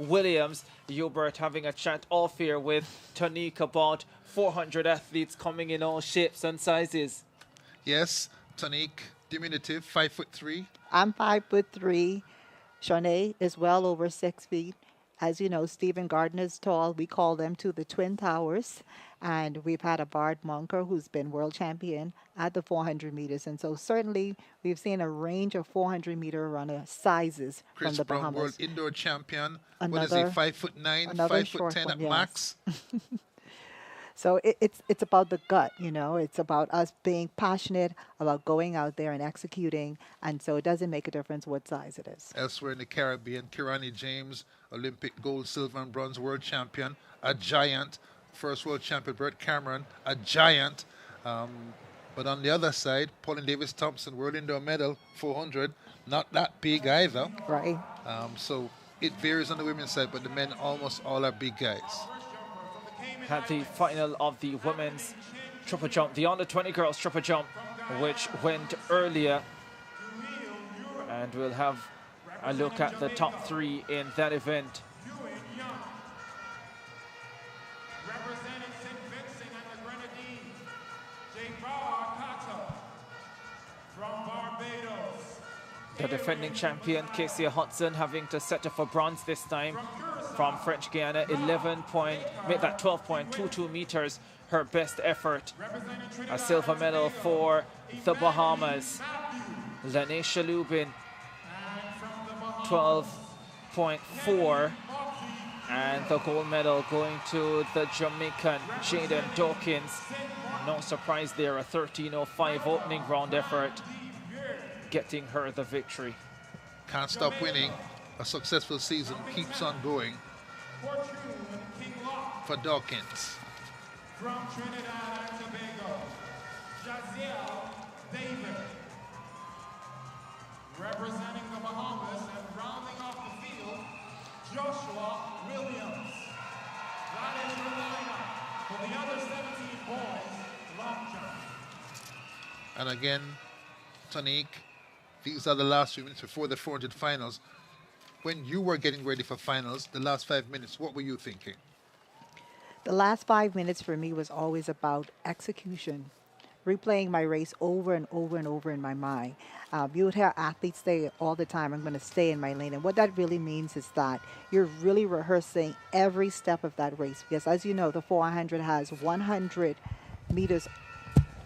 Speaker 1: Williams, Hubert having a chat off here with Tonique about 400 athletes coming in all shapes and sizes.
Speaker 3: Yes, Tonique, diminutive, 5'3".
Speaker 2: I'm 5'3". Shanae is well over 6 feet. As you know, Stephen Gardner's tall. We call them to the Twin Towers. And we've had a Bard Monker who's been world champion at the 400 meters. And so certainly we've seen a range of 400-meter runner sizes
Speaker 3: Chris
Speaker 2: from the
Speaker 3: Brown,
Speaker 2: Bahamas.
Speaker 3: world indoor champion.
Speaker 2: Another,
Speaker 3: what is he, 5'9", 5'10" at max?
Speaker 2: So it's about the gut, you know. It's about us being passionate about going out there and executing. And so it doesn't make a difference what size it is.
Speaker 3: Elsewhere in the Caribbean, Kirani James, Olympic gold, silver, and bronze world champion, a giant. First world champion, Bert Cameron, a giant. But on the other side, Pauline Davis-Thompson, world indoor medal, 400, not that big either.
Speaker 2: Right.
Speaker 3: So it varies on the women's side, but the men almost all are big guys.
Speaker 1: Had the final of the women's triple jump, the under 20 girls triple jump, which went earlier. And we'll have a look at the top three in that event.
Speaker 4: Representing St. Vincent and the Grenadines, from Barbados.
Speaker 1: The defending champion, Casey Hudson, having to settle for bronze this time from French Guiana, 12.22 meters, her best effort. A silver medal for the Bahamas. Lanesha Lubin, 12.4. And the gold medal going to the Jamaican Jaden Dawkins. No surprise there, a 13.05 opening round effort, getting her the victory.
Speaker 3: Can't stop winning. A successful season keeps on going for Dawkins.
Speaker 4: From Trinidad and Tobago, Jaziel David. Representing the Bahamas and rounding off the field, Joshua Williams. That is the lineup for the other 17 boys long jump.
Speaker 3: And again, Tonique, these are the last few minutes before the 400 finals. When you were getting ready for finals, the last 5 minutes, what were you thinking?
Speaker 2: The last 5 minutes for me was always about execution. replaying my race over and over and over in my mind. You would hear athletes say all the time, I'm going to stay in my lane. And what that really means is that you're really rehearsing every step of that race. Because as you know, the 400 has 100 meters,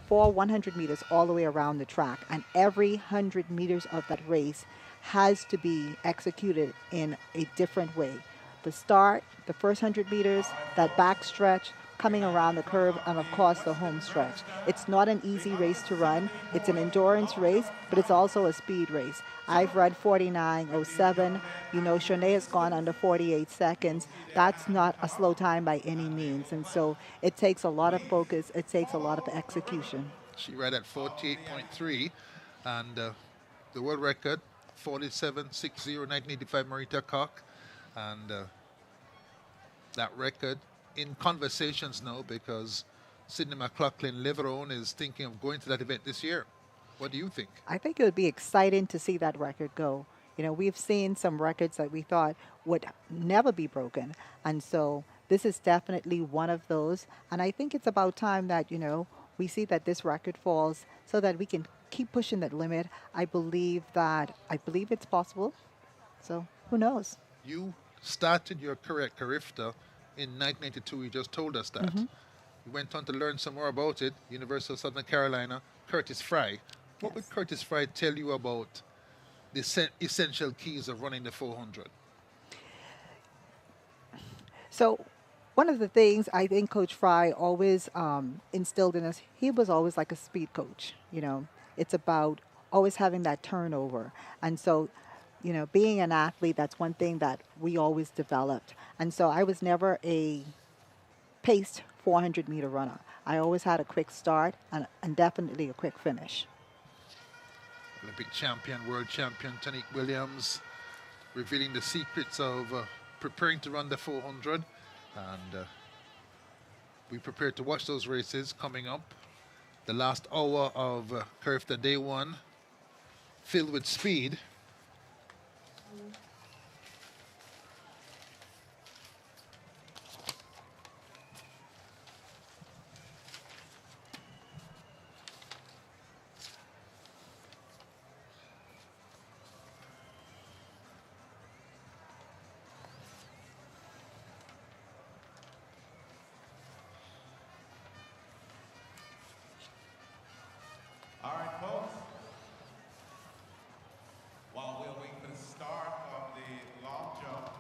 Speaker 2: 100 meters all the way around the track. And every 100 meters of that race has to be executed in a different way. The start, the first 100 meters, that back stretch, coming around the curve, and of course the home stretch. It's not an easy race to run. It's an endurance race, but it's also a speed race. I've run 49:07. You know, Shanae has gone under 48 seconds. That's not a slow time by any means. And so it takes a lot of focus. It takes a lot of execution.
Speaker 3: She ran at 48.3, and the world record, 47.60, 1985 Marita Koch. And that record in conversations now, because Sydney McLaughlin Leverone is thinking of going to that event this year. What do you think?
Speaker 2: I think it would be exciting to see that record go. You know, we've seen some records that we thought would never be broken. And so this is definitely one of those. And I think it's about time that, you know, we see that this record falls so that we can keep pushing that limit. I believe it's possible. So who knows?
Speaker 3: You started your career at CARIFTA in 1992. You just told us that. You went on to learn some more about it. University of Southern Carolina, Curtis Fry. What would Curtis Fry tell you about the essential keys of running the 400?
Speaker 2: So one of the things I think Coach Fry always instilled in us, he was always like a speed coach. You know, it's about always having that turnover. And so, you know, being an athlete, that's one thing that we always developed. And so I was never a paced 400-meter runner. I always had a quick start and definitely a quick finish.
Speaker 3: Olympic champion, world champion, Tanique Williams, revealing the secrets of preparing to run the 400. And we prepare to watch those races coming up. The last hour of CARIFTA Day 1, filled with speed.
Speaker 4: All right, folks. While we're waiting for the start of the long jump,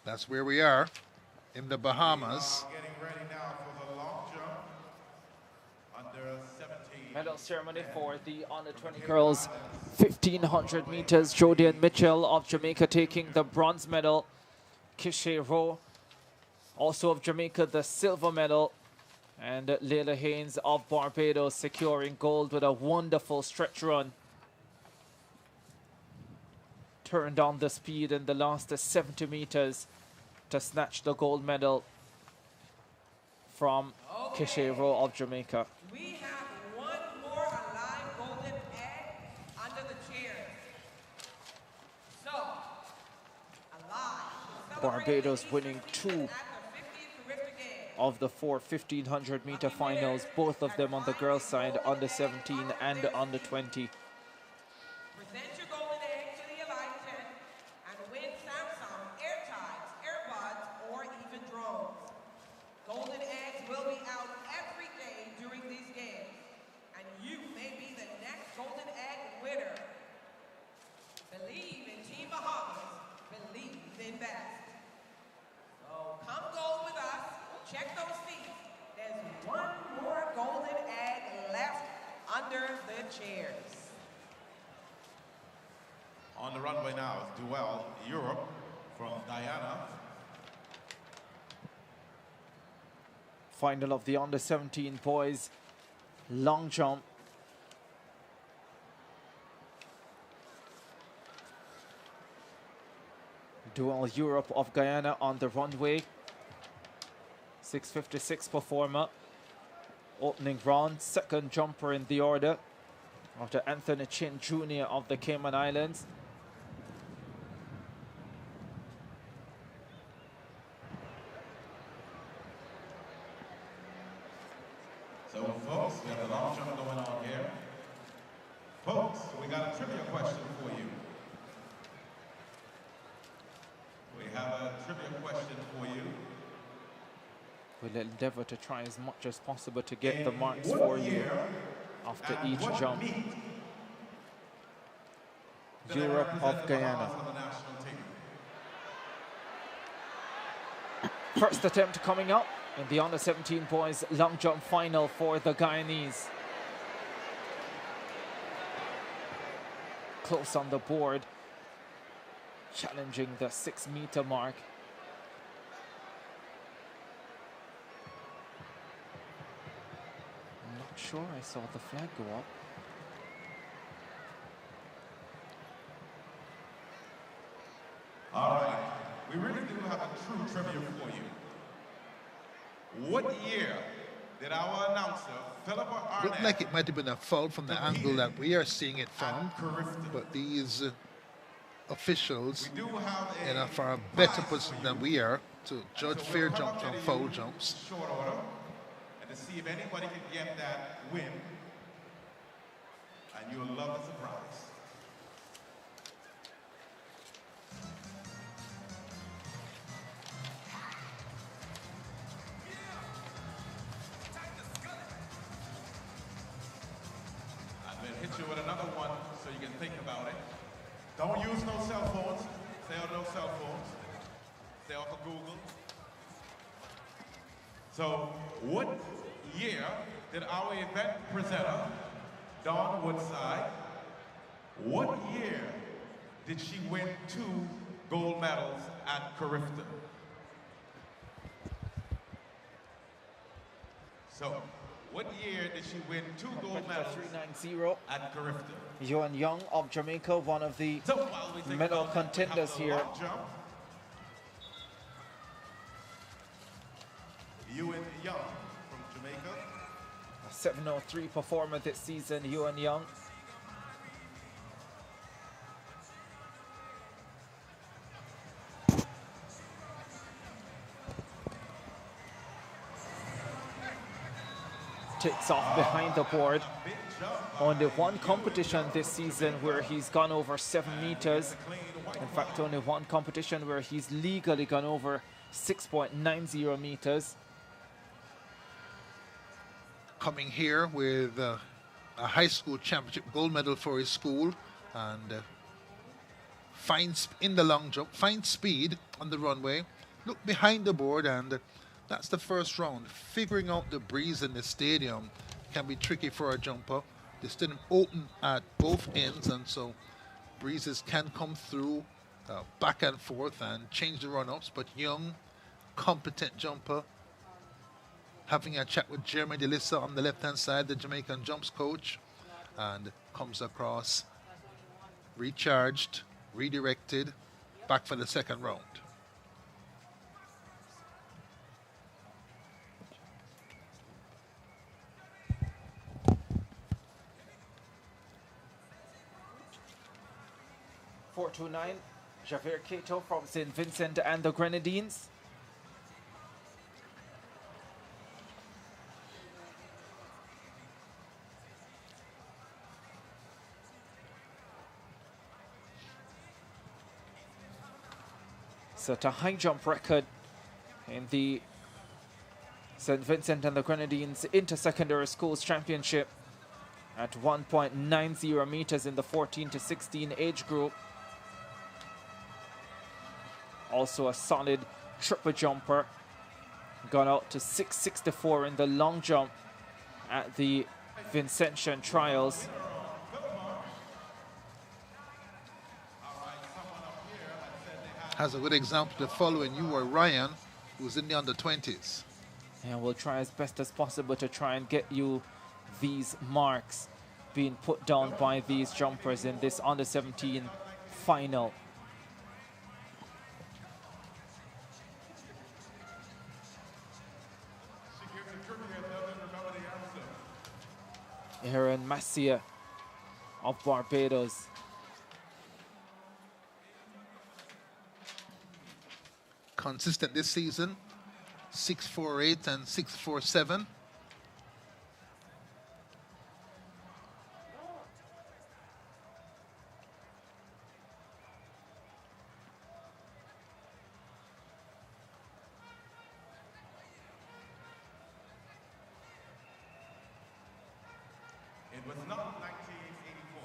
Speaker 3: That's where we are in the Bahamas.
Speaker 4: we are getting ready now for the long jump under 17.
Speaker 1: Medal ceremony for the under-20 girls, 1500 meters. Jodian Mitchell of Jamaica taking the bronze medal. Kishe Rowe, also of Jamaica, the silver medal. And Layla Haynes of Barbados securing gold with a wonderful stretch run. Turned on the speed in the last 70 meters to snatch the gold medal from Kishe Rowe of Jamaica.
Speaker 14: We have one more alive golden egg under the chairs. So, alive.
Speaker 1: Barbados winning 2 of the 4 1500-meter finals, both of them on the girls' side, under 17 and under 20.
Speaker 14: Present your golden egg to the Alive tent and win Samsung, AirTags, AirPods, or even drones. Golden eggs will be out every day during these games, and you may be the next golden egg winner. Believe in Team Bahamas. Believe in best. So come gold with us. Check those seats. There's one more golden egg left under the chairs.
Speaker 4: On the runway now is Duel, Europe, from Guyana.
Speaker 1: Final of the under 17 boys long jump. Duel Europe of Guyana on the runway. 6:56 performer. Opening round, second jumper in the order after Anthony Chin Jr. of the Cayman Islands.
Speaker 4: So, folks, we have a long jump going on here. Folks, we got a trivia question for you. We have a trivia question for you.
Speaker 1: We'll endeavor to try as much as possible to get the marks for you after each jump. Europe of Guyana. First attempt coming up in the under-17 boys long jump final for the Guyanese. Close on the board, challenging the 6-meter mark. I'm not sure I saw the flag go up.
Speaker 4: All right, we really do have a true trivia for you. What year did our announcer, Philippa Arnett,
Speaker 3: Looked like it might have been a foul from the angle that we are seeing it from, but these officials in a far better position than we are to judge fair jumps and foul jumps.
Speaker 4: short order, and to see if anybody can get that win, and you'll love the surprise. Hit you with another one so you can think about it. Don't use no cell phones. Stay on no cell phones. Stay off of Google. So, what year did our event presenter, Dawn Woodside, what year did she win 2 gold medals at CARIFTA? So, what year did she win 2 gold medals
Speaker 1: 390
Speaker 4: at CARIFTA?
Speaker 1: Yuan Young of Jamaica, one of the medal contenders here.
Speaker 4: Yuan Young from Jamaica.
Speaker 1: A 703 performer this season, Yuan Young. Takes off behind the board. Only one competition this season where he's gone over 7 meters. In fact, only one competition where he's legally gone over 6.90 meters.
Speaker 3: Coming here with a high school championship gold medal for his school, and fine in the long jump, fine speed on the runway. Look behind the board, and that's the first round. Figuring out the breeze in the stadium can be tricky for a jumper. The stadium open at both ends, and so breezes can come through back and forth and change the run-ups. But young, competent jumper, having a chat with Jeremy DeLissa on the left-hand side, the Jamaican jumps coach, and comes across, recharged, redirected, back for the second round.
Speaker 1: .429, Javier Cato from St. Vincent and the Grenadines. Set a high jump record in the St. Vincent and the Grenadines Inter-Secondary Schools Championship at 1.90 meters in the 14 to 16 age group. Also a solid triple jumper. Got out to 6.64 in the long jump at the Vincentian Trials.
Speaker 3: Has a good example to follow in you or Ryan, who's in the under-20s.
Speaker 1: And we'll try as best as possible to try and get you these marks being put down by these jumpers in this under-17 final. Aaron Massia of Barbados.
Speaker 3: Consistent this season, 6.48 and 6.47.
Speaker 4: was not 1984.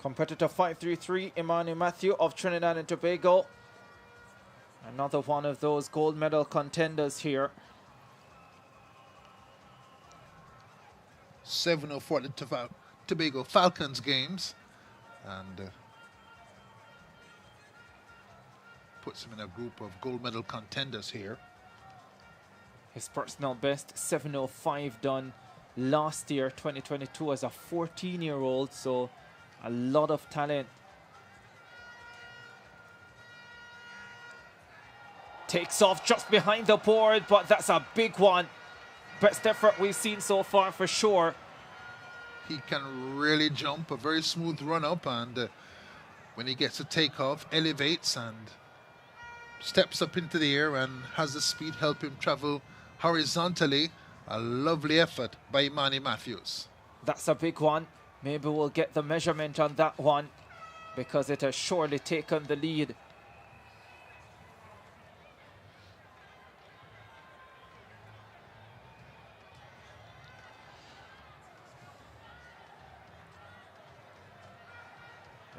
Speaker 1: Competitor 533, Imani Matthew of Trinidad and Tobago. Another one of those gold medal contenders here.
Speaker 3: 704 at the Tobago Falcons games, and puts him in a group of gold medal contenders here.
Speaker 1: His personal best 705 done last year, 2022, as a 14-year-old, so a lot of talent. Takes off just behind the board, but that's a big one. Best effort we've seen so far for sure.
Speaker 3: He can really jump, a very smooth run up, and when he gets a takeoff, elevates and steps up into the air and has the speed help him travel horizontally. A lovely effort by Imani Matthews.
Speaker 1: That's a big one. Maybe we'll get the measurement on that one, because it has surely taken the lead.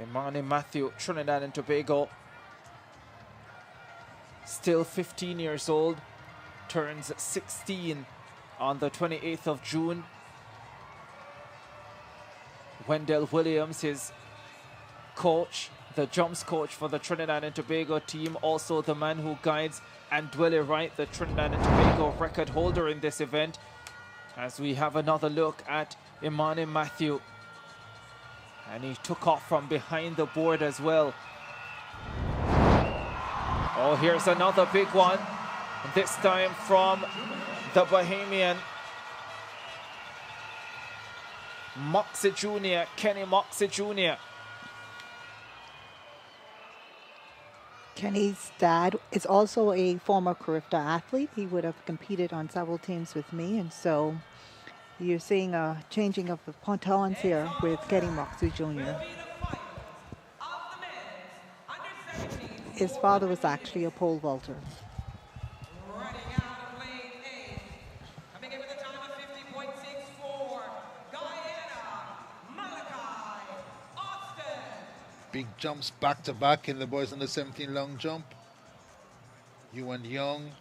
Speaker 1: Imani Matthew, Trinidad and Tobago, still 15 years old, turns 16 on the 28th of June. Wendell Williams, his coach, the jumps coach for the Trinidad and Tobago team, also the man who guides Andwele Wright, the Trinidad and Tobago record holder in this event. As we have another look at Imani Matthew. And he took off from behind the board as well. Oh, here's another big one. This time from the Bahamian. Moxie Jr., Kenny Moxie Jr.
Speaker 2: Kenny's dad is also a former CARIFTA athlete. He would have competed on several teams with me, and so you're seeing a changing of the talents here with Kenny Moxie Jr. His father was actually a pole vaulter.
Speaker 3: Big jumps back to back in the boys under 17 long jump. Ewan Young,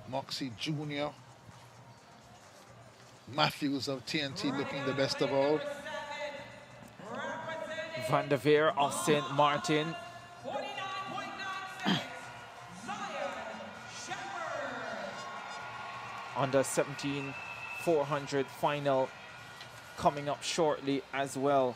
Speaker 3: Moxie Jr., Matthews of TNT looking the best of all.
Speaker 1: Van der Veer of St. Martin. Under 17 400 final coming up shortly as well.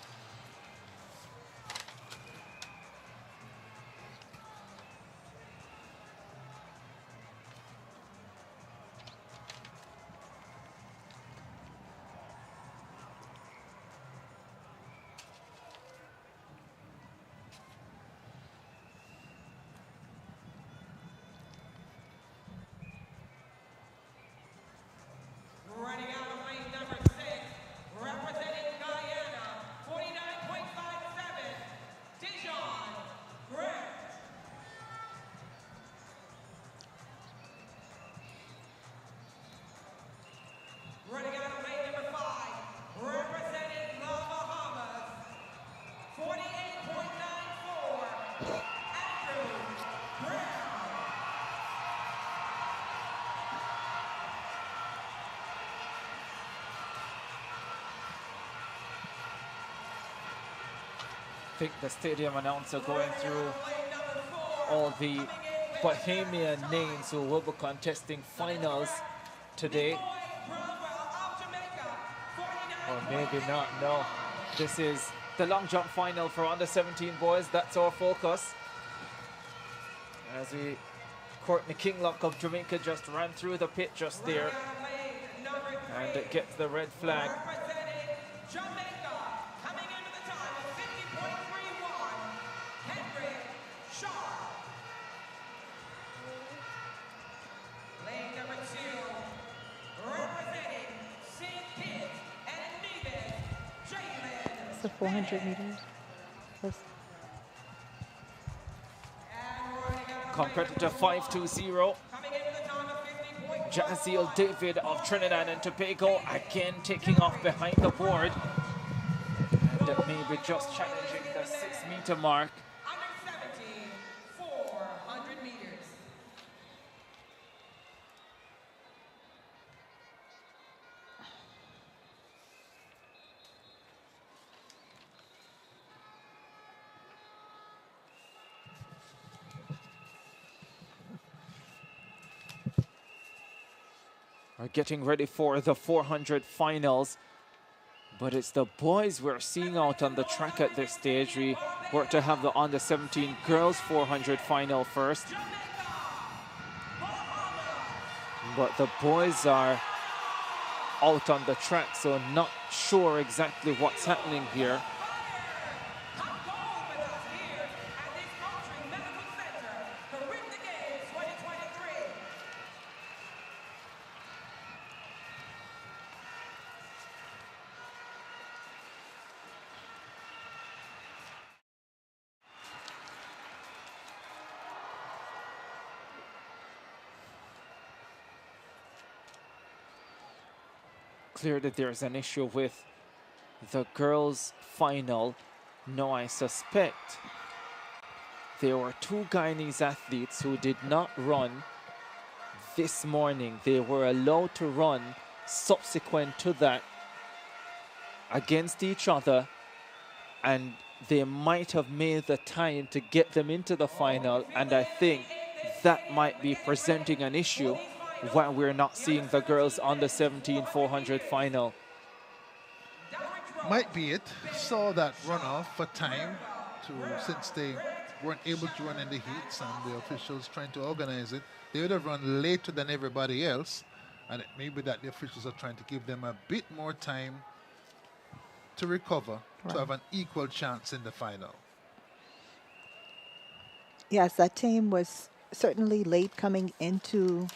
Speaker 1: I think the stadium announcer going through all the Bahamian names who will be contesting finals today. Or maybe not, no. This is the long jump final for under 17 boys. That's our focus. As Courtney Kinglock of Jamaica just ran through the pit just there. And it gets the red flag.
Speaker 2: The 400 meters.
Speaker 1: Competitor 520. Jaziel David of Trinidad and Tobago again taking off behind the board. And maybe just challenging the 6-meter mark. Are getting ready for the 400 finals, but it's the boys we're seeing out on the track at this stage. We were to have the under-17 girls 400 final first, but the boys are out on the track, so not sure exactly what's happening here. Clear that there's an issue with the girls' final. No, I suspect there were 2 Guyanese athletes who did not run this morning. They were allowed to run subsequent to that against each other, and they might have made the time to get them into the final, and I think that might be presenting an issue why we're not seeing the girls on the 17 400 final.
Speaker 3: Might be it. Saw that runoff for time since they weren't able to run in the heats and the officials trying to organize it. They would have run later than everybody else, and it may be that the officials are trying to give them a bit more time to recover, to have an equal chance in the final.
Speaker 2: Yes, that team was certainly late coming into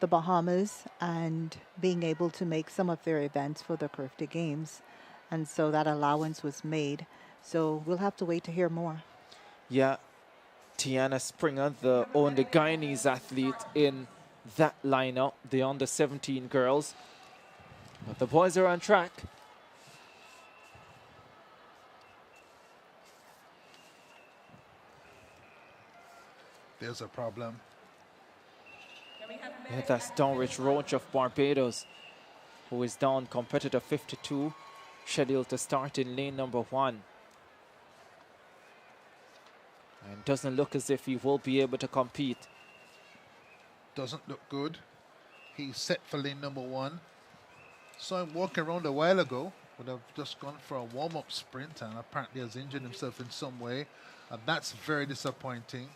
Speaker 2: the Bahamas and being able to make some of their events for the CARIFTA Games. And so that allowance was made. So we'll have to wait to hear more.
Speaker 1: Yeah, Tiana Springer, the only Guyanese athlete in that lineup, the under-17 girls. But the boys are on track.
Speaker 3: There's a problem.
Speaker 1: Yeah, that's Donrich Roach of Barbados, who is down competitor 52, scheduled to start in lane number 1. And doesn't look as if he will be able to compete.
Speaker 3: Doesn't look good. He's set for lane number 1. Saw him walking around a while ago. Would have just gone for a warm-up sprint and apparently has injured himself in some way. And that's very disappointing.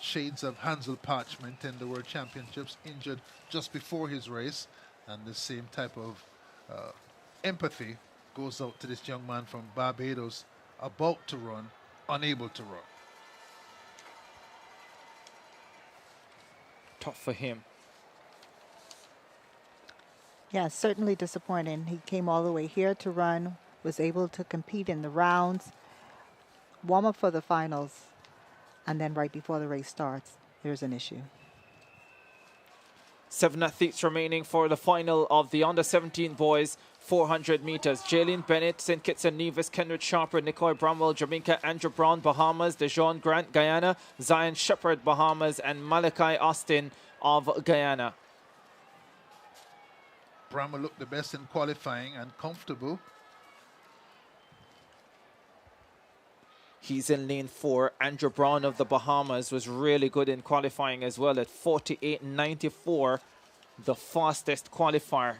Speaker 3: Shades of Hansel Parchment in the World Championships, injured just before his race. And the same type of empathy goes out to this young man from Barbados, about to run, unable to run.
Speaker 1: Tough for him.
Speaker 2: Yeah, certainly disappointing. He came all the way here to run, was able to compete in the rounds, warm up for the finals, and then right before the race starts, there's an issue.
Speaker 1: 7 athletes remaining for the final of the under-17 boys 400 meters. Jaylene Bennett, St. Kitts and Nevis, Kenrick Sharper, Nicole Bramwell, Jamaica, Andrew Brown, Bahamas, Dejon Grant, Guyana, Zion Shepherd, Bahamas, and Malachi Austin of Guyana.
Speaker 3: Bramwell looked the best in qualifying and comfortable.
Speaker 1: He's in lane 4. Andrew Brown of the Bahamas was really good in qualifying as well at 48.94, the fastest qualifier.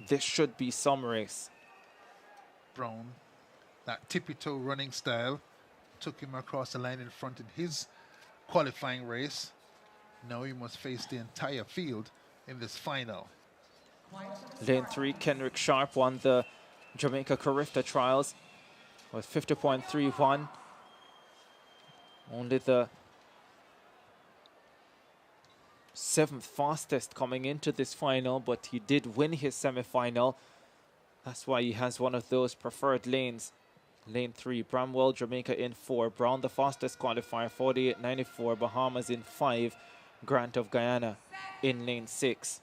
Speaker 1: This should be some race.
Speaker 3: Brown, that tippy-toe running style, took him across the line in front in his qualifying race. Now he must face the entire field in this final.
Speaker 1: Lane 3, Kenrick Sharp won the Jamaica CARIFTA trials with 50.31. Only the 7th fastest coming into this final, but he did win his semi-final. That's why he has one of those preferred lanes. Lane 3, Bramwell, Jamaica in 4. Brown, the fastest qualifier, 48.94. Bahamas in 5. Grant of Guyana in lane 6.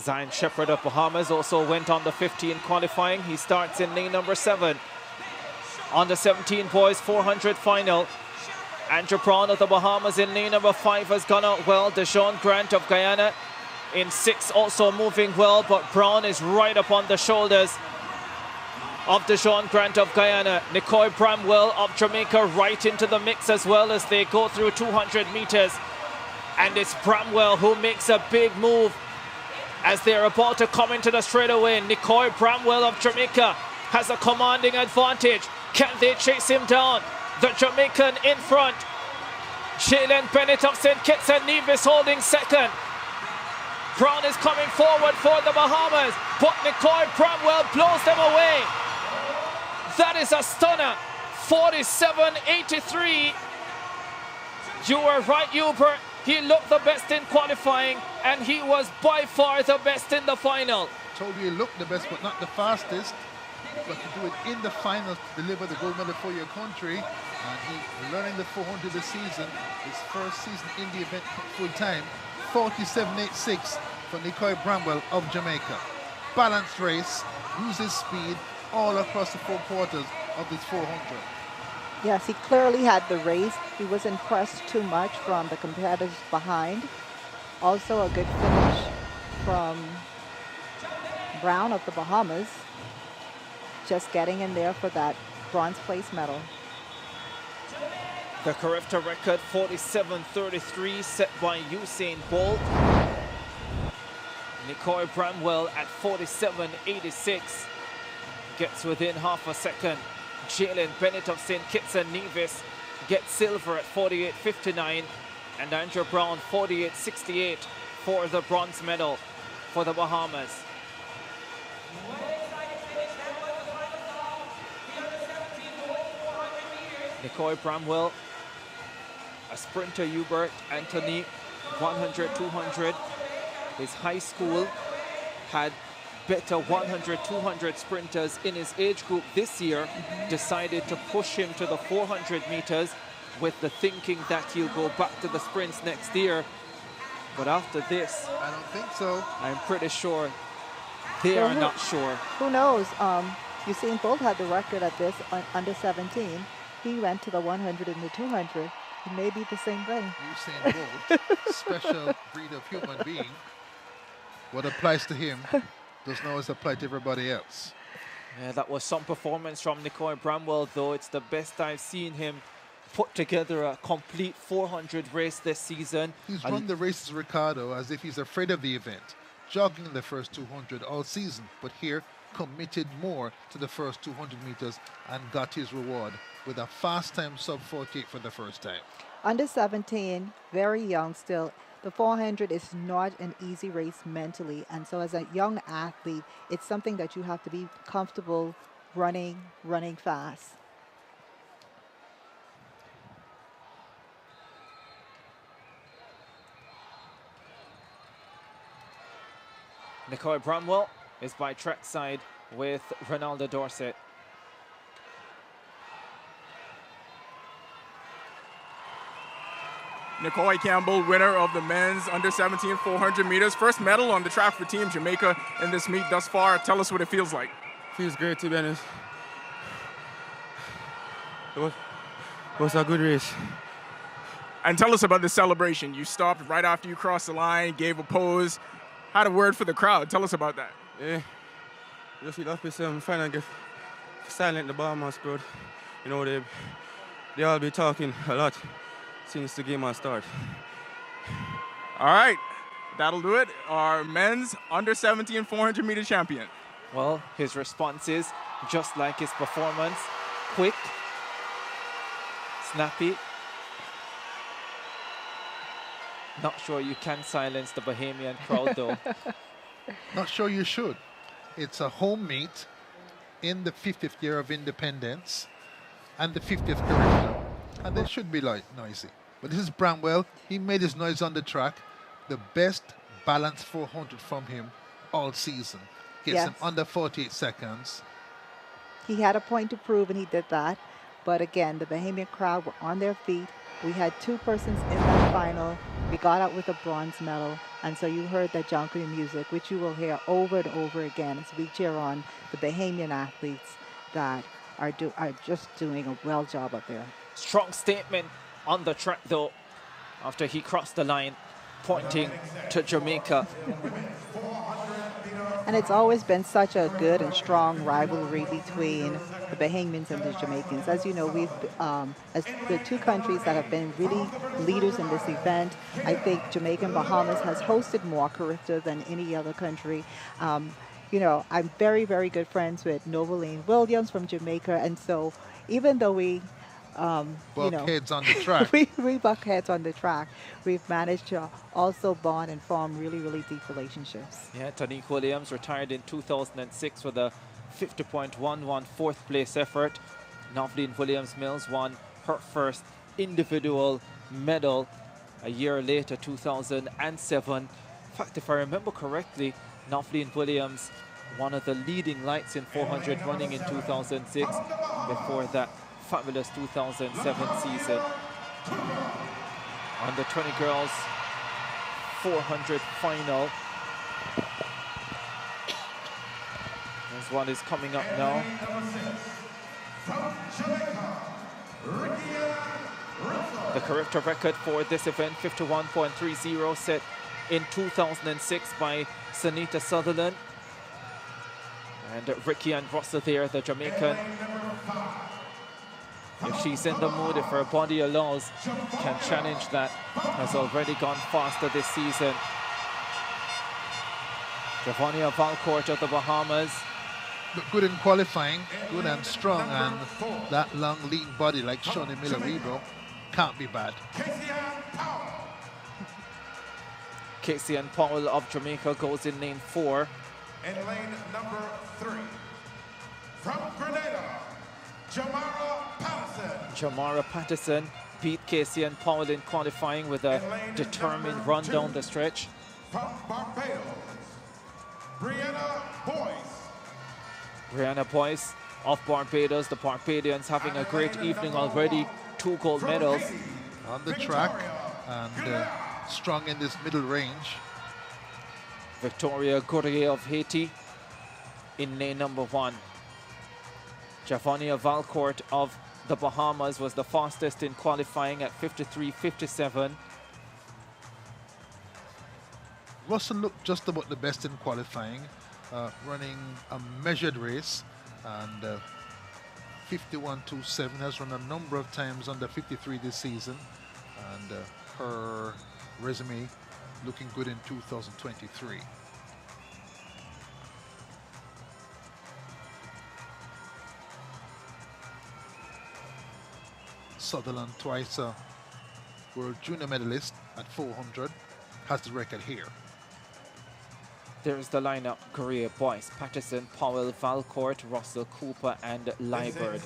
Speaker 1: Zion Shepherd of Bahamas also went on the 15 qualifying. He starts in lane number 7. Under 17 boys 400 final. Andrew Brown of the Bahamas in lane number 5 has gone out well. Deshaun Grant of Guyana in 6 also moving well, but Brown is right up on the shoulders of Deshaun Grant of Guyana. Nicoy Bramwell of Jamaica right into the mix as well as they go through 200 meters. And it's Bramwell who makes a big move as they're about to come into the straightaway. Nicoy Bramwell of Jamaica has a commanding advantage. Can they chase him down? The Jamaican in front. Jalen Bennett of St. Kitts and Nevis holding second. Brown is coming forward for the Bahamas, but Nicoy Bramwell blows them away. That is a stunner. 47.83. You were right, Hubert. He looked the best in qualifying, and he was by far the best in the final.
Speaker 3: Told you he looked the best, but not the fastest. But to do it in the finals to deliver the gold medal for your country. And he's learning the 400 this season. His first season in the event full time. 47.86 for Nicoy Bramwell of Jamaica. Balanced race, uses speed all across the 4 quarters of this 400.
Speaker 2: Yes, he clearly had the race. He wasn't pressed too much from the competitors behind. Also a good finish from Brown of the Bahamas. Just getting in there for that bronze place medal.
Speaker 1: The CARIFTA record 47.33 set by Usain Bolt. Nicoy Bramwell at 47.86 gets within half a second. Jalen Bennett of St. Kitts and Nevis gets silver at 48.59, and Andrew Brown 48.68 for the bronze medal for the Bahamas. Nicoy Bramwell, a sprinter, Hubert Anthony, 100, 200. His high school had better 100, 200 sprinters in his age group this year. Decided to push him to the 400 meters with the thinking that he'll go back to the sprints next year. But after this,
Speaker 3: I don't think so.
Speaker 1: I'm pretty sure they are not sure.
Speaker 2: Who knows? Usain Bolt had the record at this under 17. He went to the 100 and the 200. It may be the same thing.
Speaker 3: Usain Bolt, special breed of human being. What applies to him does not always apply to everybody else.
Speaker 1: Yeah, that was some performance from Nicoy Bramwell, though. It's the best I've seen him put together a complete 400 race this season.
Speaker 3: He's run the races, Ricardo, as if he's afraid of the event. Jogging the first 200 all season, but here committed more to the first 200 meters and got his reward with a fast time sub 48 for the first time.
Speaker 2: Under 17, very young still. The 400 is not an easy race mentally, and so as a young athlete, it's something that you have to be comfortable running fast.
Speaker 1: Nicoy Bramwell is by trackside with Ronaldo Dorset.
Speaker 5: Nicoy Campbell, winner of the men's under 17 400 meters. First medal on the track for Team Jamaica in this meet thus far. Tell us what it feels like.
Speaker 12: Feels great, to be honest. It was a good race.
Speaker 5: And tell us about the celebration. You stopped right after you crossed the line, gave a pose, had a word for the crowd. Tell us about that.
Speaker 12: Yeah, just feel happy to finally get silent the Bahamas crowd. You know, they all be talking a lot since the game has started.
Speaker 5: All right, that'll do it. Our men's under 17 400 meter champion.
Speaker 1: Well, his response is just like his performance. Quick, snappy. Not sure you can silence the Bahamian crowd, though.
Speaker 3: Not sure you should. It's a home meet in the 50th year of independence and the 50th CARIFTA, and they should be like noisy. But this is Bramwell. He made his noise on the track. The best balanced 400 from him all season. Gets him under 48 seconds.
Speaker 2: He had a point to prove, and he did that. But again, the Bahamian crowd were on their feet. We had 2 persons in that final. We got out with a bronze medal. And so you heard that Jonquil music, which you will hear over and over again as we cheer on the Bahamian athletes that are just doing a well job up there.
Speaker 1: Strong statement on the track, though, after he crossed the line, pointing to Jamaica.
Speaker 2: And it's always been such a good and strong rivalry between the Bahamians and the Jamaicans. As you know, we've, as the 2 countries that have been really leaders in this event, I think Jamaica and Bahamas has hosted more CARIFTA than any other country. You know, I'm very, very good friends with Novaline Williams from Jamaica. And so even though we
Speaker 3: heads on the track.
Speaker 2: we buck heads on the track. We've managed to also bond and form really, really deep relationships.
Speaker 1: Yeah, Tanique Williams retired in 2006 with a 50.11 fourth place effort. Noveline Williams-Mills won her first individual medal a year later, 2007. In fact, if I remember correctly, Noveline Williams, one of the leading lights in 400 running in 2006. Before that, fabulous 2007 season. On the 20 girls 400 final. This one is coming up now. The CARIFTA record for this event, 51.30, set in 2006 by Sanita Sutherland. And Ricky and Russell there, the Jamaican. If she's in the mood, if her body allows, can challenge that. Has already gone faster this season. Javonia Valcourt of the Bahamas.
Speaker 3: Look good in qualifying, good and strong, and that long, lean body like Shawnee Miller-Rebro can't be bad.
Speaker 1: Casey and Powell of Jamaica goes in lane 4.
Speaker 4: In lane number 3, from Grenada,
Speaker 1: Jamara Patterson beat Casey and Powell in qualifying with a determined run down the stretch.
Speaker 4: From Barbados, Brianna Boyce.
Speaker 1: Brianna Boyce of Barbados. The Barbadians having a great evening already. 2 gold medals.
Speaker 3: On the track and strong in this middle range.
Speaker 1: Victoria Gourrier of Haiti in lane number 1. Javonia Valcourt of the Bahamas was the fastest in qualifying at 53.57.
Speaker 3: Russell looked just about the best in qualifying, running a measured race, and 51.27, has run a number of times under 53 this season, and her resume looking good in 2023. Sutherland, twice a world junior medalist at 400, has the record here.
Speaker 1: There's the lineup: Correa, Boyce, Patterson, Powell, Valcourt, Russell, Cooper, and Liebert.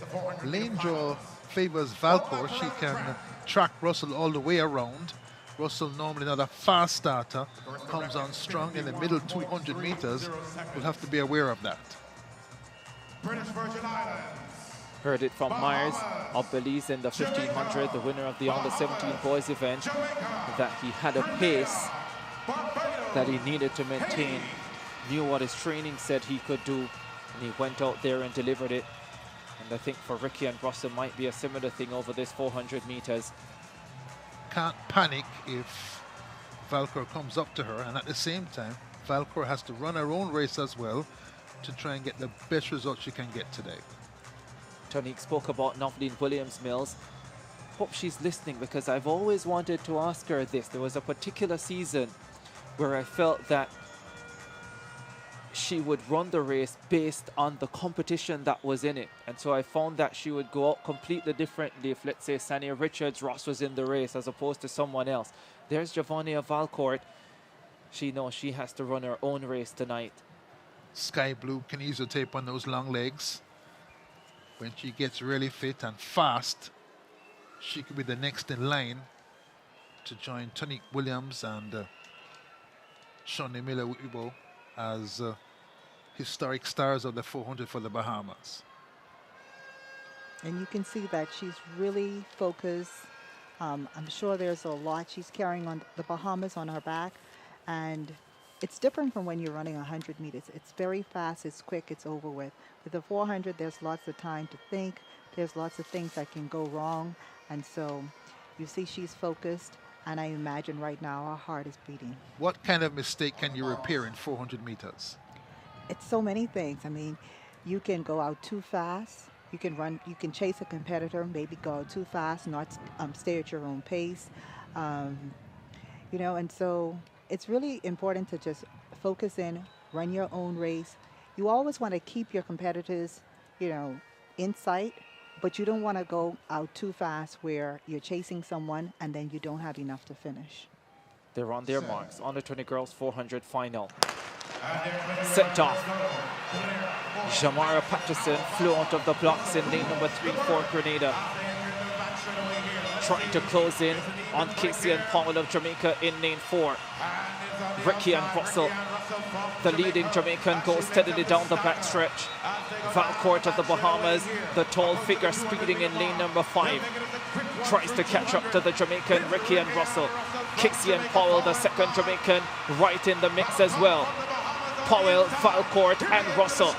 Speaker 3: Lane draw favors Valcourt. She can track Russell all the way around. Russell, normally not a fast starter, comes on strong in the middle 200 meters. We'll have to be aware of that.
Speaker 4: British Virgin Islands.
Speaker 1: Heard it from Myers of Belize in the 1500, the winner of the under-17 boys event, that he had a pace that he needed to maintain, knew what his training said he could do, and he went out there and delivered it. And I think for Ricky and Russell might be a similar thing over this 400 meters.
Speaker 3: Can't panic if Valcourt comes up to her, and at the same time, Valcourt has to run her own race as well to try and get the best result she can get today.
Speaker 1: Tonique spoke about Noveline Williams-Mills. Hope she's listening, because I've always wanted to ask her this. There was a particular season where I felt that she would run the race based on the competition that was in it. And so I found that she would go out completely differently if, let's say, Sania Richards-Ross was in the race as opposed to someone else. There's Javonia Valcourt. She knows she has to run her own race tonight.
Speaker 3: Sky blue kineso tape on those long legs. When she gets really fit and fast, she could be the next in line to join Tonique Williams and Shawnee Miller-Rebro as historic stars of the 400 for the Bahamas.
Speaker 2: And you can see that she's really focused. I'm sure there's a lot she's carrying on the Bahamas on her back. And it's different from when you're running 100 meters. It's very fast, it's quick, it's over with. With the 400, there's lots of time to think. There's lots of things that can go wrong. And so you see she's focused. And I imagine right now her heart is beating.
Speaker 3: What kind of mistake can you repair in 400 meters?
Speaker 2: It's so many things. I mean, you can go out too fast. You can chase a competitor, maybe go out too fast, not stay at your own pace. You know, and so it's really important to just focus in, run your own race. You always want to keep your competitors, you know, in sight, but you don't want to go out too fast where you're chasing someone and then you don't have enough to finish.
Speaker 1: They're on their marks. Under 20 girls 400 final. Sent off. Jamara Patterson flew out of the blocks in lane number 3 for Grenada. Trying to close in on Casey and Powell of Jamaica in lane 4. Ricky and Russell, the leading Jamaican, goes steadily down the backstretch. Valcourt of the Bahamas, the tall figure speeding in lane number 5. Tries to catch up to the Jamaican Ricky and Russell. Casey and Powell, the second Jamaican, right in the mix as well. Powell, Valcourt and Russell.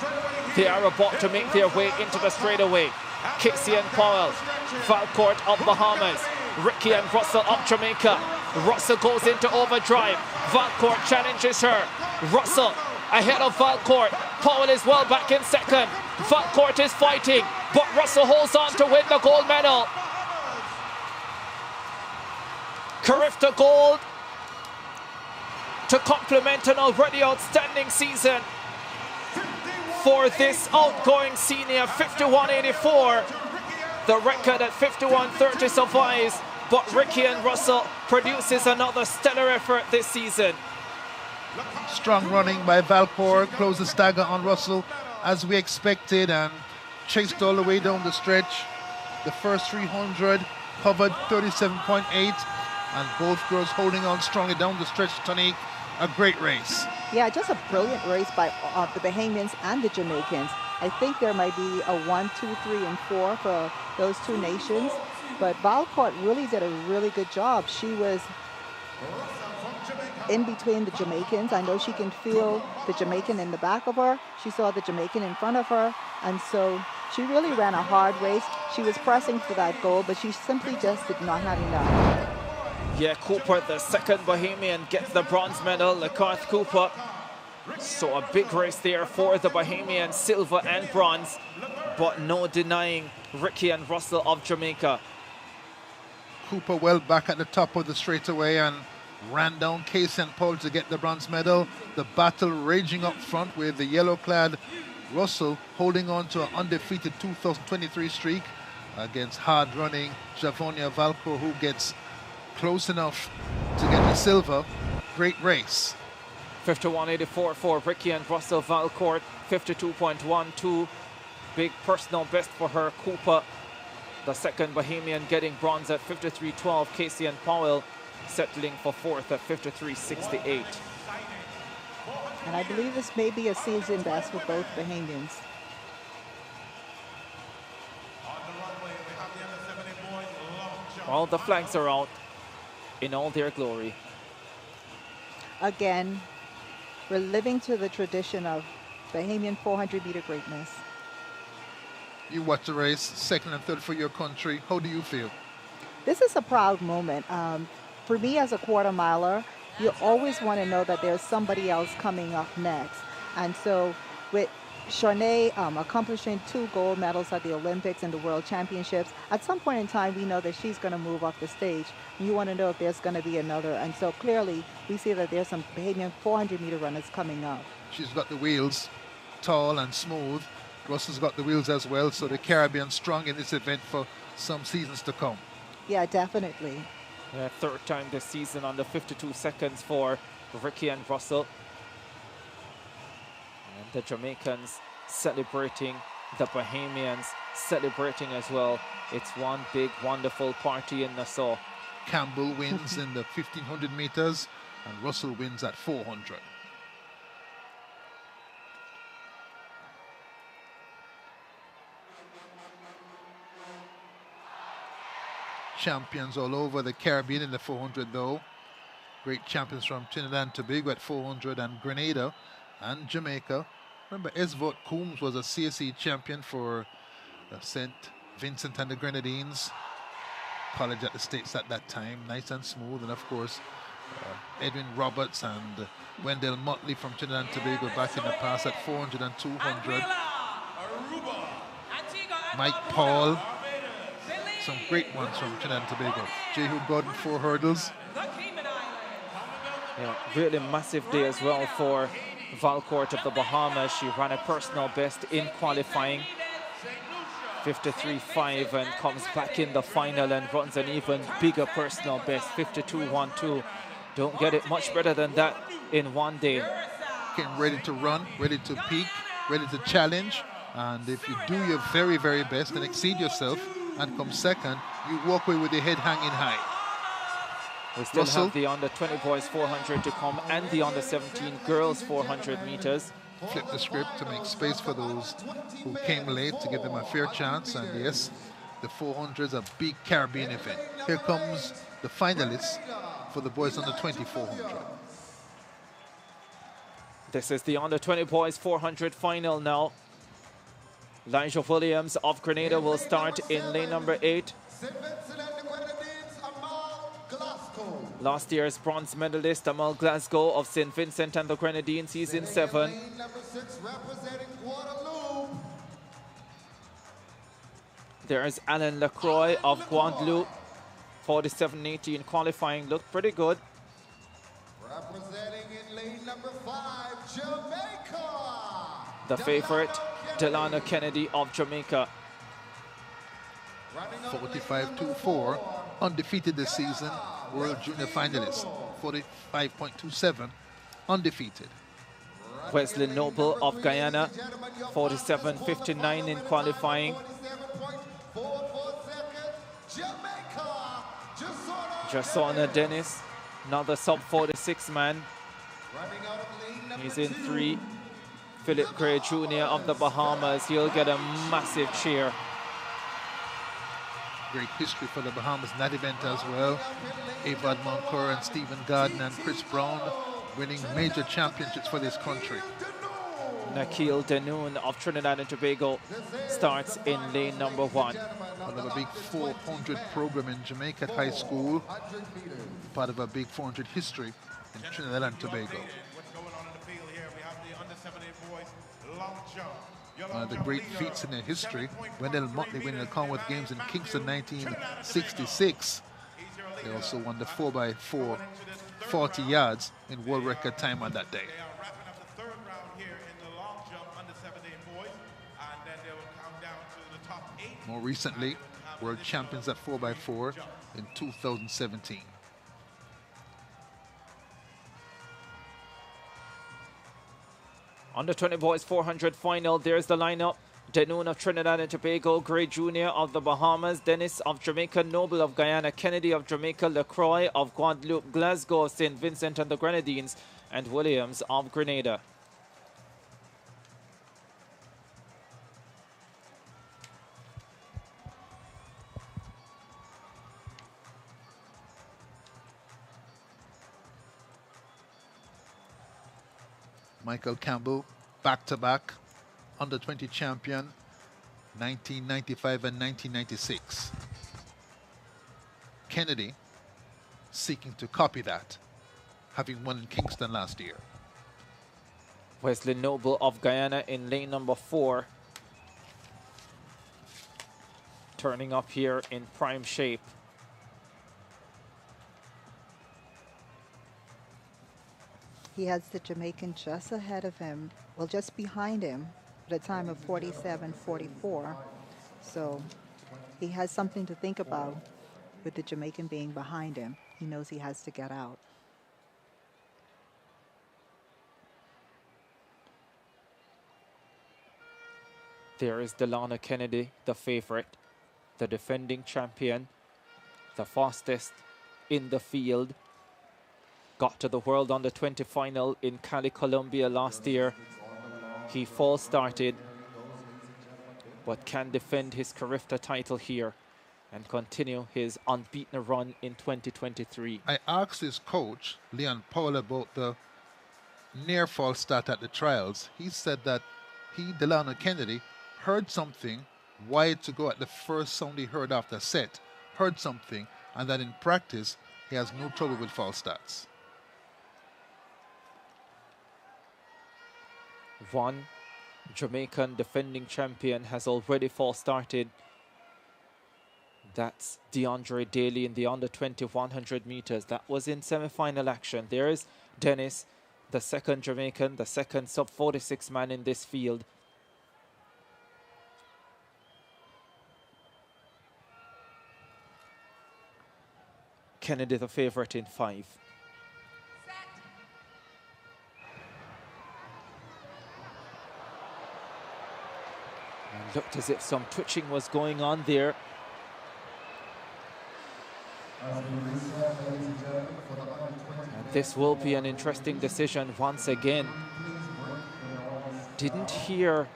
Speaker 1: They are about to make their way into the straightaway. Casey and Powell, Valcourt of Bahamas, Ricky and Russell of Jamaica. Russell goes into overdrive. Valcourt challenges her. Russell ahead of Valcourt. Powell is well back in second. Valcourt is fighting, but Russell holds on to win the gold medal. CARIFTA gold to complement an already outstanding season for this outgoing senior. 51.84. The record at 51.30 survives, but Ricky and Russell produces another stellar effort this season.
Speaker 3: Strong running by Valcourt, closed the stagger on Russell as we expected and chased all the way down the stretch. The first 300 covered 37.8 and both girls holding on strongly down the stretch. Tonique, a great race.
Speaker 2: Yeah, just a brilliant race by the Bahamians and the Jamaicans. I think there might be a 1, 2, 3, and 4 for those two nations, but Valcourt really did a really good job. She was in between the Jamaicans. I know she can feel the Jamaican in the back of her. She saw the Jamaican in front of her, and so she really ran a hard race. She was pressing for that goal, but she simply just did not have enough.
Speaker 1: Yeah, Cooper, the second Bahamian, gets the bronze medal. Lakarth Cooper. So a big race there for the Bahamian, silver and bronze, but no denying Ricky and Russell of Jamaica.
Speaker 3: Cooper well back at the top of the straightaway and ran down Casey and Paul to get the bronze medal. The battle raging up front with the yellow-clad Russell holding on to an undefeated 2023 streak against hard-running Javonia Valcourt, who gets close enough to get the silver. Great race.
Speaker 1: 51.84 for Ricky and Russell. Valcourt 52.12. Big personal best for her. Cooper, the second Bahamian, getting bronze at 53.12. Casey and Powell settling for fourth at 53.68.
Speaker 2: And I believe this may be a season best for both Bahamians.
Speaker 1: All the flags are out in all their glory.
Speaker 2: Again, we're living to the tradition of Bahamian 400-meter greatness.
Speaker 3: You watch the race, second and third for your country. How do you feel?
Speaker 2: This is a proud moment. For me as a quarter miler, you always want to know that there's somebody else coming up next. And so with Shanae accomplishing 2 gold medals at the Olympics and the World Championships, at some point in time, we know that she's going to move off the stage. You want to know if there's going to be another. And so clearly, we see that there's some Bahamian 400-meter runners coming up.
Speaker 3: She's got the wheels, tall and smooth. Russell's got the wheels as well, so the Caribbean strong in this event for some seasons to come.
Speaker 2: Yeah, definitely.
Speaker 1: Yeah, third time this season under 52 seconds for Ricky and Russell. And the Jamaicans celebrating, the Bahamians celebrating as well. It's one big, wonderful party in Nassau.
Speaker 3: Campbell wins in the 1500 meters and Russell wins at 400. champions all over the Caribbean in the 400 though. Great champions from Trinidad and Tobago at 400 and Grenada and Jamaica. Remember, Esvot Coombs was a CSE champion for St. Vincent and the Grenadines College at the States at that time. Nice and smooth. And of course, Edwin Roberts and Wendell Motley from Trinidad and Tobago back in the past at 400 and 200. Mike Paul. Some great ones from Trinidad and Tobago. Jehu Gordon, 4 hurdles.
Speaker 1: Yeah, really massive day as well for Valcourt of the Bahamas. She ran a personal best in qualifying, 53.5, and comes back in the final and runs an even bigger personal best, 52.12. Don't get it much better than that in one day.
Speaker 3: Getting ready to run, ready to peak, ready to challenge. And if you do your very, very best and exceed yourself and come second, you walk away with your head hanging high.
Speaker 1: We still have the under-20 boys 400 to come and the under-17 girls 400 meters.
Speaker 3: Flip the script to make space for those who came late, to give them a fair chance. And yes, the 400 is a big Caribbean event. Here comes the finalists for the boys under-20 400.
Speaker 1: This is the under-20 boys 400 final now. Elijah Williams of Grenada will start in lane number 8. Last year's bronze medalist Amal Glasgow of St. Vincent and the Grenadines, he's in 7. There's Alan Lacroix of Guadeloupe, 47.80 qualifying, looked pretty good.
Speaker 11: Representing in lane number 5, Jamaica.
Speaker 1: The favorite, Delana Kennedy of Jamaica.
Speaker 3: 45.24, undefeated this season, World Junior finalist, 45.27, undefeated.
Speaker 1: Wesley Noble of Guyana, 47.59 in qualifying. Jasona Dennis, another sub-46 man. He's in 3. Philip Gray Jr. of the Bahamas, he'll get a massive cheer.
Speaker 3: Great history for the Bahamas in that event as well. Abad Moncur and Stephen Garden and Chris Brown winning major championships for this country.
Speaker 1: Nakil Denoon of Trinidad and Tobago starts in lane number 1.
Speaker 3: Part of a big 400 program in Jamaica at high school. Part of a big 400 history in Trinidad and Tobago. One of the great feats in their history, Wendell Motley winning the Commonwealth Games in Kingston 1966. They also won the 4x4 40 yards in world record time on that day. More recently, world champions at 4x4 in 2017.
Speaker 1: Under 20 boys 400 final, there's the lineup. Denoon of Trinidad and Tobago, Gray Jr. of the Bahamas, Dennis of Jamaica, Noble of Guyana, Kennedy of Jamaica, Lacroix of Guadeloupe, Glasgow of St. Vincent and the Grenadines, and Williams of Grenada.
Speaker 3: Michael Campbell, back-to-back, under-20 champion, 1995 and 1996. Kennedy seeking to copy that, having won in Kingston last year.
Speaker 1: Wesley Noble of Guyana in lane number 4. Turning up here in prime shape.
Speaker 2: He has the Jamaican just ahead of him, well, just behind him, at a time of 47.44. So he has something to think about with the Jamaican being behind him. He knows he has to get out.
Speaker 1: There is Delana Kennedy, the favorite, the defending champion, the fastest in the field. Got to the World Under-20 final in Cali, Colombia last year. He false started, but can defend his CARIFTA title here. and continue his unbeaten run in 2023.
Speaker 3: I asked his coach, Leon Powell, about the near false start at the trials. He said that he, Delano Kennedy, heard something wide to go at the first sound he heard after set, heard something, and that in practice, he has no trouble with false starts.
Speaker 1: One Jamaican defending champion has already false started. That's DeAndre Daly in the under-20 100 meters. That was in semi-final action. There is Dennis, the second Jamaican, the second sub-46 man in this field. Kennedy the favorite in 5. And looked as if some twitching was going on there. And this will be an interesting decision once again. Didn't hear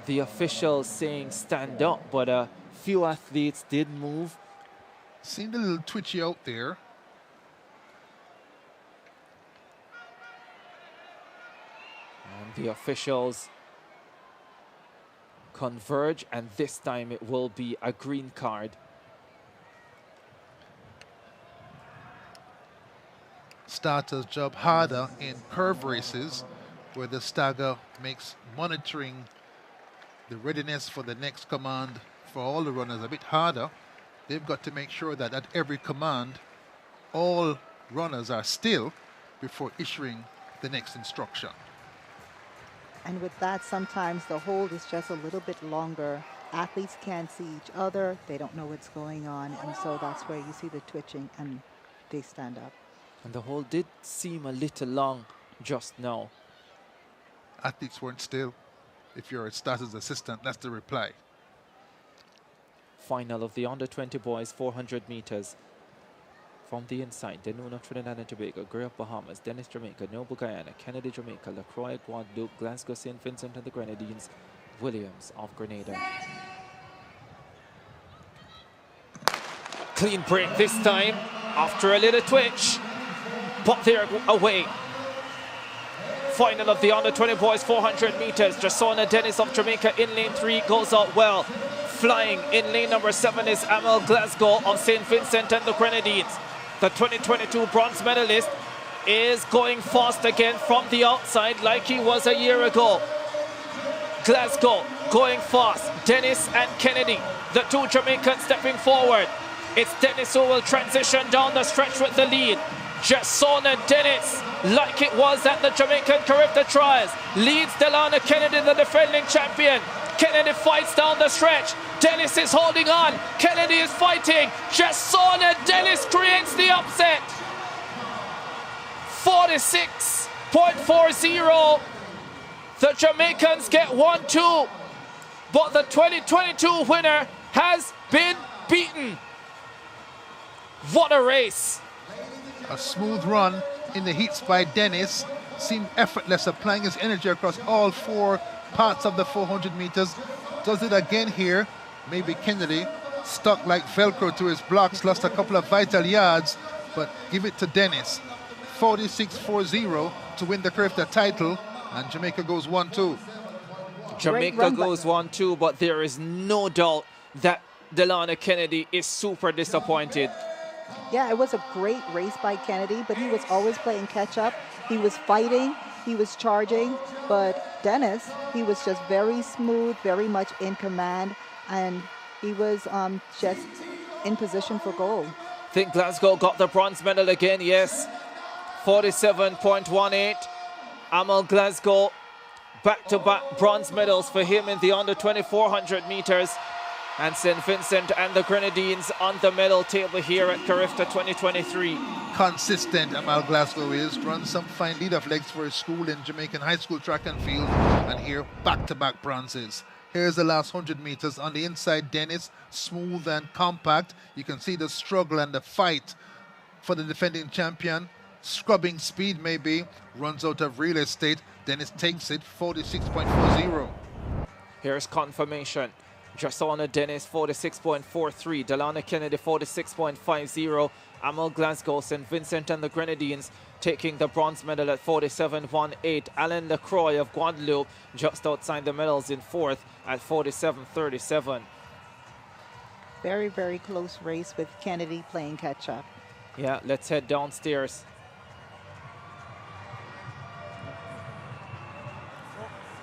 Speaker 1: the officials saying stand up, but a few athletes did move.
Speaker 3: Seemed a little twitchy out there.
Speaker 1: And the officials converge, and this time it will be a green card.
Speaker 3: Starters job harder in curve races, where the stagger makes monitoring the readiness for the next command for all the runners a bit harder. They've got to make sure that at every command, all runners are still before issuing the next instruction.
Speaker 2: And with that, sometimes the hold is just a little bit longer. Athletes can't see each other. They don't know what's going on. And so that's where you see the twitching and they stand up.
Speaker 1: And the hold did seem a little long just now.
Speaker 3: Athletes weren't still. If you're a starter's assistant, that's the reply.
Speaker 1: Final of the under-20 boys 400 meters. From the inside, Denuna, Trinidad and Tobago, Gray of Bahamas, Dennis, Jamaica, Noble, Guyana, Kennedy, Jamaica, LaCroix, Guadeloupe, Glasgow, St. Vincent and the Grenadines, Williams of Grenada. Clean break this time after a little twitch, but they're away. Final of the under-20 boys 400 meters. Jasona Dennis of Jamaica in lane 3 goes out well. Flying in lane number 7 is Amal Glasgow of St. Vincent and the Grenadines. The 2022 bronze medalist is going fast again from the outside like he was a year ago. Glasgow going fast. Dennis and Kennedy, the two Jamaicans stepping forward. It's Dennis who will transition down the stretch with the lead. Jasona Dennis, like it was at the Jamaican CARIFTA trials, leads Delana Kennedy, the defending champion. Kennedy fights down the stretch. Dennis is holding on. Kennedy is fighting. Jasona Dennis creates the upset. 46.40. The Jamaicans get 1-2. But the 2022 winner has been beaten. What a race.
Speaker 3: A smooth run in the heats by Dennis. Seemed effortless, applying his energy across all 4 parts of the 400 meters. Does it again here. Maybe Kennedy stuck like Velcro to his blocks, lost a couple of vital yards, but give it to Dennis. 46.40 to win the CARIFTA title, and Jamaica goes 1-2.
Speaker 1: Jamaica goes 1-2, but there is no doubt that Delana Kennedy is super disappointed.
Speaker 2: Yeah, it was a great race by Kennedy, but he was always playing catch up. He was fighting, he was charging, but Dennis, he was just very smooth, very much in command, and he was just in position for gold.
Speaker 1: I think Glasgow got the bronze medal again, yes. 47.18. Amal Glasgow, back-to-back bronze medals for him in the under-20 400 meters. And St. Vincent and the Grenadines on the medal table here at CARIFTA 2023.
Speaker 3: Consistent Amal Glasgow is. Runs some fine lead-off legs for his school in Jamaican high school track and field. And here, back-to-back bronzes. Here's the last 100 meters. On the inside, Dennis, smooth and compact. You can see the struggle and the fight for the defending champion. Scrubbing speed maybe. Runs out of real estate. Dennis takes it, 46.40.
Speaker 1: Here's confirmation. Jasona Dennis 46.43, Delana Kennedy 46.50, Amal Glasgow, St. Vincent and the Grenadines taking the bronze medal at 47.18. Alan Lacroix of Guadeloupe just outside the medals in fourth at 47.37.
Speaker 2: Very, very close race with Kennedy playing catch up.
Speaker 1: Yeah, let's head downstairs.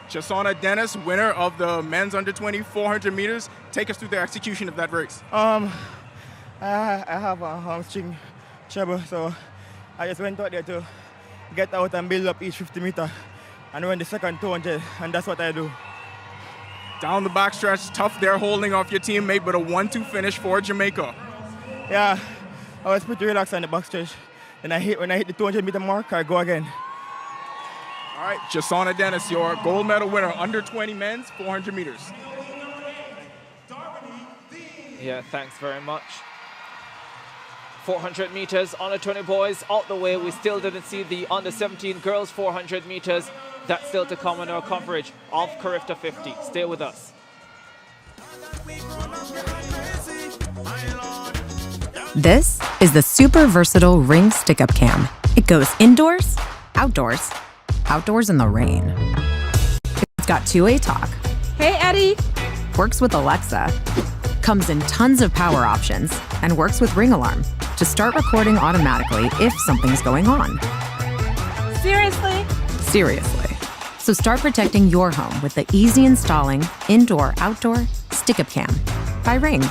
Speaker 5: Jasona Dennis, winner of the men's under 20 400 meters. Take us through the execution of that race.
Speaker 15: I have a hamstring trouble, so I just went out there to get out and build up each 50 meter and run the second 200, and that's what I do.
Speaker 5: Down the backstretch, tough there holding off your teammate, but a 1-2 finish for Jamaica.
Speaker 15: Yeah, I was pretty relaxed on the backstretch. Then when I hit the 200 meter mark, I go again.
Speaker 5: All right, Jasona Dennis, your gold medal winner, under 20 men's 400 meters.
Speaker 1: Yeah, thanks very much. 400 meters, under 20 boys out the way. We still didn't see the under 17 girls 400 meters. That's still to come in our coverage of CARIFTA 50. Stay with us.
Speaker 16: This is the super versatile Ring Stick-Up Cam. It goes indoors, outdoors, outdoors in the rain. It's got two-way talk.
Speaker 17: Hey, Eddie.
Speaker 16: Works with Alexa. Comes in tons of power options and works with Ring Alarm to start recording automatically if something's going on.
Speaker 17: Seriously?
Speaker 16: Seriously. So start protecting your home with the easy installing indoor-outdoor Stick-Up Cam by Ring.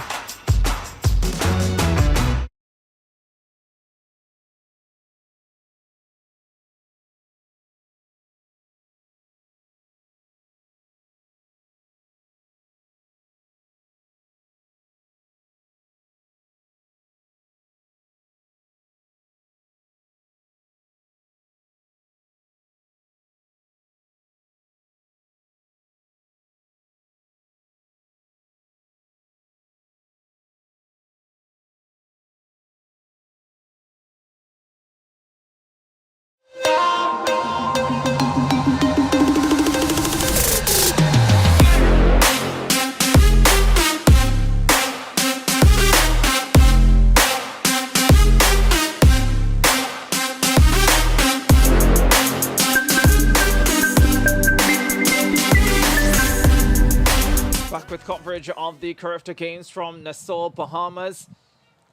Speaker 1: With coverage of the CARIFTA Games from Nassau, Bahamas.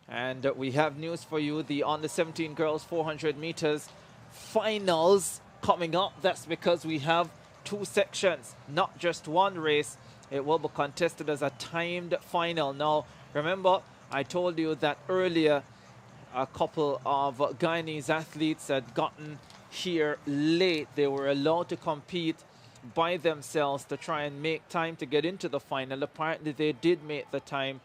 Speaker 1: And we have news for you. The under 17 girls 400 meters finals coming up. That's because we have two sections, not just one race. It will be contested as a timed final. Now, remember, I told you that earlier a couple of Guyanese athletes had gotten here late. They were allowed to compete by themselves to try and make time to get into the final. Apparently they did make the time,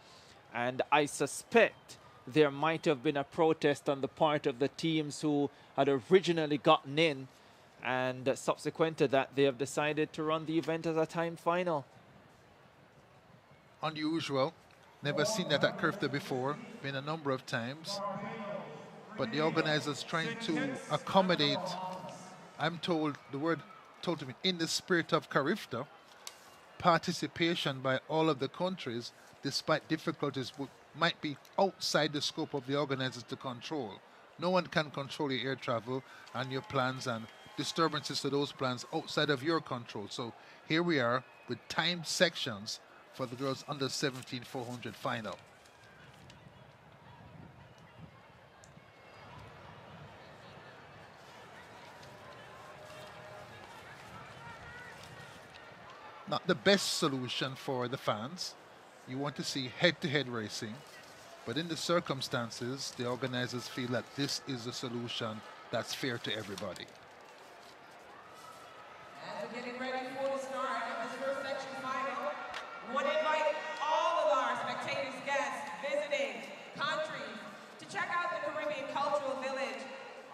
Speaker 1: and I suspect there might have been a protest on the part of the teams who had originally gotten in, and subsequent to that they have decided to run the event as a timed final.
Speaker 3: Unusual. Never seen that at CARIFTA before. Been a number of times. But the organizers trying to accommodate, I'm told, the word told to me, in the spirit of CARIFTA, participation by all of the countries, despite difficulties, might be outside the scope of the organizers to control. No one can control your air travel and your plans and disturbances to those plans outside of your control. So here we are with timed sections for the girls under 17 400 final. Not the best solution for the fans. You want to see head-to-head racing, but in the circumstances, the organizers feel that this is a solution that's fair to everybody.
Speaker 14: As we're getting ready for the start of this first section final, we want to invite all of our spectators, guests, visiting countries to check out the Caribbean Cultural Village,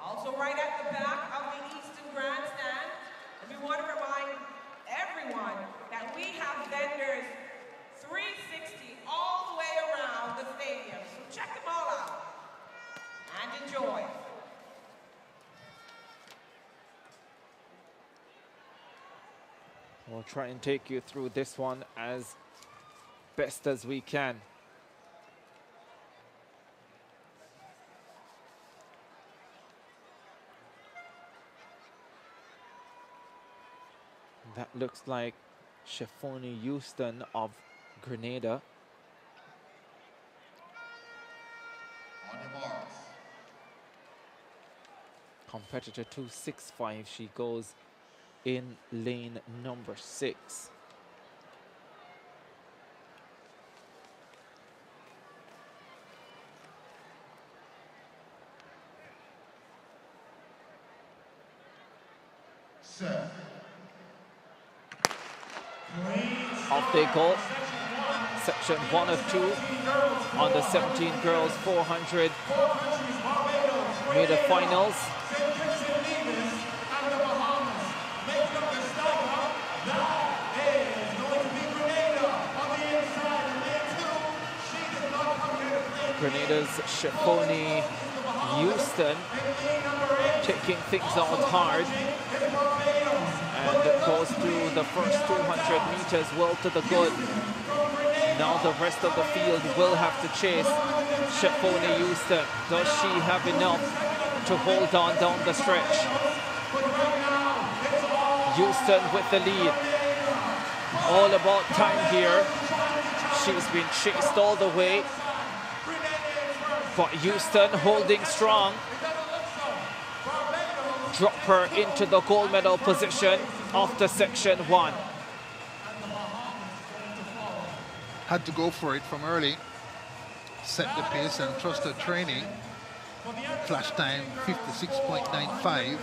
Speaker 14: also right at the back of the Eastern Grandstand. And we want to remind everyone that we have vendors 360 all the way around the stadium. So check them all out and enjoy.
Speaker 1: We'll try and take you through this one as best as we can. That looks like Shefoni Houston of Grenada.
Speaker 11: On your marks.
Speaker 1: Competitor 265, she goes in lane number 6.
Speaker 11: Set.
Speaker 1: Off they go. Section 1 of 2 on the 17 girls 400 meter finals. Grenada's Shefoni Houston taking things out hard and goes through the first 200 meters well to the good. Now the rest of the field will have to chase Shefoni Houston. Does she have enough to hold on down the stretch? Houston with the lead. All about time here. She's been chased all the way. But Houston holding strong. Drop her into the gold medal position after section 1.
Speaker 3: Had to go for it from early. Set the pace and trust her training. Flash time 56.95.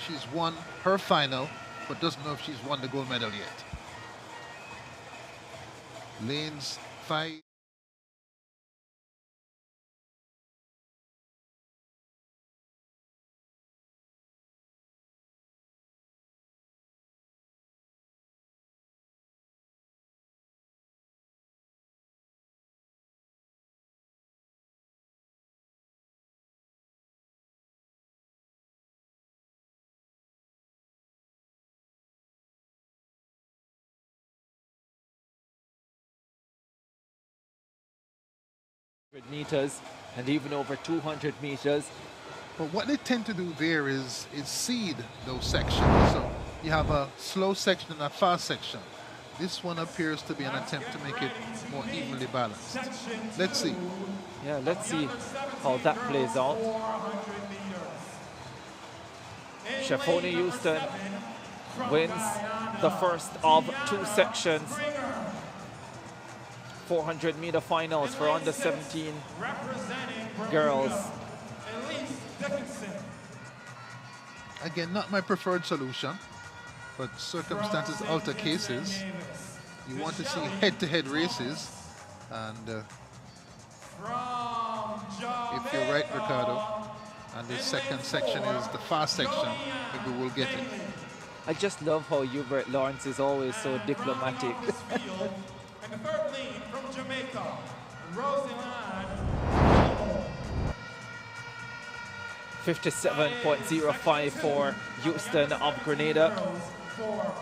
Speaker 3: She's won her final, but doesn't know if she's won the gold medal yet. Lanes 5.
Speaker 1: Meters and even over 200 meters.
Speaker 3: But what they tend to do there is seed those sections. So you have a slow section and a fast section. This one appears to be an attempt to make it more evenly balanced. Let's see.
Speaker 1: Yeah, let's see how that plays out. Shefoni Houston wins the first of 2 sections. 400 meter finals for under 17 girls.
Speaker 3: Again, not my preferred solution, but circumstances alter cases. You want to see head-to-head races, and if you're right, Ricardo, and the second section is the fast section, maybe we'll get it.
Speaker 1: I just love how Hubert Lawrence is always so diplomatic.
Speaker 4: And the third lead from Jamaica, Roseline.
Speaker 1: 57.05 for Houston of Grenada.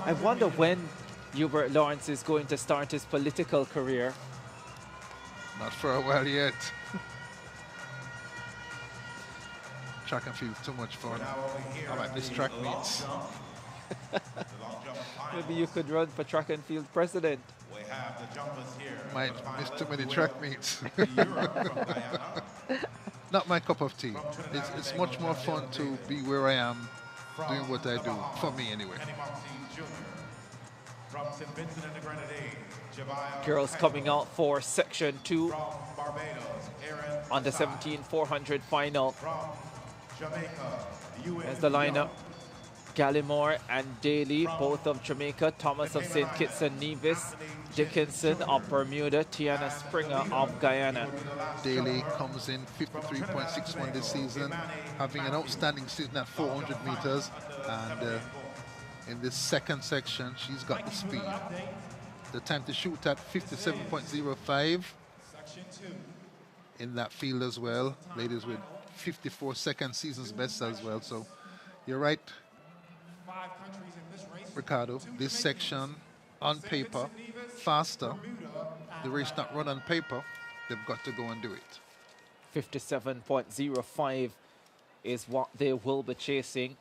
Speaker 1: I wonder when Hubert Lawrence is going to start his political career.
Speaker 3: Not for a while yet. Track and field, too much fun. I like this track meets.
Speaker 1: Maybe you could run for track and field president.
Speaker 4: We have the jumpers here.
Speaker 3: Might miss too many track meets. Not my cup of tea. It's much more fun to be where I am, doing what I do, for me anyway.
Speaker 1: Girls coming out for section 2 on the 17 400 final. There's the lineup. Gallimore and Daly, both of Jamaica, Thomas of St. Kitts and Nevis, Dickinson of Bermuda, Tiana Springer of Guyana.
Speaker 3: Daly comes in 53.61 this season, having an outstanding season at 400 meters, and in this second section, she's got the speed. The time to shoot at 57.05 in that field as well. Ladies with 54-second season's best as well, so you're right, Ricardo, this section on paper faster. The race not run on paper. They've got to go and do it.
Speaker 1: 57.05 is what they will be chasing.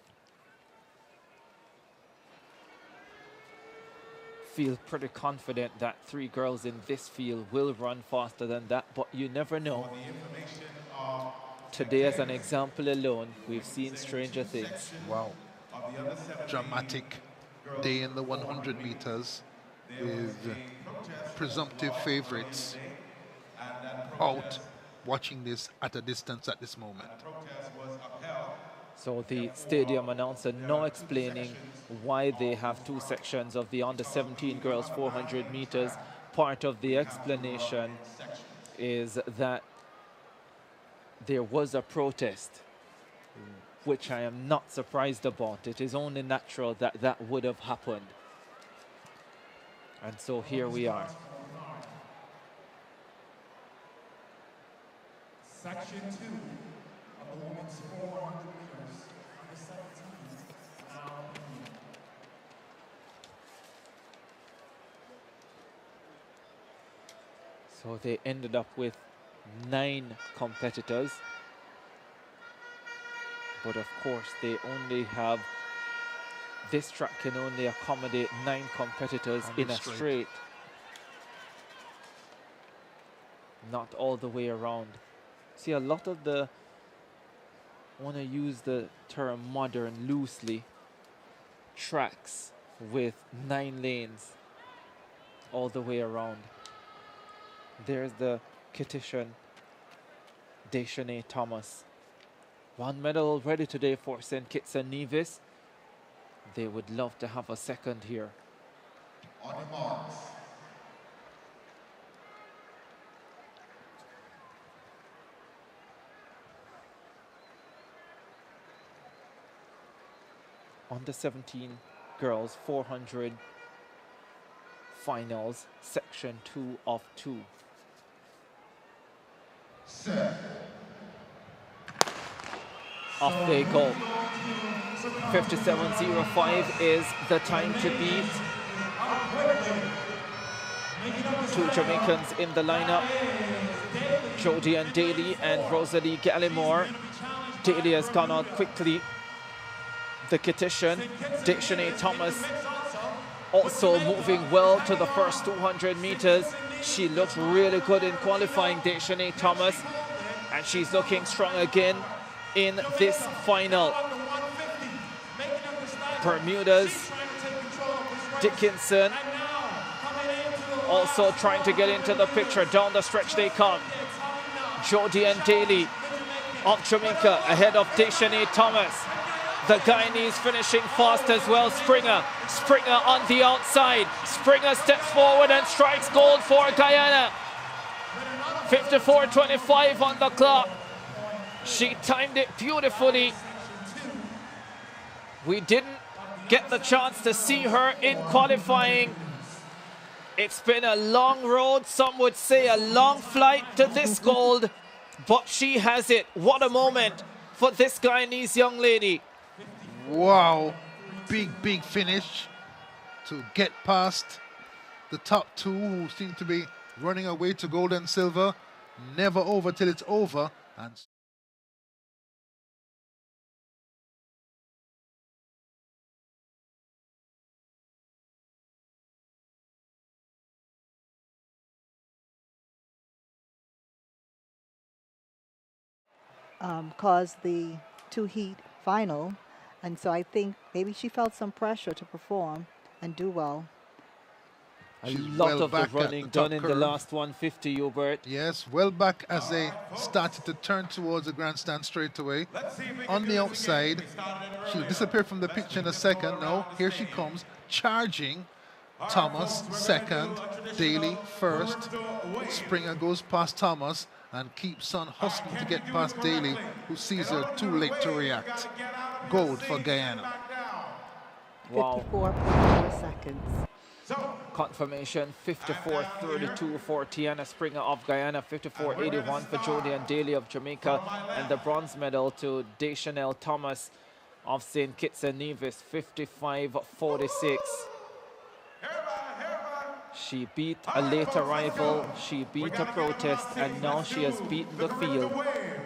Speaker 1: Feel pretty confident that 3 girls in this field will run faster than that, but you never know. Today, as an example alone, we've seen stranger things.
Speaker 3: Wow. Dramatic day in the 100 meters with presumptive favorites out watching this at a distance at this moment.
Speaker 1: So the stadium announcer now explaining why they have 2 sections of the under-17 girls 400 meters. Part of the explanation is that there was a protest, which I am not surprised about. It is only natural that that would have happened. And so here we are.
Speaker 11: Section 2 of the women's 400 meters, under 17, now in.
Speaker 1: So they ended up with 9 competitors. But of course, they only have, this track can only accommodate 9 competitors in a straight. Not all the way around. See, a lot of the, I want to use the term modern loosely, tracks with 9 lanes all the way around. There's the Kittian Deschaney Thomas. 1 medal already today for St. Kitts and Nevis. They would love to have a second here.
Speaker 11: On your marks.
Speaker 1: Under 17 girls 400 finals, section 2 of 2.
Speaker 11: Set.
Speaker 1: Off they go. 57.05 is the time to beat. 2 Jamaicans in the lineup. Jodie and Daly and Rosalie Gallimore. Daly has gone out quickly. The Kittian, Deschaney Thomas, also moving well to the first 200 meters. She looked really good in qualifying, Deschaney Thomas, and she's looking strong again in this final. Bermuda's Dickinson also trying to get into the picture. Down the stretch they come. Jodie and Daly of Jamaica ahead of Deschaney Thomas. The Guyanese finishing fast as well. Springer on the outside. Springer steps forward and strikes gold for Guyana. 54.25 on the clock. She timed it beautifully. We didn't get the chance to see her in qualifying. It's been a long road, some would say a long flight to this gold, but she has it. What a moment for this Guyanese young lady.
Speaker 3: Wow, big finish to get past the top 2 who seem to be running away to gold and silver. Never over till it's over. And
Speaker 2: caused the 2-heat final. And so I think maybe she felt some pressure to perform and do well.
Speaker 1: A lot of the running done in the last 150, Hubert.
Speaker 3: Yes, well back as they started to turn towards the grandstand straight away. On the outside, she'll disappear from the picture in a second. No, here she comes, charging. Thomas second, Daly first. Springer goes past Thomas and keeps on hustling to get past Daly, who sees her too late to react. Gold for Guyana.
Speaker 1: Wow.
Speaker 2: 54.4 seconds.
Speaker 1: Confirmation 54.32 for Tiana Springer of Guyana, 54.81 for Jodie and Daly of Jamaica, and the bronze medal to Deschanel Thomas of St. Kitts and Nevis, 55.46. She beat a late arrival, she beat a protest, and now she has beaten the field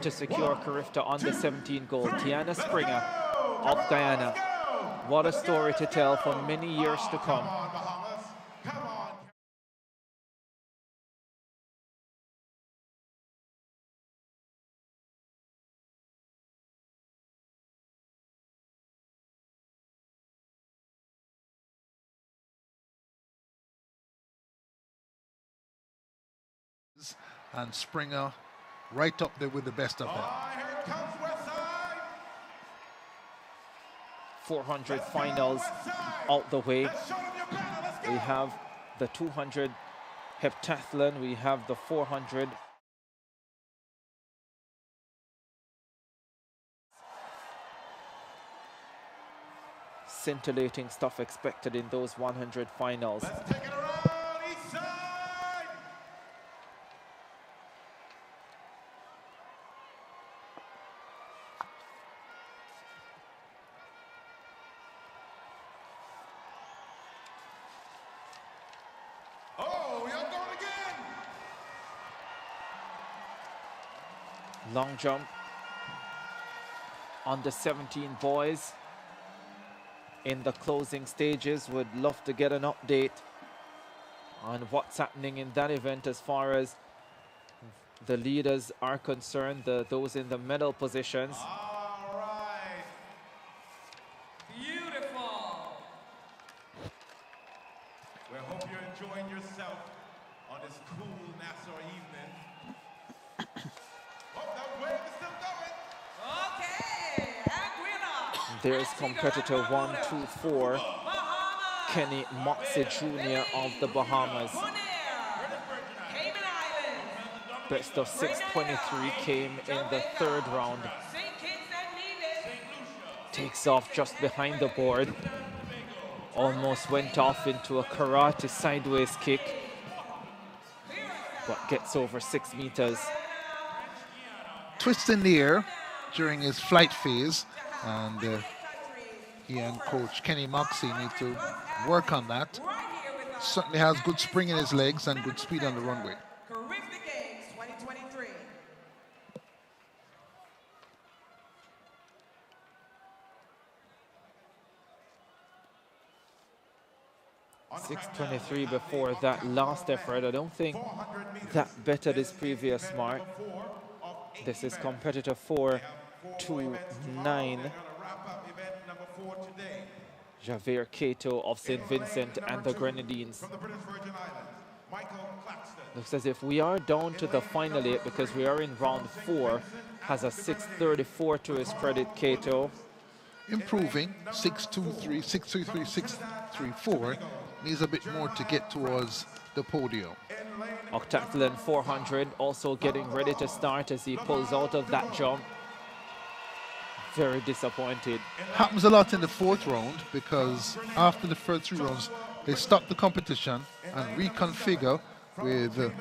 Speaker 1: to secure CARIFTA under 17 gold. Tiana Springer of Guyana. What a story to tell for many years to come.
Speaker 3: And Springer right up there with the best of them.
Speaker 1: 400 finals out the way. We have the 200 heptathlon, we have the 400. Scintillating stuff expected in those 100 finals. Long jump. Under 17 boys in the closing stages. Would love to get an update on what's happening in that event as far as the leaders are concerned, those in the medal positions.
Speaker 4: All right. Beautiful. We hope you're enjoying yourself on this cool Nassau evening.
Speaker 1: There's competitor 124, Kenny Moxie Jr. of the Bahamas. Best of 623 came in the third round. Takes off just behind the board. Almost went off into a karate sideways kick, but gets over 6 meters.
Speaker 3: Twists in the air during his flight phase, and he and coach Kenny Moxie need to work on that. Certainly has good spring in his legs and good speed on the runway.
Speaker 14: CARIFTA Games 2023.
Speaker 1: 623 before that last effort. I don't think that bettered his previous mark. This is competitor 429. Javier Cato of St. Vincent and the Grenadines. Looks as if we are down to the final 8 because we are in round 4. Has a 634 to his credit, Cato.
Speaker 3: Improving, 623, 633, 634. Needs a bit more to get towards the podium.
Speaker 1: Octathlon 400 also getting ready to start as he pulls out of that jump. Very disappointed.
Speaker 3: Happens a lot in the 4th round because after the first 3 rounds, they stop the competition and reconfigure with the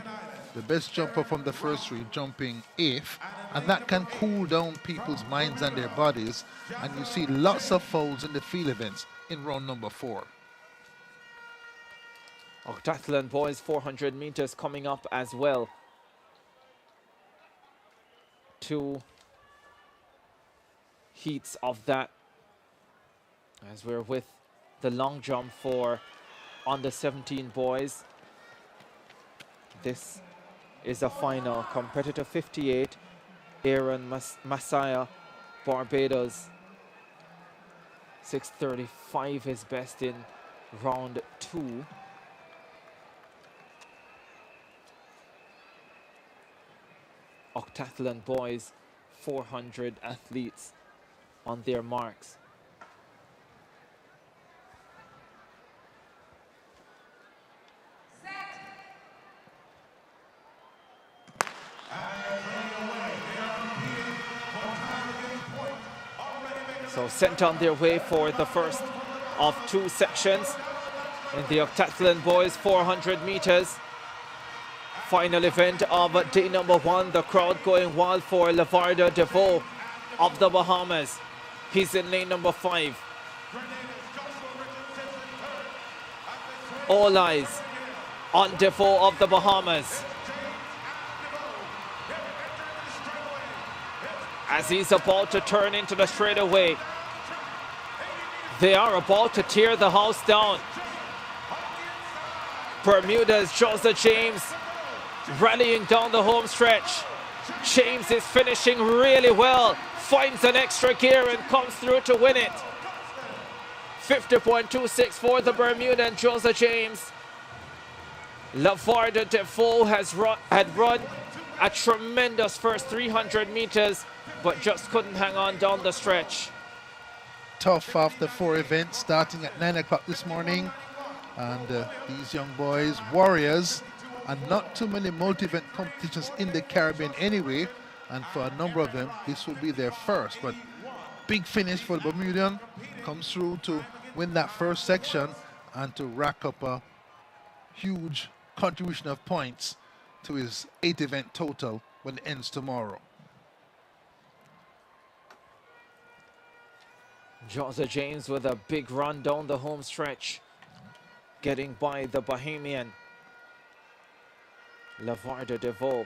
Speaker 3: best jumper from the first 3 jumping 8th, and that can cool down people's minds and their bodies, and you see lots of fouls in the field events in round number 4.
Speaker 1: Octathlon boys 400 meters coming up as well. 2 heats of that as we're with the long jump for under 17 boys. This is a final. Competitor 58, Aaron Masaya, Barbados. 635 is best in round 2. Octathlon boys, 400 athletes on their marks. So sent on their way for the first of 2 sections in the Octathlon boys 400 meters. Final event of day number 1. The crowd going wild for Lavardo DeVoe of the Bahamas. He's in lane number 5. All eyes on Defoe of the Bahamas. As he's about to turn into the straightaway, they are about to tear the house down. Bermuda's Joseph James rallying down the home stretch. James is finishing really well, finds an extra gear and comes through to win it. 50.26 for the Bermudan Joseph James. Lavarda Defoe had run a tremendous first 300 meters, but just couldn't hang on down the stretch.
Speaker 3: Tough after 4 events starting at 9 o'clock this morning. And these young boys, warriors, and not too many multi-event competitions in the Caribbean anyway. And for a number of them, this will be their first. But big finish for the Bermudian. Comes through to win that first section and to rack up a huge contribution of points to his 8-event total when it ends tomorrow.
Speaker 1: Joseph James with a big run down the home stretch, getting by the Bahamian. Lavarda Defoe,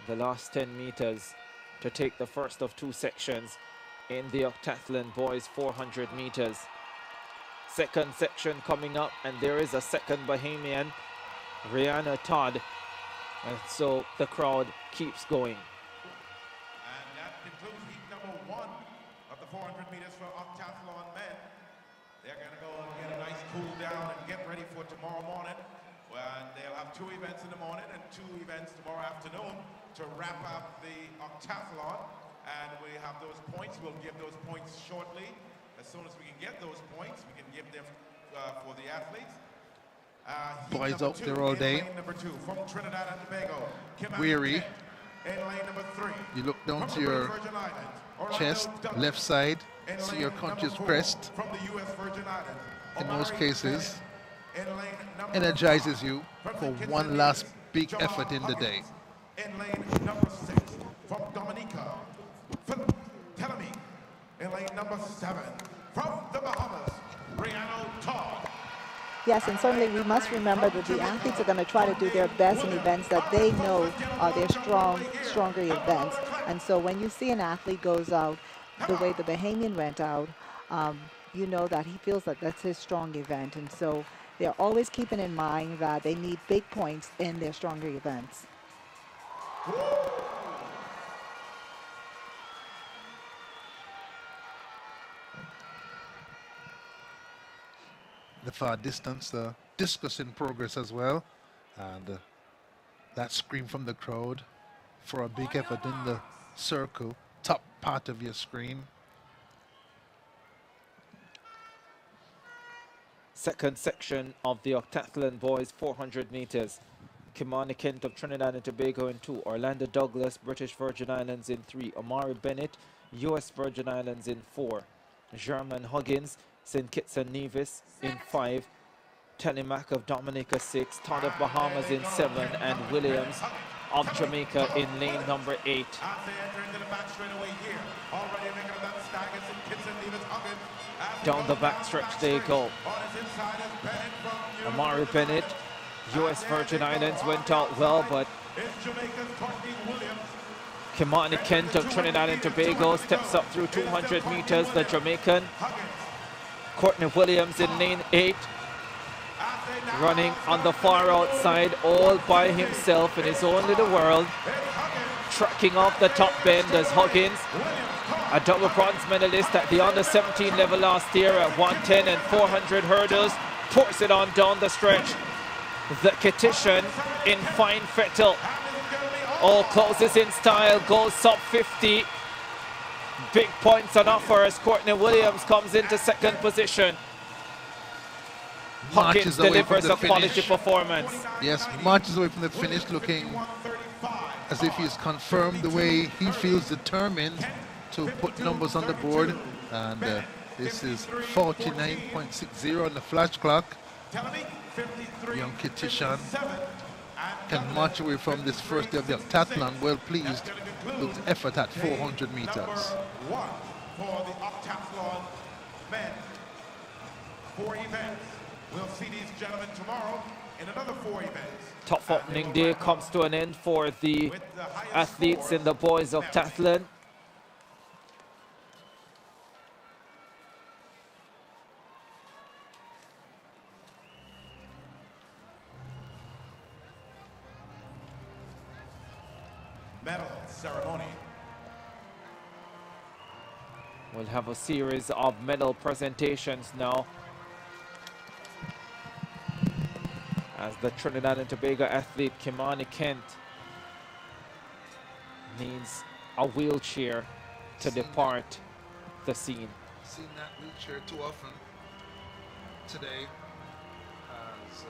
Speaker 1: the last 10 meters to take the first of 2 sections in the octathlon boys 400 meters. Second section coming up, and there is a second Bahamian, Rihanna Todd. And so the crowd keeps going.
Speaker 4: And that concludes heat number 1 of the 400 meters for octathlon men. They're going to go and get a nice cool down and get ready for tomorrow morning. And they'll have 2 events in the morning and 2 events tomorrow afternoon to wrap up the octathlon. And we have those points. We'll give those points shortly. As soon as we can get those points, we can give them for the athletes.
Speaker 3: Boys out there all day.
Speaker 4: Number 2 from Trinidad and Tobago.
Speaker 3: Weary.
Speaker 4: In lane number 3.
Speaker 3: You look down to your chest, left side, see your country's crest.
Speaker 4: From the US Virgin Islands.
Speaker 3: In most cases, energizes you for one last big effort in the day.
Speaker 4: In lane number 6 from Dominica. Telemi. In lane number 7 from the Bahamas. Rihanna Todd.
Speaker 2: Yes, and certainly we must remember that the athletes are going to try to do their best in events that they know are their stronger events. And so when you see an athlete goes out the way the Bahamian went out, you know that he feels that that's his strong event. And so they're always keeping in mind that they need big points in their stronger events.
Speaker 3: The far distance, the discus in progress as well. And that scream from the crowd for a big effort in the circle, top part of your screen.
Speaker 1: Second section of the octathlon boys 400 meters. Kimani Kent of Trinidad and Tobago in 2. Orlando Douglas, British Virgin Islands in 3. Omari Bennett, US Virgin Islands in 4. German Huggins, St. Kitts and Nevis in 5. Telemac of Dominica 6. Todd of Bahamas in 7. And Williams of Jamaica in lane number 8. Down the backstretch they go. Omari Bennett, US Virgin Islands, went out well, but Kimani Kent of Trinidad and Tobago steps up through 200 meters. The Jamaican, Courtney Williams in lane 8, running on the far outside all by himself in his own little world, tracking off the top bend as Huggins, a double bronze medalist at the under-17 level last year at 110 and 400 hurdles, pours it on down the stretch. The Kititian in fine fettle. All closes in style, goes sub 50. Big points on offer as Courtney Williams comes into second position. Huggins delivers a quality performance.
Speaker 3: Yes, marches away from the finish looking as if he's confirmed the way he feels determined to put numbers on the board. And this is 49.60 on the flash clock. Young Kititian can march away from this first day of the octathlon well pleased with the effort at 400 meters.
Speaker 4: Number 1 for the octathlon men. 4 events. We'll see these gentlemen tomorrow in another 4 events.
Speaker 1: Tough opening day comes to an end for the athletes in the boys of Tathlon.
Speaker 4: Medal ceremony.
Speaker 1: We'll have a series of medal presentations now, as the Trinidad and Tobago athlete Kimani Kent needs a wheelchair to depart the scene.
Speaker 3: Seen that wheelchair too often today. As,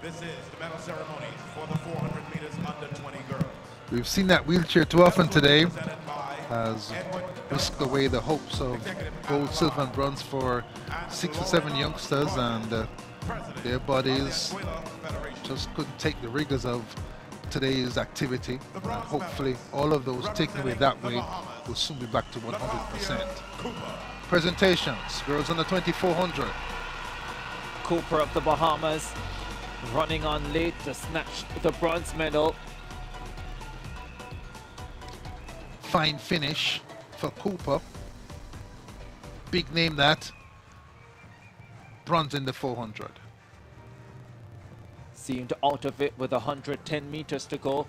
Speaker 4: This is the medal ceremony for the 400 meters under 20 girls.
Speaker 3: we've seen that wheelchair too often today, as whisk away the hopes of gold, silver, and bronze for 6 or 7 youngsters, and their bodies just couldn't take the rigors of today's activity. And hopefully, all of those taken away that way will soon be back to 100%. Presentations: girls under 2400.
Speaker 1: Cooper of the Bahamas running on late to snatch the bronze medal.
Speaker 3: Fine finish for Cooper. Big name that. Bronze in the 400.
Speaker 1: Seemed out of it with 110 meters to go.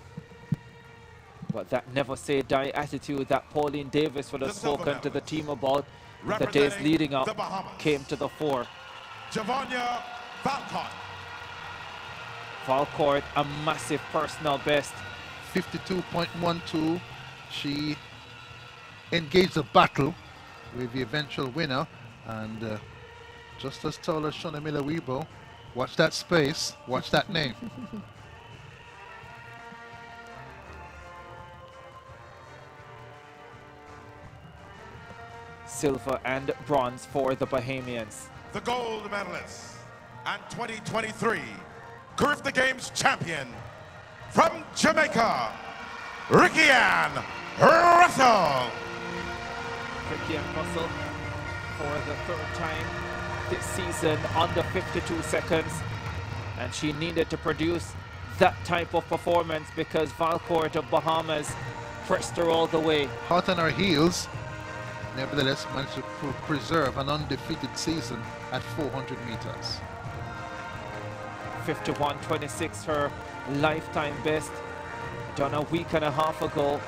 Speaker 1: But that never say die attitude that Pauline Davis would have spoken to the team about the days leading up came to the fore.
Speaker 4: Javonia Valcott.
Speaker 1: Valcourt, a massive personal best.
Speaker 3: 52.12. She engaged the battle with the eventual winner, and just as tall as Shona Miller-Weibo. Watch that space, watch that name.
Speaker 1: Silver and bronze for the Bahamians.
Speaker 4: The gold medalist and 2023 CARIFTA Games champion from Jamaica, Ricky Ann Russell.
Speaker 1: Ricky Ann Russell for the 3rd time this season under 52 seconds, and she needed to produce that type of performance because Valcourt of Bahamas pressed her all the way.
Speaker 3: Hot on her heels, nevertheless managed to preserve an undefeated season at 400 meters.
Speaker 1: 51.26, her lifetime best, done a week and a half ago.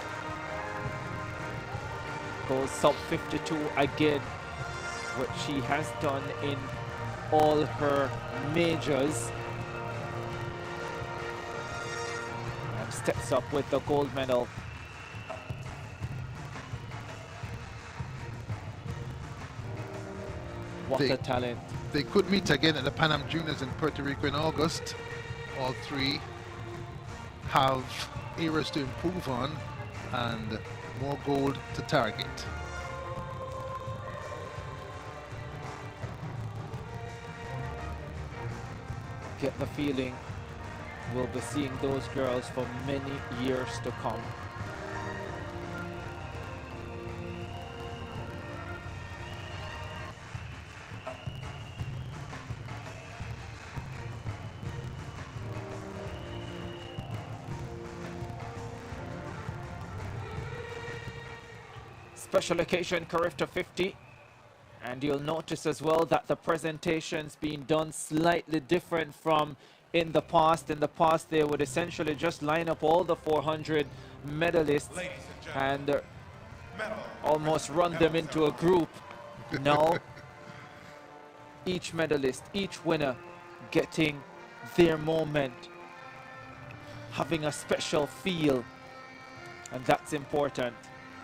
Speaker 1: Goes sub 52 again, which she has done in all her majors. And steps up with the gold medal. What a talent.
Speaker 3: They could meet again at the Pan Am Juniors in Puerto Rico in August. All three have areas to improve on and more gold to target.
Speaker 1: Get the feeling we'll be seeing those girls for many years to come. Special occasion CARIFTA 50, and you'll notice as well that the presentation's been done slightly different from in the past. In the past, they would essentially just line up all the 400 medalists and almost run them into a group. Now, each medalist, each winner getting their moment, having a special feel, and that's important.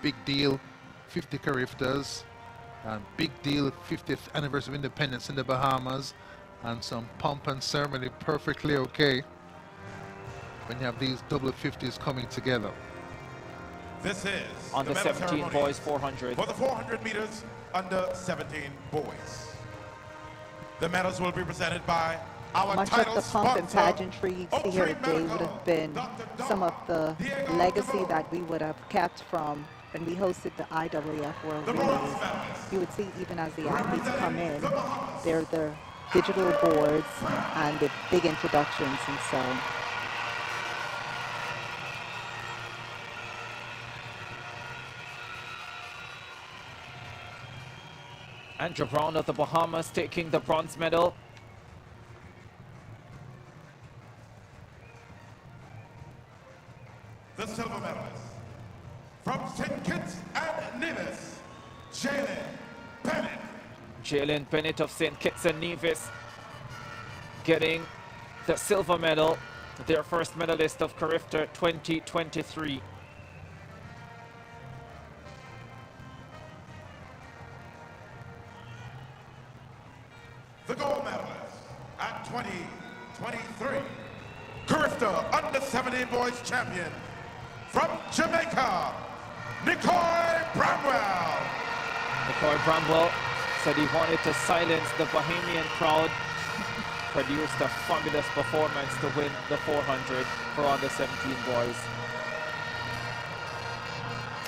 Speaker 3: Big deal. 50 CARIFTAs, and big deal 50th anniversary of independence in the Bahamas, and some pomp and ceremony perfectly okay when you have these double 50s coming together.
Speaker 4: This is
Speaker 1: on the 17 boys 400.
Speaker 4: For the 400 meters under 17 boys. The medals will be presented by our
Speaker 2: much
Speaker 4: title
Speaker 2: of the pomp and
Speaker 4: sponsor,
Speaker 2: pageantry you see here today would have been some of the legacy that we would have kept from when we hosted the IAAF World Relays, you would see even as the athletes come in, they're the digital boards and the big introductions, and so.
Speaker 1: Andrew Brown of the Bahamas taking the bronze medal.
Speaker 4: The silver medalist from St. Kitts and Nevis, Jalen Bennett.
Speaker 1: Jalen Bennett of St. Kitts and Nevis getting the silver medal, their first medalist of CARIFTA 2023.
Speaker 4: The gold medalist at 2023, CARIFTA Under-17 Boys Champion from Jamaica, Nicoy Bramwell.
Speaker 1: Nicoy Bramwell said he wanted to silence the Bahamian crowd, produced a fabulous performance to win the 400 for Under-17 boys.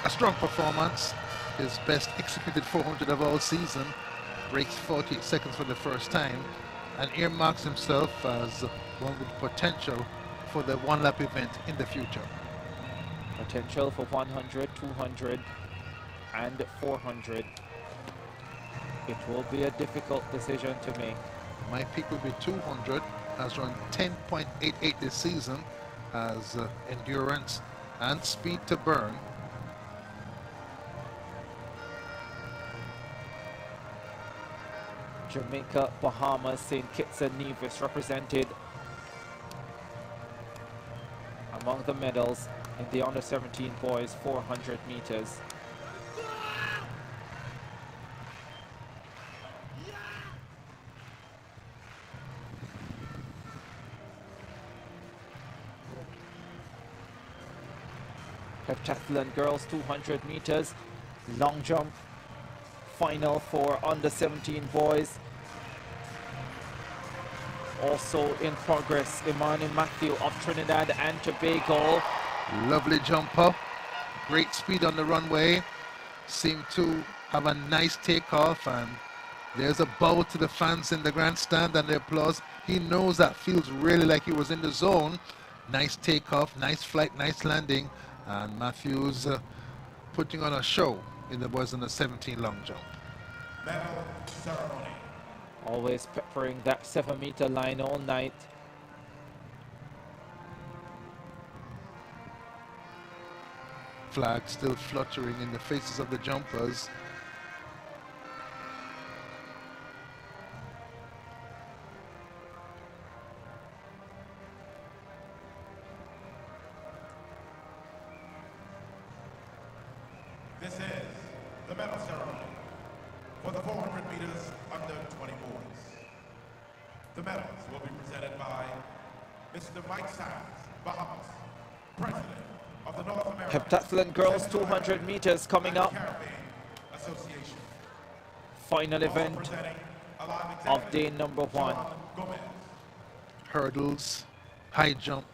Speaker 3: A strong performance, his best executed 400 of all season, breaks 48 seconds for the first time, and earmarks himself as one with potential for the one-lap event in the future.
Speaker 1: Potential for 100, 200, and 400. It will be a difficult decision to make.
Speaker 3: My peak will be 200, has run 10.88 this season, has endurance and speed to burn.
Speaker 1: Jamaica, Bahamas, St. Kitts and Nevis represented among the medals in the Under-17 boys 400 meters. Heptathlon girls 200 meters, long jump final for Under-17 boys. Also in progress, Imani Matthew of Trinidad and Tobago.
Speaker 3: Lovely jumper, great speed on the runway, seemed to have a nice takeoff, and there's a bow to the fans in the grandstand and the applause. He knows that feels really like he was in the zone. Nice takeoff, nice flight, nice landing, and Matthews putting on a show in the boys Under-17 long jump.
Speaker 4: Medal ceremony.
Speaker 1: Always peppering that 7-meter line all night.
Speaker 3: Flag still fluttering in the faces of the jumpers.
Speaker 4: This is the medal ceremony for the 400 meters under-20 boys. The medals will be presented by Mr. Mike Sands, Bahamas, President of the North American
Speaker 1: Heptathlon girls 200 meters coming up.
Speaker 4: Association.
Speaker 1: Final event of day number 1.
Speaker 3: Hurdles, high jump,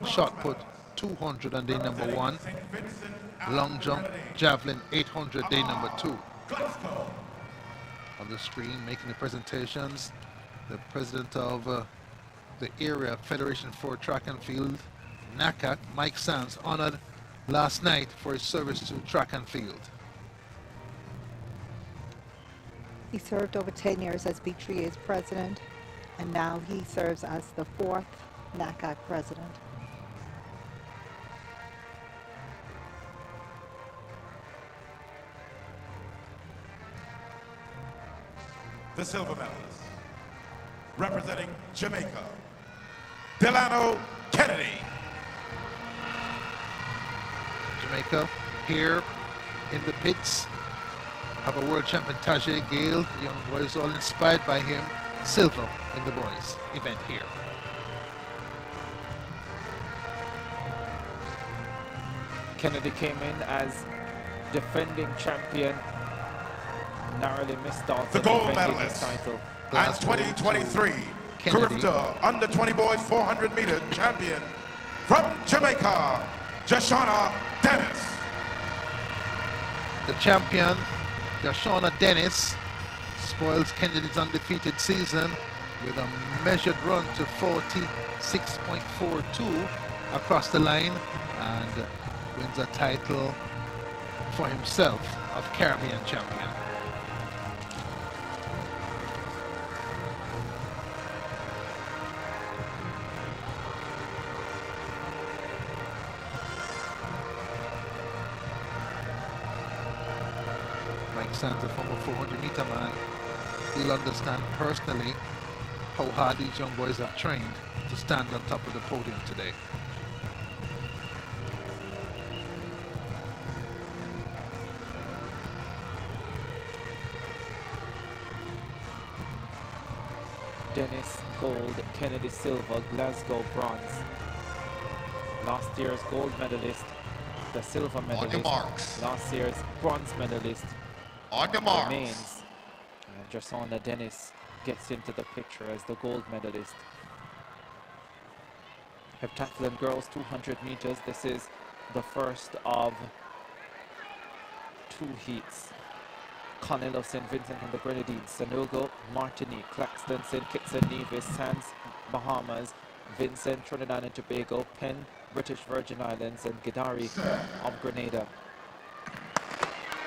Speaker 3: shot put, 200 on day number 1. Long jump, javelin, 800, day number 2. On the screen, making the presentations, the president of the area Federation for Track and Field, NACAC, Mike Sands, honored last night for his service to track and field.
Speaker 2: He served over 10 years as B3A's president, and now he serves as the 4th NACAC president.
Speaker 4: The silver medalist, representing Jamaica, Delano Kennedy.
Speaker 3: Jamaica here in the pits have a world champion Tajay Gale, young boys all inspired by him. Silver in the boys event here.
Speaker 1: Kennedy came in as defending champion, narrowly missed out
Speaker 4: The
Speaker 1: on
Speaker 4: gold
Speaker 1: defending
Speaker 4: medalist
Speaker 1: his title.
Speaker 4: and 2023 CARIFTA under-20 boys 400 meter champion from Jamaica, Jashana Dennis.
Speaker 3: The champion, Shauna Dennis, spoils Kennedy's undefeated season with a measured run to 46.42 across the line and wins a title for himself of Caribbean champion. Mike Santa, former 400-meter man, he'll understand personally how hard these young boys have trained to stand on top of the podium today.
Speaker 1: Dennis gold, Kennedy silver, Glasgow bronze. Last year's gold medalist, the silver medalist. Last year's bronze medalist remains. And Jasona Dennis gets into the picture as the gold medalist. Heptathlon girls 200 meters. This is the first of 2 heats. Connell of St. Vincent and the Grenadines, Sanogo, Martinique, Claxton, St. Kitts and Nevis, Sands, Bahamas, Vincent, Trinidad and Tobago, Penn, British Virgin Islands, and Gadari of Grenada.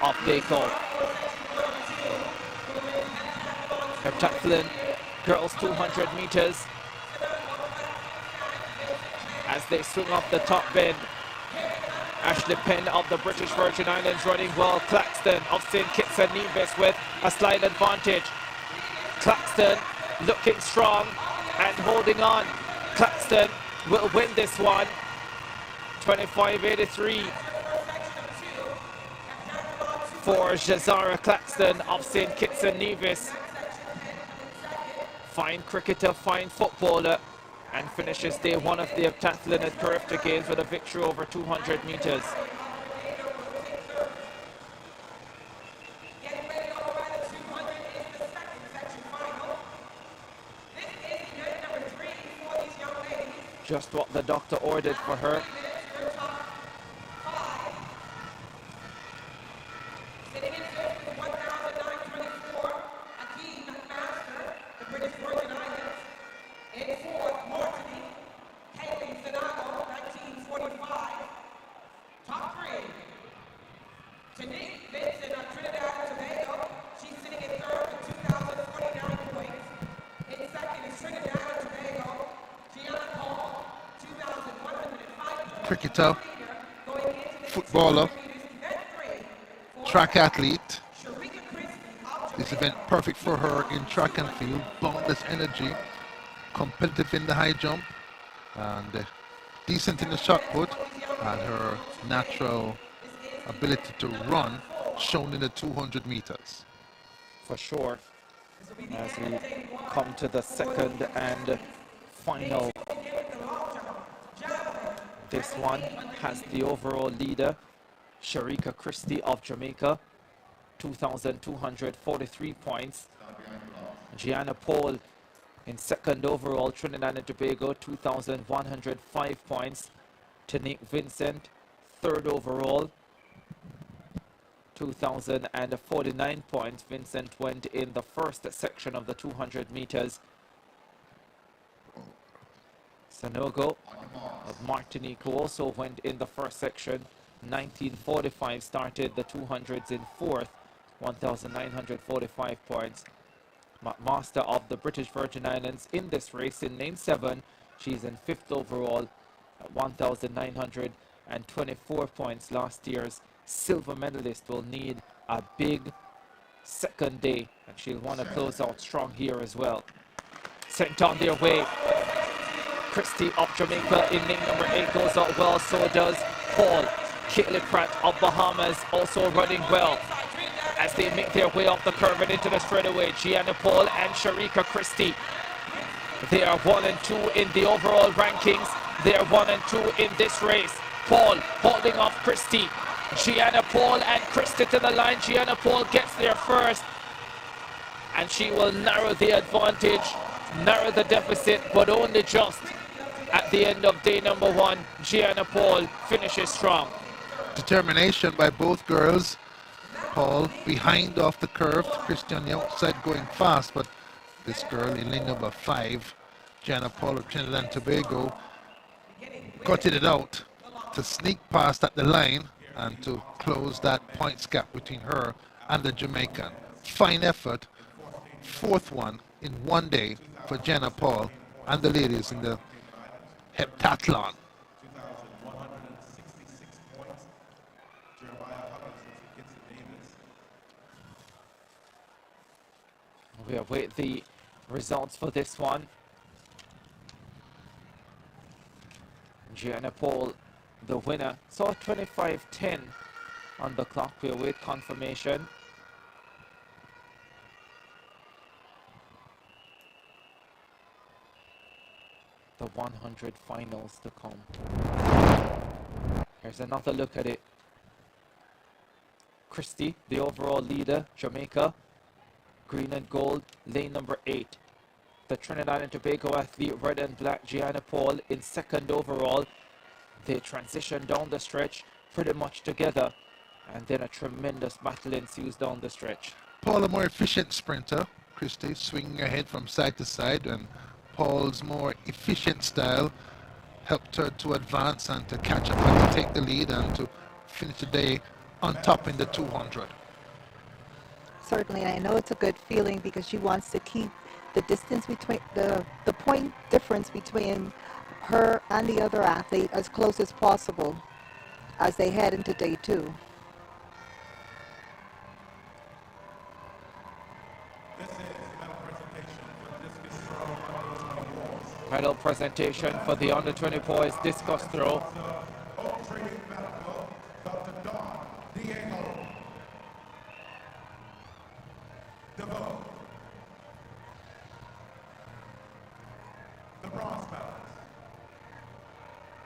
Speaker 1: Off they go. Heptathlon girls 200 meters. As they swing off the top bend, Ashley Penn of the British Virgin Islands running well. Claxton of St. Kitts and Nevis with a slight advantage. Claxton looking strong and holding on. Claxton will win this one. 25.83 for Jazara Claxton of St. Kitts and Nevis. Fine cricketer, fine footballer, and finishes day 1 of the heptathlon at CARIFTA Games with a victory over 200 meters. Just what the doctor ordered for her.
Speaker 3: Cricketer, footballer, track athlete. This event perfect for her in track and field, boundless energy, competitive in the high jump, and decent in the shot put, and her natural ability to run shown in the 200 meters.
Speaker 1: For sure, as we come to the second and final. This one has the overall leader, Sharika Christie of Jamaica, 2,243 points. Gianna Paul in second overall, Trinidad and Tobago, 2,105 points. Tanique Vincent, third overall, 2,049 points. Vincent went in the first section of the 200 meters. Sanogo of Martinique, who also went in the first section, 1945, started the 200s in fourth, 1,945 points. McMaster of the British Virgin Islands in this race in lane 7. She's in fifth overall, 1,924 points. Last year's silver medalist will need a big second day, and she'll want to close out strong here as well. Sent on their way. Christie of Jamaica in lane number 8 goes out well, so does Paul. Kaylee Pratt of Bahamas also running well as they make their way off the curve and into the straightaway. Gianna Paul and Sharika Christie. They are 1 and 2 in the overall rankings. They are 1 and 2 in this race. Paul holding off Christie. Gianna Paul and Christie to the line. Gianna Paul gets there first, and she will narrow the advantage, narrow the deficit, but only just. At the end of day number 1, Gianna Paul finishes strong.
Speaker 3: Determination by both girls. Paul behind off the curve. Christy on the outside going fast, but this girl in lane number 5, Gianna Paul of Trinidad and Tobago, gutted it out to sneak past at the line and to close that points gap between her and the Jamaican. Fine effort, 4th one in one day for Gianna Paul and the ladies in the heptathlon.
Speaker 1: We await the results for this one. Gianna Paul, the winner, saw 25:10 on the clock. We await confirmation. The 100 finals to come. Here's another look at it. Christy, the overall leader, Jamaica, green and gold, lane number 8. The Trinidad and Tobago athlete, red and black, Gianna Paul, in 2nd overall. They transition down the stretch pretty much together, and then a tremendous battle ensues down the stretch.
Speaker 3: Paul, a more efficient sprinter. Christy swinging her head from side to side, and Paul's more efficient style helped her to advance and to catch up and to take the lead and to finish the day on top in the 200.
Speaker 2: Certainly, and I know it's a good feeling because she wants to keep the distance between the point difference between her and the other athlete as close as possible as they head into day 2.
Speaker 1: Medal presentation for the under 20 boys discus throw.
Speaker 4: The bronze medalist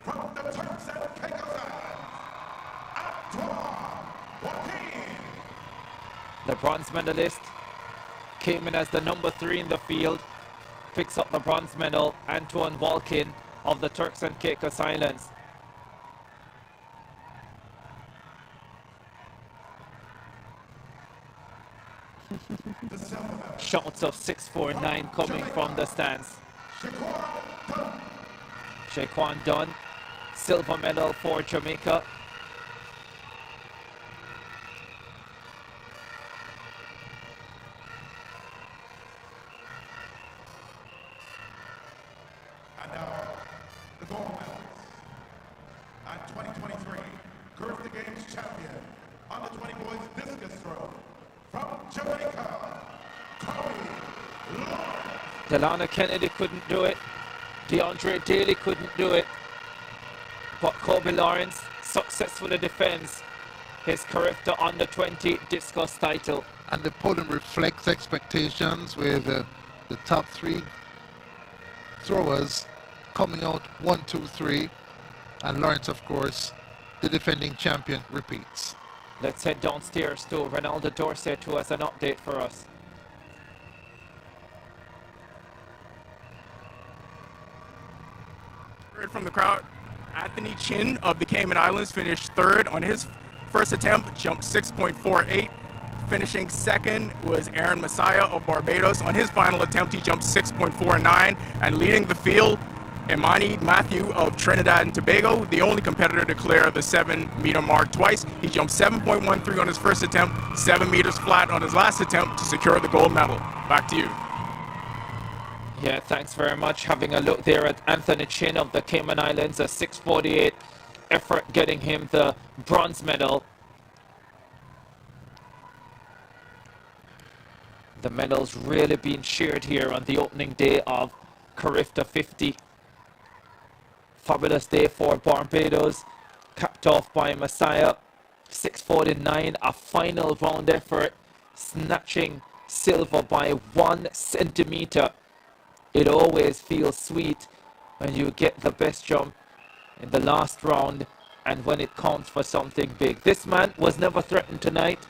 Speaker 4: from the Turks and Caicos Islands,
Speaker 1: The bronze medalist came in as the number 3 in the field. Picks up the bronze medal, Antoine Walkin of the Turks and Caicos Islands. Shouts of 649 coming from the stands. Shaquan Dunn, silver medal for Jamaica.
Speaker 4: and now the gold medalist and 2023 CARIFTA Games champion under 20 boys discus throw from Jamaica,
Speaker 1: Delana Kennedy couldn't do it. DeAndre Daly couldn't do it. But Kobe Lawrence successfully defends his CARIFTA under 20 discus title.
Speaker 3: And the podium reflects expectations with the top 3 throwers coming out 1, 2, 3. And Lawrence, of course, the defending champion, repeats.
Speaker 1: Let's head downstairs to Ronaldo Dorset, who has an update for us.
Speaker 5: Heard from the crowd, Anthony Chin of the Cayman Islands finished 3rd on his first attempt, jumped 6.48. Finishing 2nd was Aaron Messiah of Barbados. On his final attempt, he jumped 6.49. And leading the field, Imani Matthew of Trinidad and Tobago, the only competitor to clear the 7-meter mark twice. He jumped 7.13 on his first attempt, 7 meters flat on his last attempt to secure the gold medal. Back to you.
Speaker 1: Yeah, thanks very much. Having a look there at Anthony Chin of the Cayman Islands, a 6.48 effort getting him the bronze medal. The medals really being shared here on the opening day of CARIFTA 50. Fabulous day for Barbados, capped off by Messiah. 6.49, a final round effort, snatching silver by 1 centimeter. It always feels sweet when you get the best jump in the last round and when it counts for something big. This man was never threatened tonight.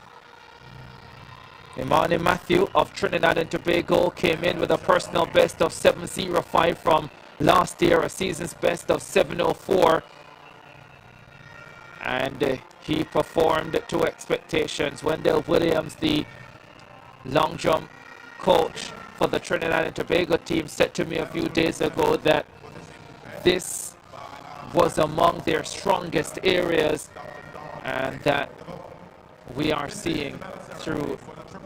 Speaker 1: Imani Matthew of Trinidad and Tobago came in with a personal best of 7.05 from last year, a season's best of 7.04. And He performed to expectations. Wendell Williams, the long jump coach for the Trinidad and Tobago team, said to me a few days ago that this was among their strongest areas, and that we are seeing through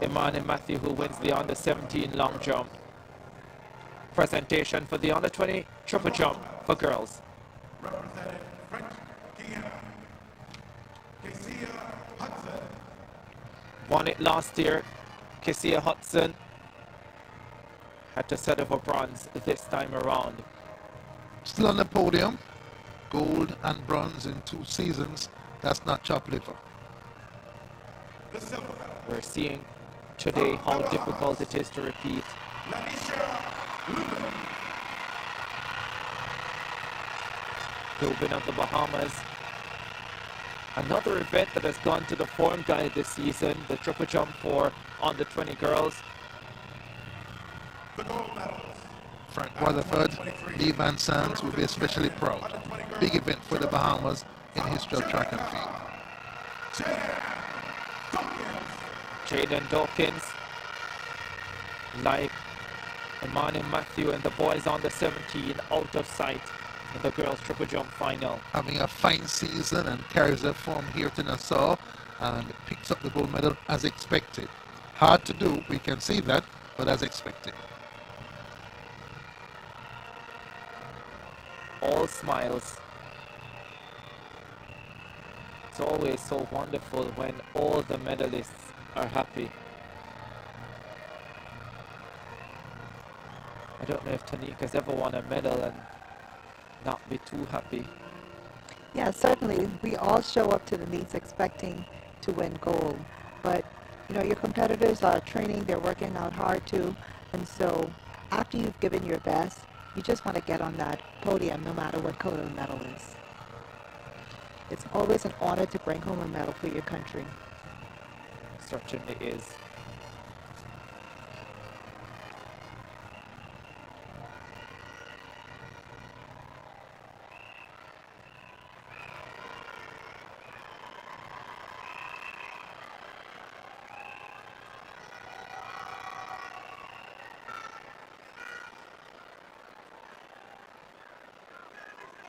Speaker 1: Imani Matthew, who wins the under-17 long jump. Presentation for the under-20 triple jump for girls. Won it last year. Kesia Hudson had to settle for bronze this time around.
Speaker 3: Still on the podium, gold and bronze in 2 seasons. That's not chopped liver.
Speaker 1: We're seeing today how difficult it is to repeat. Rubin of the Bahamas. Another event that has gone to the form guide this season, the triple jump for under 20 girls.
Speaker 3: Frank Rutherford, Lee Van Sands will be especially proud. Big event for the Bahamas in history of track and field.
Speaker 1: Jaden Dawkins, like Imani Matthew and the boys on the 17, out of sight in the girls triple jump final.
Speaker 3: Having a fine season and carries her form here to Nassau and picks up the gold medal as expected. Hard to do, we can see that, but as expected.
Speaker 1: All smiles. It's always so wonderful when all the medalists are happy. I don't know if Tanique has ever won a medal and not be too happy.
Speaker 2: Yeah, certainly. We all show up to the meets expecting to win gold. But, you know, your competitors are training, they're working out hard too. And so after you've given your best, you just want to get on that podium no matter what color the medal is. It's always an honor to bring home a medal for your country.
Speaker 1: Certainly is.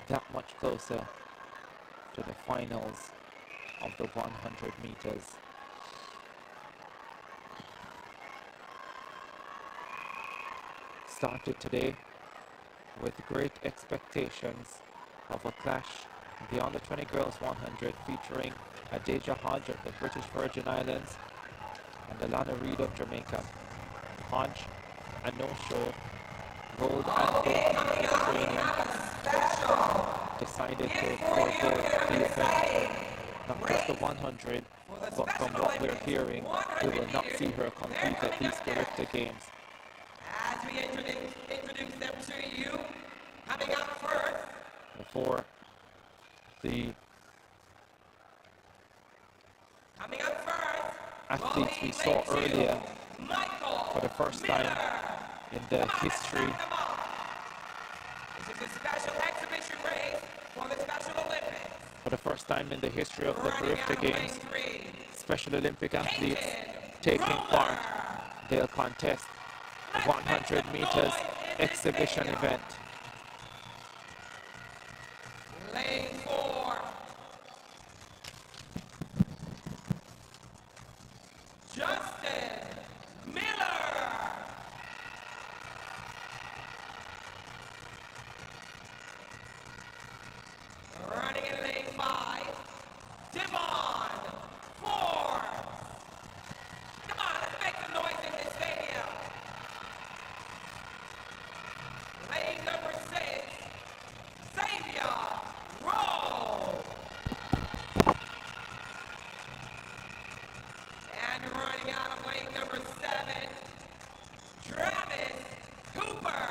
Speaker 1: That much closer to the finals of the 100 meters. Started today with great expectations of a clash in the under 20 girls 100 featuring Adeja Hodge of the British Virgin Islands and Alana Reid of Jamaica. Hodge, a no-show, gold and gold training, decided to forego the event, not just the 100, but from what we're hearing, we will not see her compete at these CARIFTA Games.
Speaker 14: As we introduce them to you, coming up first.
Speaker 1: Before the athletes we saw earlier, for the first time in the history
Speaker 14: This is a special exhibition race for the Special Olympics.
Speaker 1: For the first time in the history of the CARIFTA Games, Special Olympic athletes taking part. They'll contest the 100 meters exhibition event.
Speaker 14: Lane 4. Justin Miller. Running in lane 5, Devon Forbes. Come on, let's make some noise in this stadium. Lane number 6, Xavier Rowe. And running out of lane number 7, Travis Cooper.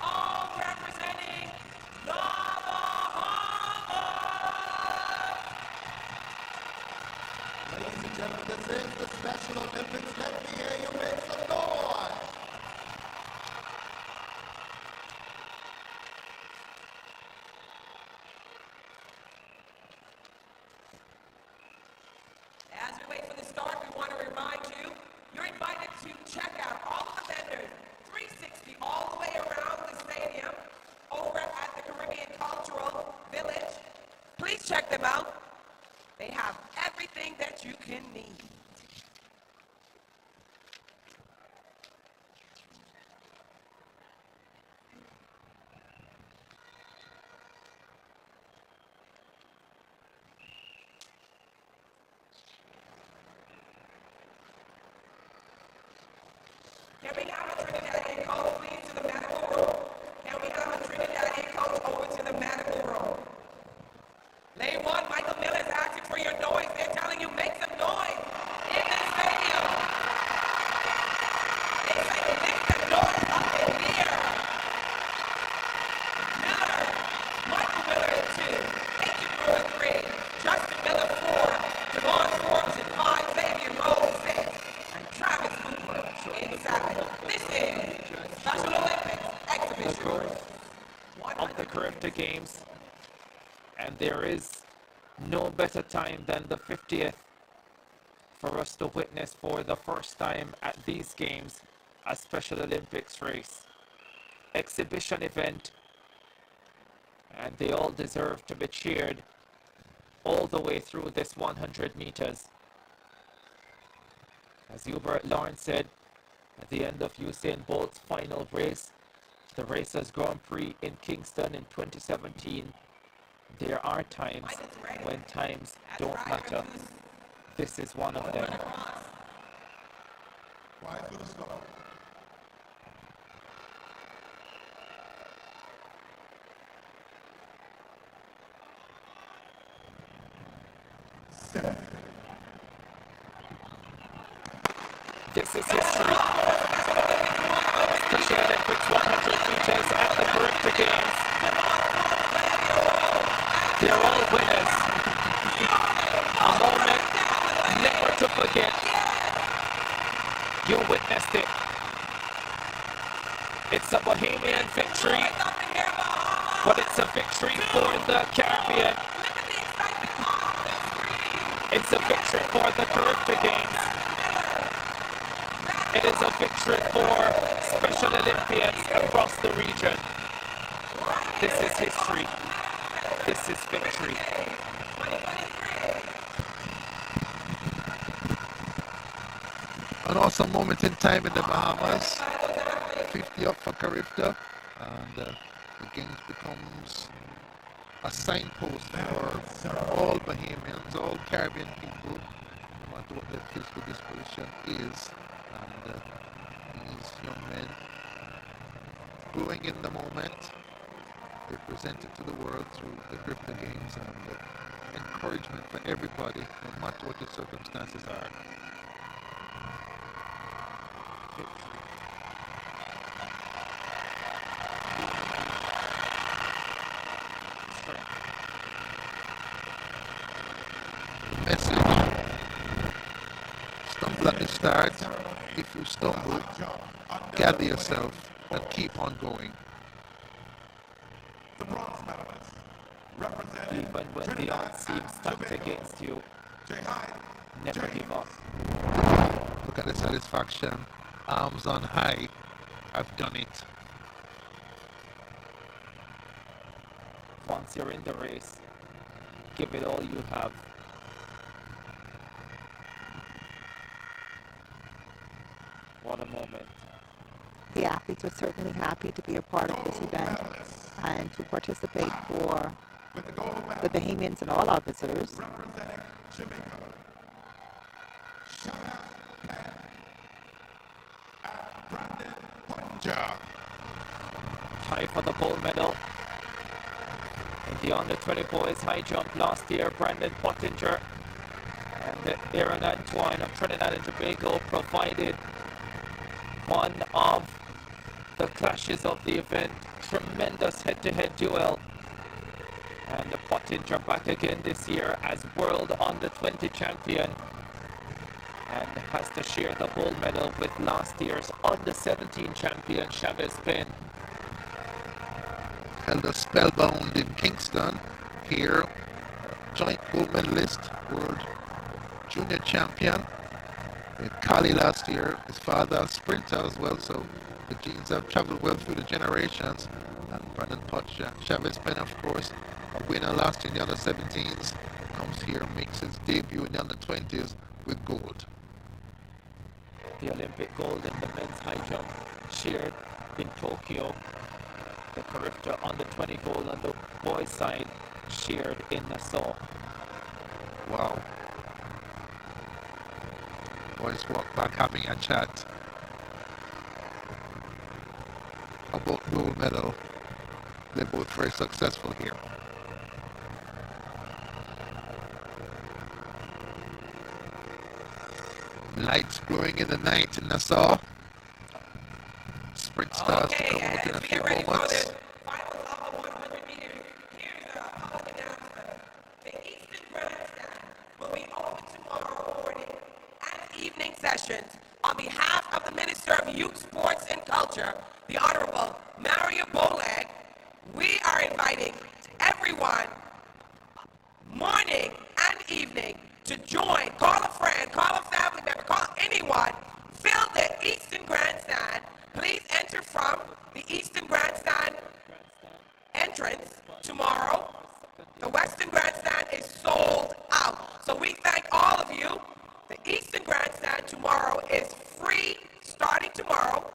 Speaker 14: All representing the
Speaker 1: the growth of the CARIFTA Games, and there is no better time than the 50th for us to witness for the first time at these games a Special Olympics race. Exhibition event, and they all deserve to be cheered all the way through this 100 meters. As Hubert Lawrence said at the end of Usain Bolt's final race, the Racers Grand Prix in Kingston in 2017, there are times when times don't matter. This is one of them. This is history. Special Olympics 100 meters at the CARIFTA Games. They're all winners. A moment never to forget. You witnessed it. It's a Bahamian victory, but it's a victory for the Caribbean. It's a victory for the CARIFTA Games. It is a victory for Special Olympians across the region. This is history. This is victory.
Speaker 3: An awesome moment in time in the Bahamas. 50 up for CARIFTA, and the Games becomes a signpost for all Bahamians, all Caribbean people, no matter what their physical disposition is. And these young men growing in the moment, they present it to the world through the CARIFTA Games, and encouragement for everybody, no matter what your circumstances are. The message: stumble at the start. If you stumble, gather yourself and keep on going.
Speaker 1: Even when the odds seem stacked against you, never give up.
Speaker 3: Look at the satisfaction. Arms on high. I've done it.
Speaker 1: Once you're in the race, give it all you have. What a moment.
Speaker 2: The athletes are certainly happy to be a part of this event and to participate for the Bahamians and all our visitors.
Speaker 1: Tie for the gold medal. In the under-20 boys high jump last year, Brandon Pottinger and Aaron Antoine of Trinidad and Tobago provided one of the clashes of the event. Tremendous head-to-head duel. And the Pottinger back again this year as world under-20 champion, and has to share the gold medal with last year's under-17 champion Chavez Penn.
Speaker 3: Held a spellbound in Kingston. Here, joint gold medalist, world junior champion. With Kali last year, his father a sprinter as well, so the genes have traveled well through the generations. And Brandon Pottinger, Chavez Penn, of course, a winner last year in the under-17s, comes here and makes his debut in the under-20s with gold.
Speaker 1: The Olympic gold in the men's high jump shared in Tokyo. The CARIFTA under-20 gold on the boys' side shared in Nassau.
Speaker 3: Wow. Boys walk back having a chat about gold medal. They're both very successful here. Lights glowing in the night in Nassau. Sprint starts to come out in a few moments.
Speaker 14: Sessions. On behalf of the Minister of Youth, Sports and Culture, the Honorable Mary your bow leg, we are inviting everyone, morning and evening, to join. Call a friend, call a family member, call anyone. Fill the Eastern Grandstand. Please enter from the Eastern Grandstand entrance tomorrow. The Western Grandstand is sold out. So we thank all of you. The Eastern Grandstand tomorrow is free starting tomorrow.